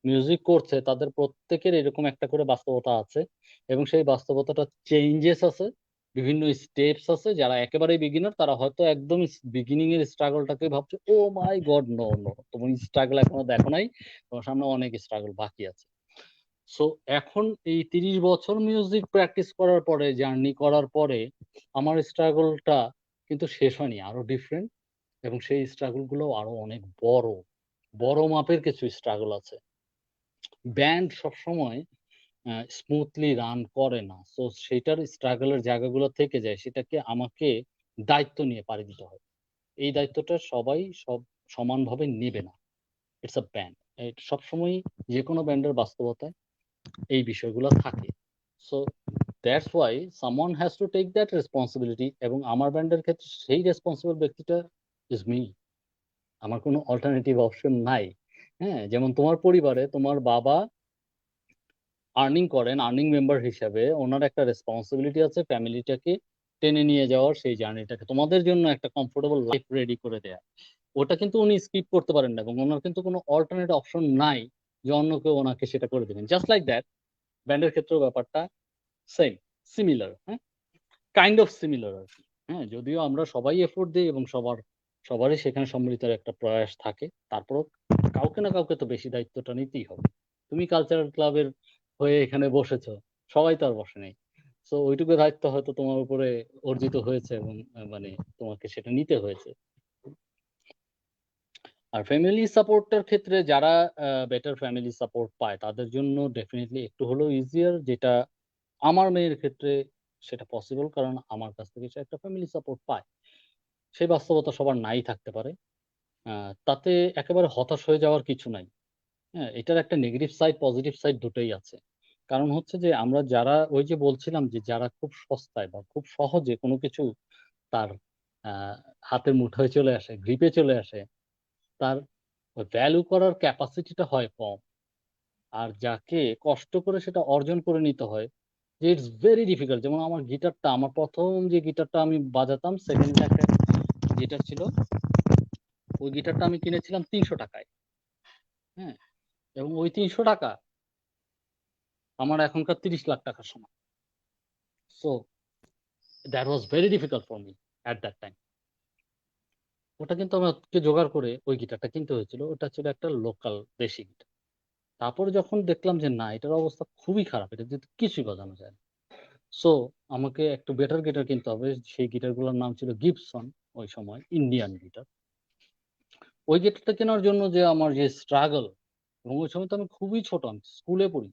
মিউজিক করছে তাদের প্রত্যেকের এরকম একটা করে বাস্তবতা আছে, এবং সেই বাস্তবতাটা চেঞ্জেস আছে, বিভিন্ন স্টেপস আছে। যারা একেবারেই বিগিনার তারা হয়তো একদম বিগিনিং এর স্ট্রাগলটাকে ভাবছে, "oh my god! No, no. তুমি স্ট্রাগল এখনো দেখো নাই। তোমার সামনে অনেক স্ট্রাগল বাকি আছে।" সো এখন এই ৩০ বছর মিউজিক প্র্যাকটিস করার পরে, জার্নি করার পরে আমার স্ট্রাগলটা কিন্তু শেষ হয়নি। আরো ডিফারেন্ট, এবং সেই স্ট্রাগল গুলো আরো অনেক বড়। বড় মাপের কিছু স্ট্রাগল আছে। ব্যান্ড সবসময় স্মুথলি রান করে না। সো সেটার স্ট্রাগল এর জায়গাগুলো থেকে যায়। সেটাকে আমাকে দায়িত্ব নিয়ে পাড়ি দিতে হয়। এই দায়িত্বটা সবাই সমানভাবে নিবে না। It's a band. সবসময়ই যেকোনো ব্যান্ডের বাস্তবতায় এই বিষয়গুলো থাকে। So that's why someone has to take that responsibility, এবং আমার ব্যান্ডের ক্ষেত্রে সেই রেসপন্সিবল ব্যক্তিটা ইস মি। আমার কোনো অল্টারনেটিভ অপশন নাই। হ্যাঁ? যেমন তোমার পরিবারে তোমার বাবা আর্নিং করেন, আর্নিং মেম্বার হিসাবে ওনার একটা রেসপন্সিবিলিটি আছে ফ্যামিলিটাকে টেনে নিয়ে যাওয়ার, সেই জার্নিটাকে তোমাদের জন্য একটা কমফোর্টেবল লাইফ রেডি করে দেয়া। ওটা কিন্তু উনি স্কিপ করতে পারেন না, এবং উনার কিন্তু কোনো অল্টারনেট অপশন নাই যে অন্য কেউ ওনাকে সেটা করে দিবেন। জাস্ট লাইক দ্যাট ব্যান্ডের ক্ষেত্রেও ব্যাপারটা সেম, সিমিলার, হ্যাঁ? কাইন্ড অফ সিমিলার আরকি। হ্যাঁ? যদিও আমরা সবাই এফোর্ট দেই এবং সবারই সেখানে সম্মিলিত একটা প্রয়াস থাকে। তারপরেও কাউকে না কাউকে তো বেশি দায়িত্বটা নিতেই হবে। তুমি কালচারাল ক্লাবের হয়ে এখানে বসেছো। সবাই তো আর বসে নাই। সো ওইটুকু দায়িত্ব হয়তো তোমার উপরে অর্জিত হয়েছে, এবং মানে তোমাকে সেটা নিতে হয়েছে। আর ফ্যামিলি সাপোর্টটার ক্ষেত্রে যারা বেটার ফ্যামিলি সাপোর্ট পায় তাদের জন্য ডেফিনিটলি একটু হলেও ইজিয়ার, যেটা আমার মেয়ের ক্ষেত্রে সেটা পসিবল, কারণ আমার কাছ থেকে সে একটা ফ্যামিলি সাপোর্ট পায়। সেই বাস্তবতা সবার নাই থাকতে পারে। আ তাতে একেবারে হতাশ হয়ে যাওয়ার কিছু নাই। হ্যাঁ? এটার একটা নেগেটিভ সাইড, পজিটিভ সাইড দুটোই আছে। কারণ হচ্ছে যে আমরা যারা ওই যে বলছিলাম যে যারা খুব সস্তায় বা খুব সহজে কোনো কিছু তার আ হাতের মুঠোয় চলে আসে, গ্রিপে চলে আসে, তার ভ্যালু করার ক্যাপাসিটিটা হয় কম। আর যাকে কষ্ট করে সেটা অর্জন করে নিতে হয়, যে ইটস ভেরি ডিফিকাল্ট। যেমন আমার গিটারটা, আমার ১ম যে গিটারটা আমি বাজাতাম, সেকেন্ড হ্যান্ড একটা গিটার ছিল। ওই গিটারটা আমি কিনেছিলাম ৳৩০০ য়। হ্যাঁ? এবং ওই ৳৩০০ আমার এখনকার ৳৩০,০০,০০০ সমান। So that was very difficult for me at that time. ওটা কিন্তু আমাকে জোগাড় করে ওই গিটারটা কিনতে হয়েছিল। ওটা ছিল একটা লোকাল দেশি গিটার। তারপরে যখন দেখলাম যে না, এটার অবস্থা খুবই খারাপ, এটা দিয়ে তো কিছুই বাজানো যায় না। সো আমাকে একটু বেটার গিটার কিনতে হবে। সেই গিটারগুলোর নাম ছিল গিবসন, ওই সময় ইন্ডিয়ান গিটার। ওই গিটারটা কেনার জন্য যে আমার যে স্ট্রাগল, এবং ওই সময় তো আমি খুবই ছোট, আমি স্কুলে পড়ি।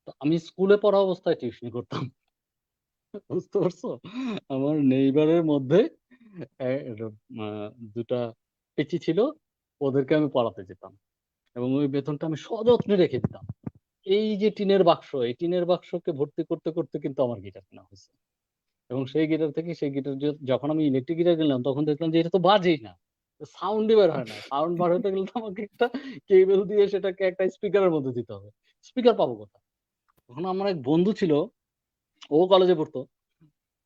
তো আমি স্কুলে পড়া অবস্থায় টিউশনি করতাম। বুঝতে পারছো? আমার নেইবারের মধ্যে এ আ ২ টা পিচ্চি ছিল, ওদেরকে আমি পড়াতে যেতাম। এবং ওই বেতনটা আমি সযত্নে রেখে দিতাম। এই যে টিনের বাক্স, এই টিনের বাক্সকে ভর্তি করতে, করতে কিন্তু আমার গিটার কেনা হইছে। এবং সেই গিটার থেকে সেই গিটার যখন আমি ইলেকট্রিক গিটার কিনলাম, তখন দেখলাম যে এটা তো বাজেই না। সাউন্ডই বের হয় না। সাউন্ড বার হইতে গেলে তো আমাকে একটা কেবল দিয়ে সেটাকে একটা স্পিকারের মধ্যে দিতে হবে। স্পিকার পাবো কোথায়? তখন আমার এক বন্ধু ছিল, ও কলেজে পড়তো।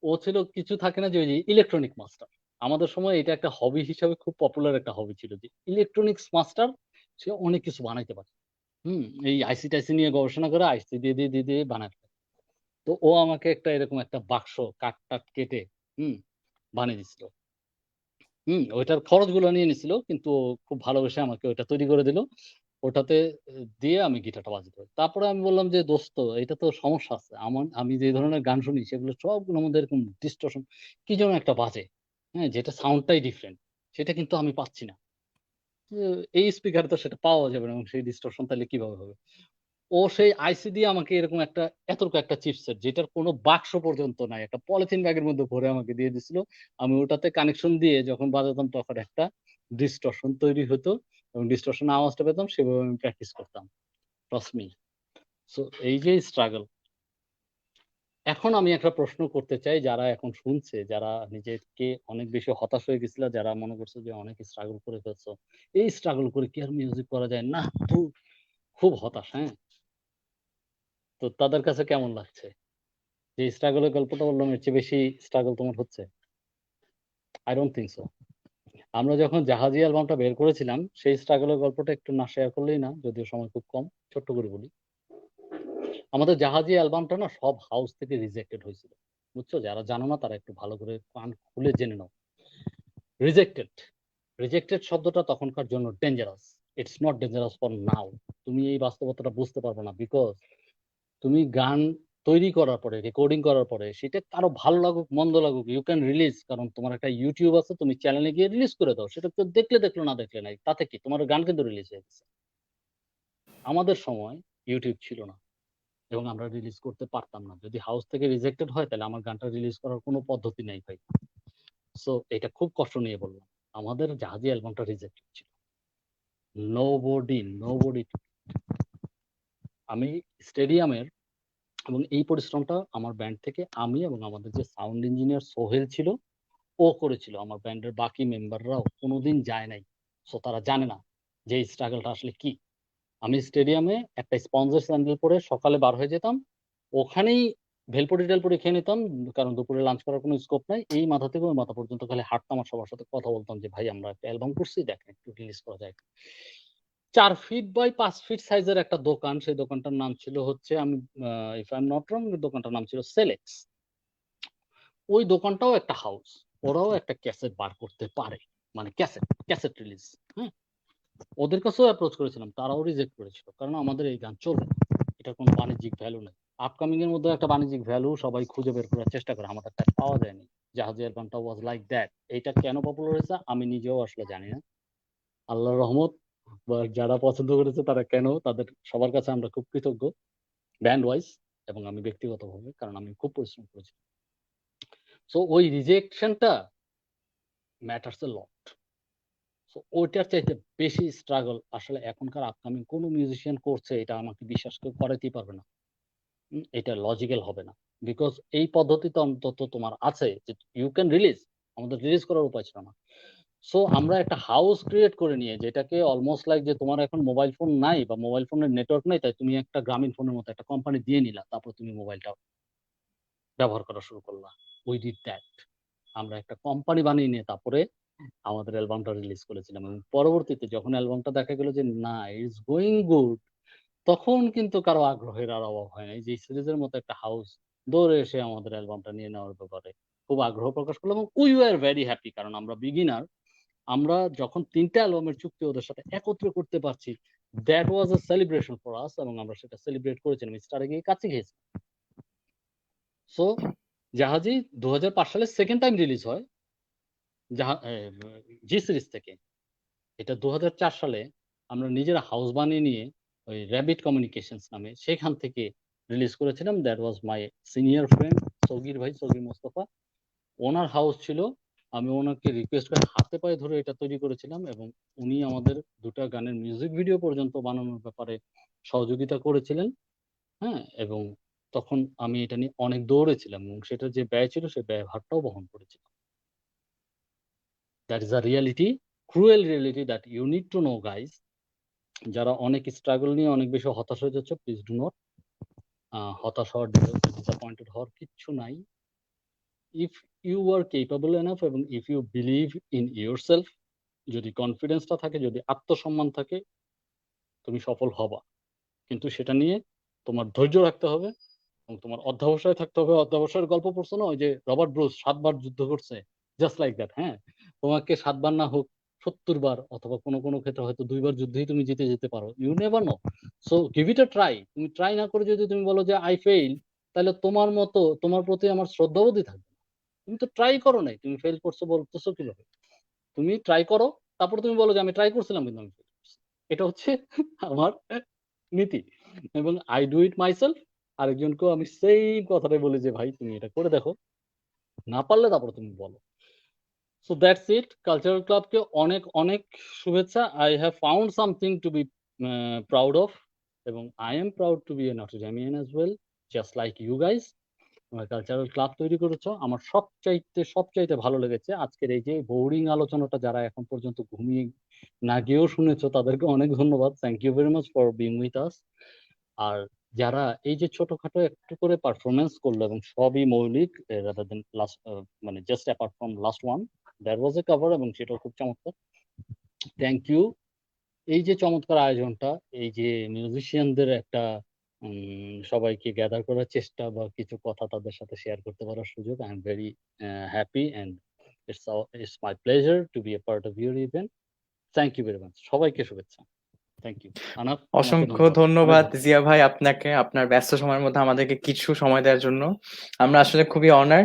ও ছিল কিছু থাকে না যে ওই যে ইলেকট্রনিক মাস্টার। আমাদের সময় এটা একটা হবি হিসাবে খুব পপুলার একটা হবি ছিল যে ইলেকট্রনিক্স মাস্টার, সে অনেক কিছু বানাইতে পারে। হুম? এই আইসি-টাইসি নিয়ে গবেষণা করে আইসি দিয়ে বানায় ফেলে। তো ও আমাকে একটা এরকম একটা বাক্স কাঠ-টাঠ কেটে, হুম? বানিয়ে দিছিল। ওইটার খরচগুলো নিয়ে নিছিল। কিন্তু ও খুব ভালোবেসে আমাকে ওইটা তৈরি করে দিল। ওটাতে দিয়ে আমি গিটারটা বাজাতে পারি। তারপরে আমি বললাম যে, "দোস্ত, এটা তো সমস্যা আছে। আমি যে ধরনের গান শুনি সেগুলো সবগুলোর মধ্যে এরকম ডিস্টরশন কি যেন একটা বাজে। হ্যাঁ? যেটা সাউন্ডটাই ডিফারেন্ট। সেটা কিন্তু আমি পাচ্ছি না। তো এই স্পিকারে তো সেটা পাওয়া যাবে না এবং সেই ডিস্টরশন তাইলে কিভাবে হবে?" ও সেই আইসি দিয়ে আমাকে এরকম একটা এতটুকু একটা চিপসেট, যেটার কোনো বাক্স পর্যন্ত নাই, একটা পলিথিন ব্যাগের মধ্যে ভরে আমাকে দিয়ে দিছিল। আমি ওটাতে কানেকশন দিয়ে যখন বাজাতাম তখন একটা ডিস্টরশন তৈরি হতো এবং ডিস্টরশন আওয়াজটা পেতাম, সেভাবে আমি প্র্যাকটিস করতাম। Trust me. সো এই যে স্ট্রাগল। এখন আমি একটা প্রশ্ন করতে চাই যারা এখন শুনছে, যারা নিজেকে অনেক বেশি হতাশ হয়ে গেছিলা, যারা মনে করছো যে অনেক স্ট্রাগল করে ফেলছো। এই স্ট্রাগল করে কি আর মিউজিক করা যায়? না, ধুর! খুব হতাশ, হ্যাঁ? তো তাদের কাছে কেমন লাগছে? যে স্ট্রাগল এর গল্পটা বললাম, এর চেয়ে বেশি স্ট্রাগল তোমার হচ্ছে? I don't think so. আমরা যখন জাহাজী অ্যালবামটা বের করেছিলাম, সেই স্ট্রাগল এর গল্পটা একটু না শেয়ার করলেই না, যদিও সময় খুব কম। ছোট্ট করে বলি। আমাদের জাহাজী অ্যালবামটা না সব হাউস থেকে রিজেক্টেড হয়েছিল। বুঝছো? যারা জানো না তারা একটু ভালো করে কান খুলে জেনে নাও। রিজেক্টেড। রিজেক্টেড শব্দটা তখনকার জন্য dangerous. It's not dangerous for now. তুমি এই বাস্তবতাটা বুঝতে পারবে না। বিকজ তুমি গান তৈরি করার পরে, রেকর্ডিং করার পরে সেটা কারো ভালো লাগুক, মন্দ লাগুক, ইউ ক্যান রিলিজ। কারণ তোমার একটা YouTube আছে, তুমি চ্যানেলে গিয়ে রিলিজ করে দাও। সেটা কেউ দেখলে দেখলো, না দেখলে নাই। তাতে কি? তোমার গান কিন্তু রিলিজ হয়ে গেছে। আমাদের সময় YouTube ছিল না এবং আমরা রিলিজ করতে পারতাম না। যদি হাউস থেকে রিজেক্টেড হয় তাহলে আমার গানটা রিলিজ করার কোনো পদ্ধতি নাই ভাই। সো এটা খুব কষ্ট নিয়ে বললাম। আমাদের জাহাজী অ্যালবামটা রিজেক্টেড ছিল। নোবডি। আমি স্টেডিয়ামের এবং এই পরিশ্রমটা আমার ব্যান্ড থেকে আমি এবং আমাদের যে সাউন্ড ইঞ্জিনিয়ার সোহেল ছিল, ও করেছিল। আমার ব্যান্ডের বাকি মেম্বাররাও কোনোদিন যায় নাই। সো তারা জানে না যে এই স্ট্রাগলটা আসলে কি। আমি স্টেডিয়ামে একটা স্পঞ্জের স্যান্ডেল পরে সকালে বার হয়ে যেতাম। ওখানেই ভেলপুরি-টেলপুরি খেয়ে নিতাম। কারণ দুপুরে লাঞ্চ করার কোনো স্কোপ নাই। এই মাথা থেকে ওই মাথা পর্যন্ত খালি হাঁটতাম আর সবার সাথে কথা বলতাম যে, "ভাই, আমরা একটা অ্যালবাম করছি, দেখেন একটু রিলিজ করা যায়।" ৪ ফিট বাই ৫ ফিট সাইজের একটা দোকান। সেই দোকানটার নাম ছিল হচ্ছে, আমি if I am not wrong, দোকানটার নাম ছিল সেলেক্স। ওই দোকানটাও একটা হাউস। ওরাও একটা ক্যাসেট বার করতে পারে। মানে ক্যাসেট রিলিজ। হ্যাঁ? ওদের কাছেও অ্যাপ্রোচ করেছিলাম। তারাও রিজেক্ট করেছিল। কারণ আমাদের এই গান চলবে না। এটার কোনো বাণিজ্যিক ভ্যালু নাই। আপকামিং এর মধ্যে একটা বাণিজ্যিক ভ্যালু সবাই খুঁজে বের করার চেষ্টা করে। আমাদেরটা পাওয়া যায়নি। জাহাজী অ্যালবামটা ওয়াজ লাইক দ্যাট। এইটা কেন পপুলার হয়েছে আমি নিজেও আসলে জানি না। আল্লাহর রহমত, বা যারা পছন্দ করেছে তারা কেন, তাদের সবার কাছে আমরা খুব কৃতজ্ঞ। ব্যান্ড ওয়াইজ এবং আমি ব্যক্তিগতভাবে। কারণ আমি খুব পরিশ্রম করেছি। সো ওই রিজেকশনটা ম্যাটারস এ লট। সো ওইটার চাইতে বেশি স্ট্রাগল আসলে এখনকার আপকামিং কোন মিউজিশিয়ান করছে, এটা আমাকে বিশ্বাস কেউ করাইতেই পারবে না। এটা লজিক্যাল হবে না। বিকজ এই পদ্ধতিতে অন্তত তোমার আছে যে ইউ ক্যান রিলিজ। আমাদের রিলিজ করার উপায় ছিল না। সো আমরা একটা হাউস ক্রিয়েট করে নিয়ে, যেটাকে অলমোস্ট লাইক যে তোমার এখন মোবাইল ফোন নাই বা মোবাইল ফোনের নেটওয়ার্ক নাই, তাই তুমি একটা গ্রামীণ ফোনের মতো একটা কোম্পানি দিয়ে নিলা। তারপর তুমি মোবাইলটা ব্যবহার করা শুরু করলা। We did that. আমরা একটা কোম্পানি বানিয়ে নিয়ে তারপরে আমাদের অ্যালবামটা রিলিজ করেছিলাম এবং পরবর্তীতে যখন অ্যালবামটা দেখা গেল যে না, ইটস গোইং গুড, তখন কিন্তু কারো আগ্রহের আর অভাব হয় নাই। যে সিরিজের মতো একটা হাউস দৌড়ে এসে আমাদের অ্যালবামটা নিয়ে নেওয়ার ব্যাপারে খুব আগ্রহ প্রকাশ করলো এবং উই ওয়ার ভেরি হ্যাপি, কারণ আমরা বিগিনার। আমরা যখন 3টা অ্যালবামের চুক্তি ওদের সাথে একত্রে করতে পারছি, that was a celebration for us, এবং আমরা সেটা সেলিব্রেট করেছিলাম, স্টারে গিয়ে কাছে খেয়েছি। সো জাহাজি 2005 সালে সেকেন্ড টাইম রিলিজ হয় জি সিরিজ থেকে। এটা 2004 সালে আমরা নিজেরা হাউস বানিয়ে নিয়ে ওই র্যাবিট কমিউনিকেশনস নামে সেখান থেকে রিলিজ করেছিলাম। That was my senior friend Sagir ভাই, সগির মোস্তফা। ওনার হাউস ছিল, আমি ওনাকে রিকোয়েস্ট করে হাতে পায়ে ধরে এটা তৈরি করেছিলাম, এবং উনি আমাদের 2টা গানের মিউজিক ভিডিও পর্যন্ত বানানোর ব্যাপারে সহযোগিতা করেছিলেন। হ্যাঁ, এবং তখন আমি এটা নিয়ে অনেক দৌড়েছিলাম এবং সেটা যে ব্যয় ছিল সেই ব্যয় ভারটাও বহন করেছিলাম। That is a reality, cruel reality that you need to know guys. যারা অনেক স্ট্রাগল নিয়ে অনেক বেশি হতাশ হয়ে যাচ্ছে, প্লিজ ডু নট হতাশ হওয়ার, ডিসঅ্যাপয়েন্টেড হওয়ার কিচ্ছু নাই। If you are capable enough এবং if you believe in yourself, যদি কনফিডেন্সটা থাকে, যদি আত্মসম্মান থাকে, তুমি সফল হবা। কিন্তু সেটা নিয়ে তোমার ধৈর্য রাখতে হবে এবং তোমার অধ্যবসায় থাকতে হবে। অধ্যবসায়ের গল্প পড়ছো না, ওই যে রবার্ট ব্রুস 7 বার যুদ্ধ করছে, জাস্ট লাইক দ্যাট। হ্যাঁ, তোমাকে 7 বার না হোক 70 বার, অথবা কোনো কোনো ক্ষেত্রে হয়তো 2 বার যুদ্ধেই তুমি জিতে যেতে পারো, you never know. So give it a try. তুমি ট্রাই না করে যদি তুমি বলো যে আই ফেইল, তাহলে তোমার মতো তোমার প্রতি আমার শ্রদ্ধাবোধই থাকবে না। তুমি তো ট্রাই করো নাই, তুমি ফেল করছো বলতেছো কিভাবে? তুমি ট্রাই করো, তারপর তুমি বলো যে আমি ট্রাই করছিলাম কিন্তু আমি ফেল করছি। এটা হচ্ছে আমার নীতি, এবং আই ডু ইট মাইসেলফ। আরেকজনকেও আমি সেই কথাটাই বলি যে ভাই তুমি এটা করে দেখো, না পারলে তারপর তুমি বলো। So that's it. কালচারাল ক্লাবকে অনেক অনেক শুভেচ্ছা। I have found something to be proud of, এবং I am proud to be a Notredamian as well, just like you guys. Cultural club তৈরি করেছো, আমার সবচাইতে ভালো লেগেছে আজকের এই যে বোরিং আলোচনাটা। যারা এখন পর্যন্ত ঘুমিয়ে না গিয়েও শুনেছো, তাদেরকে অনেক ধন্যবাদ। Thank you very much for being with us. আর যারা এই যে ছোটখাটো একটু করে পারফরমেন্স করলো এবং সবই মৌলিক, রাদার দেন লাস্ট, মানে just apart from last one, that was a cover, এবং সেটাও খুব চমৎকার। Thank you. এই যে চমৎকার আয়োজনটা, এই যে মিউজিশিয়ানদের একটা সবাইকে গ্যাদার করার চেষ্টা বা কিছু কথা তাদের সাথে শেয়ার করতে পারার সুযোগ, I am very happy and it's my pleasure to be a part of your event. Thank you very much. সবাইকে শুভেচ্ছা। Thank you. আনাপ, অসংখ্য ধন্যবাদ জিয়া ভাই আপনাকে, আপনার ব্যস্ত সময়ের মধ্যে আমাদেরকে কিছু সময় দেওয়ার জন্য। আমরা আসলে খুবই অনার।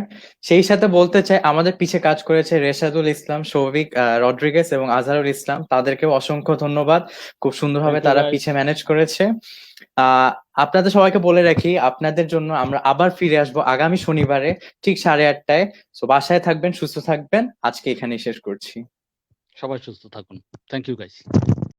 সেই সাথে বলতে চাই, আমাদের পিছে কাজ করেছে রেশাদুল ইসলাম, সৌভিক রড্রিগেজ এবং আজহারুল ইসলাম, তাদেরকেও অসংখ্য ধন্যবাদ। খুব সুন্দরভাবে তারা পিছে ম্যানেজ করেছে। আপনাদের সবাইকে বলে রাখি, আপনাদের জন্য আমরা আবার ফিরে আসবো আগামী শনিবারে ঠিক 8:30টায়। তো বাসায় থাকবেন, সুস্থ থাকবেন। আজকে এখানেই শেষ করছি। সবাই সুস্থ থাকুন। Thank you guys.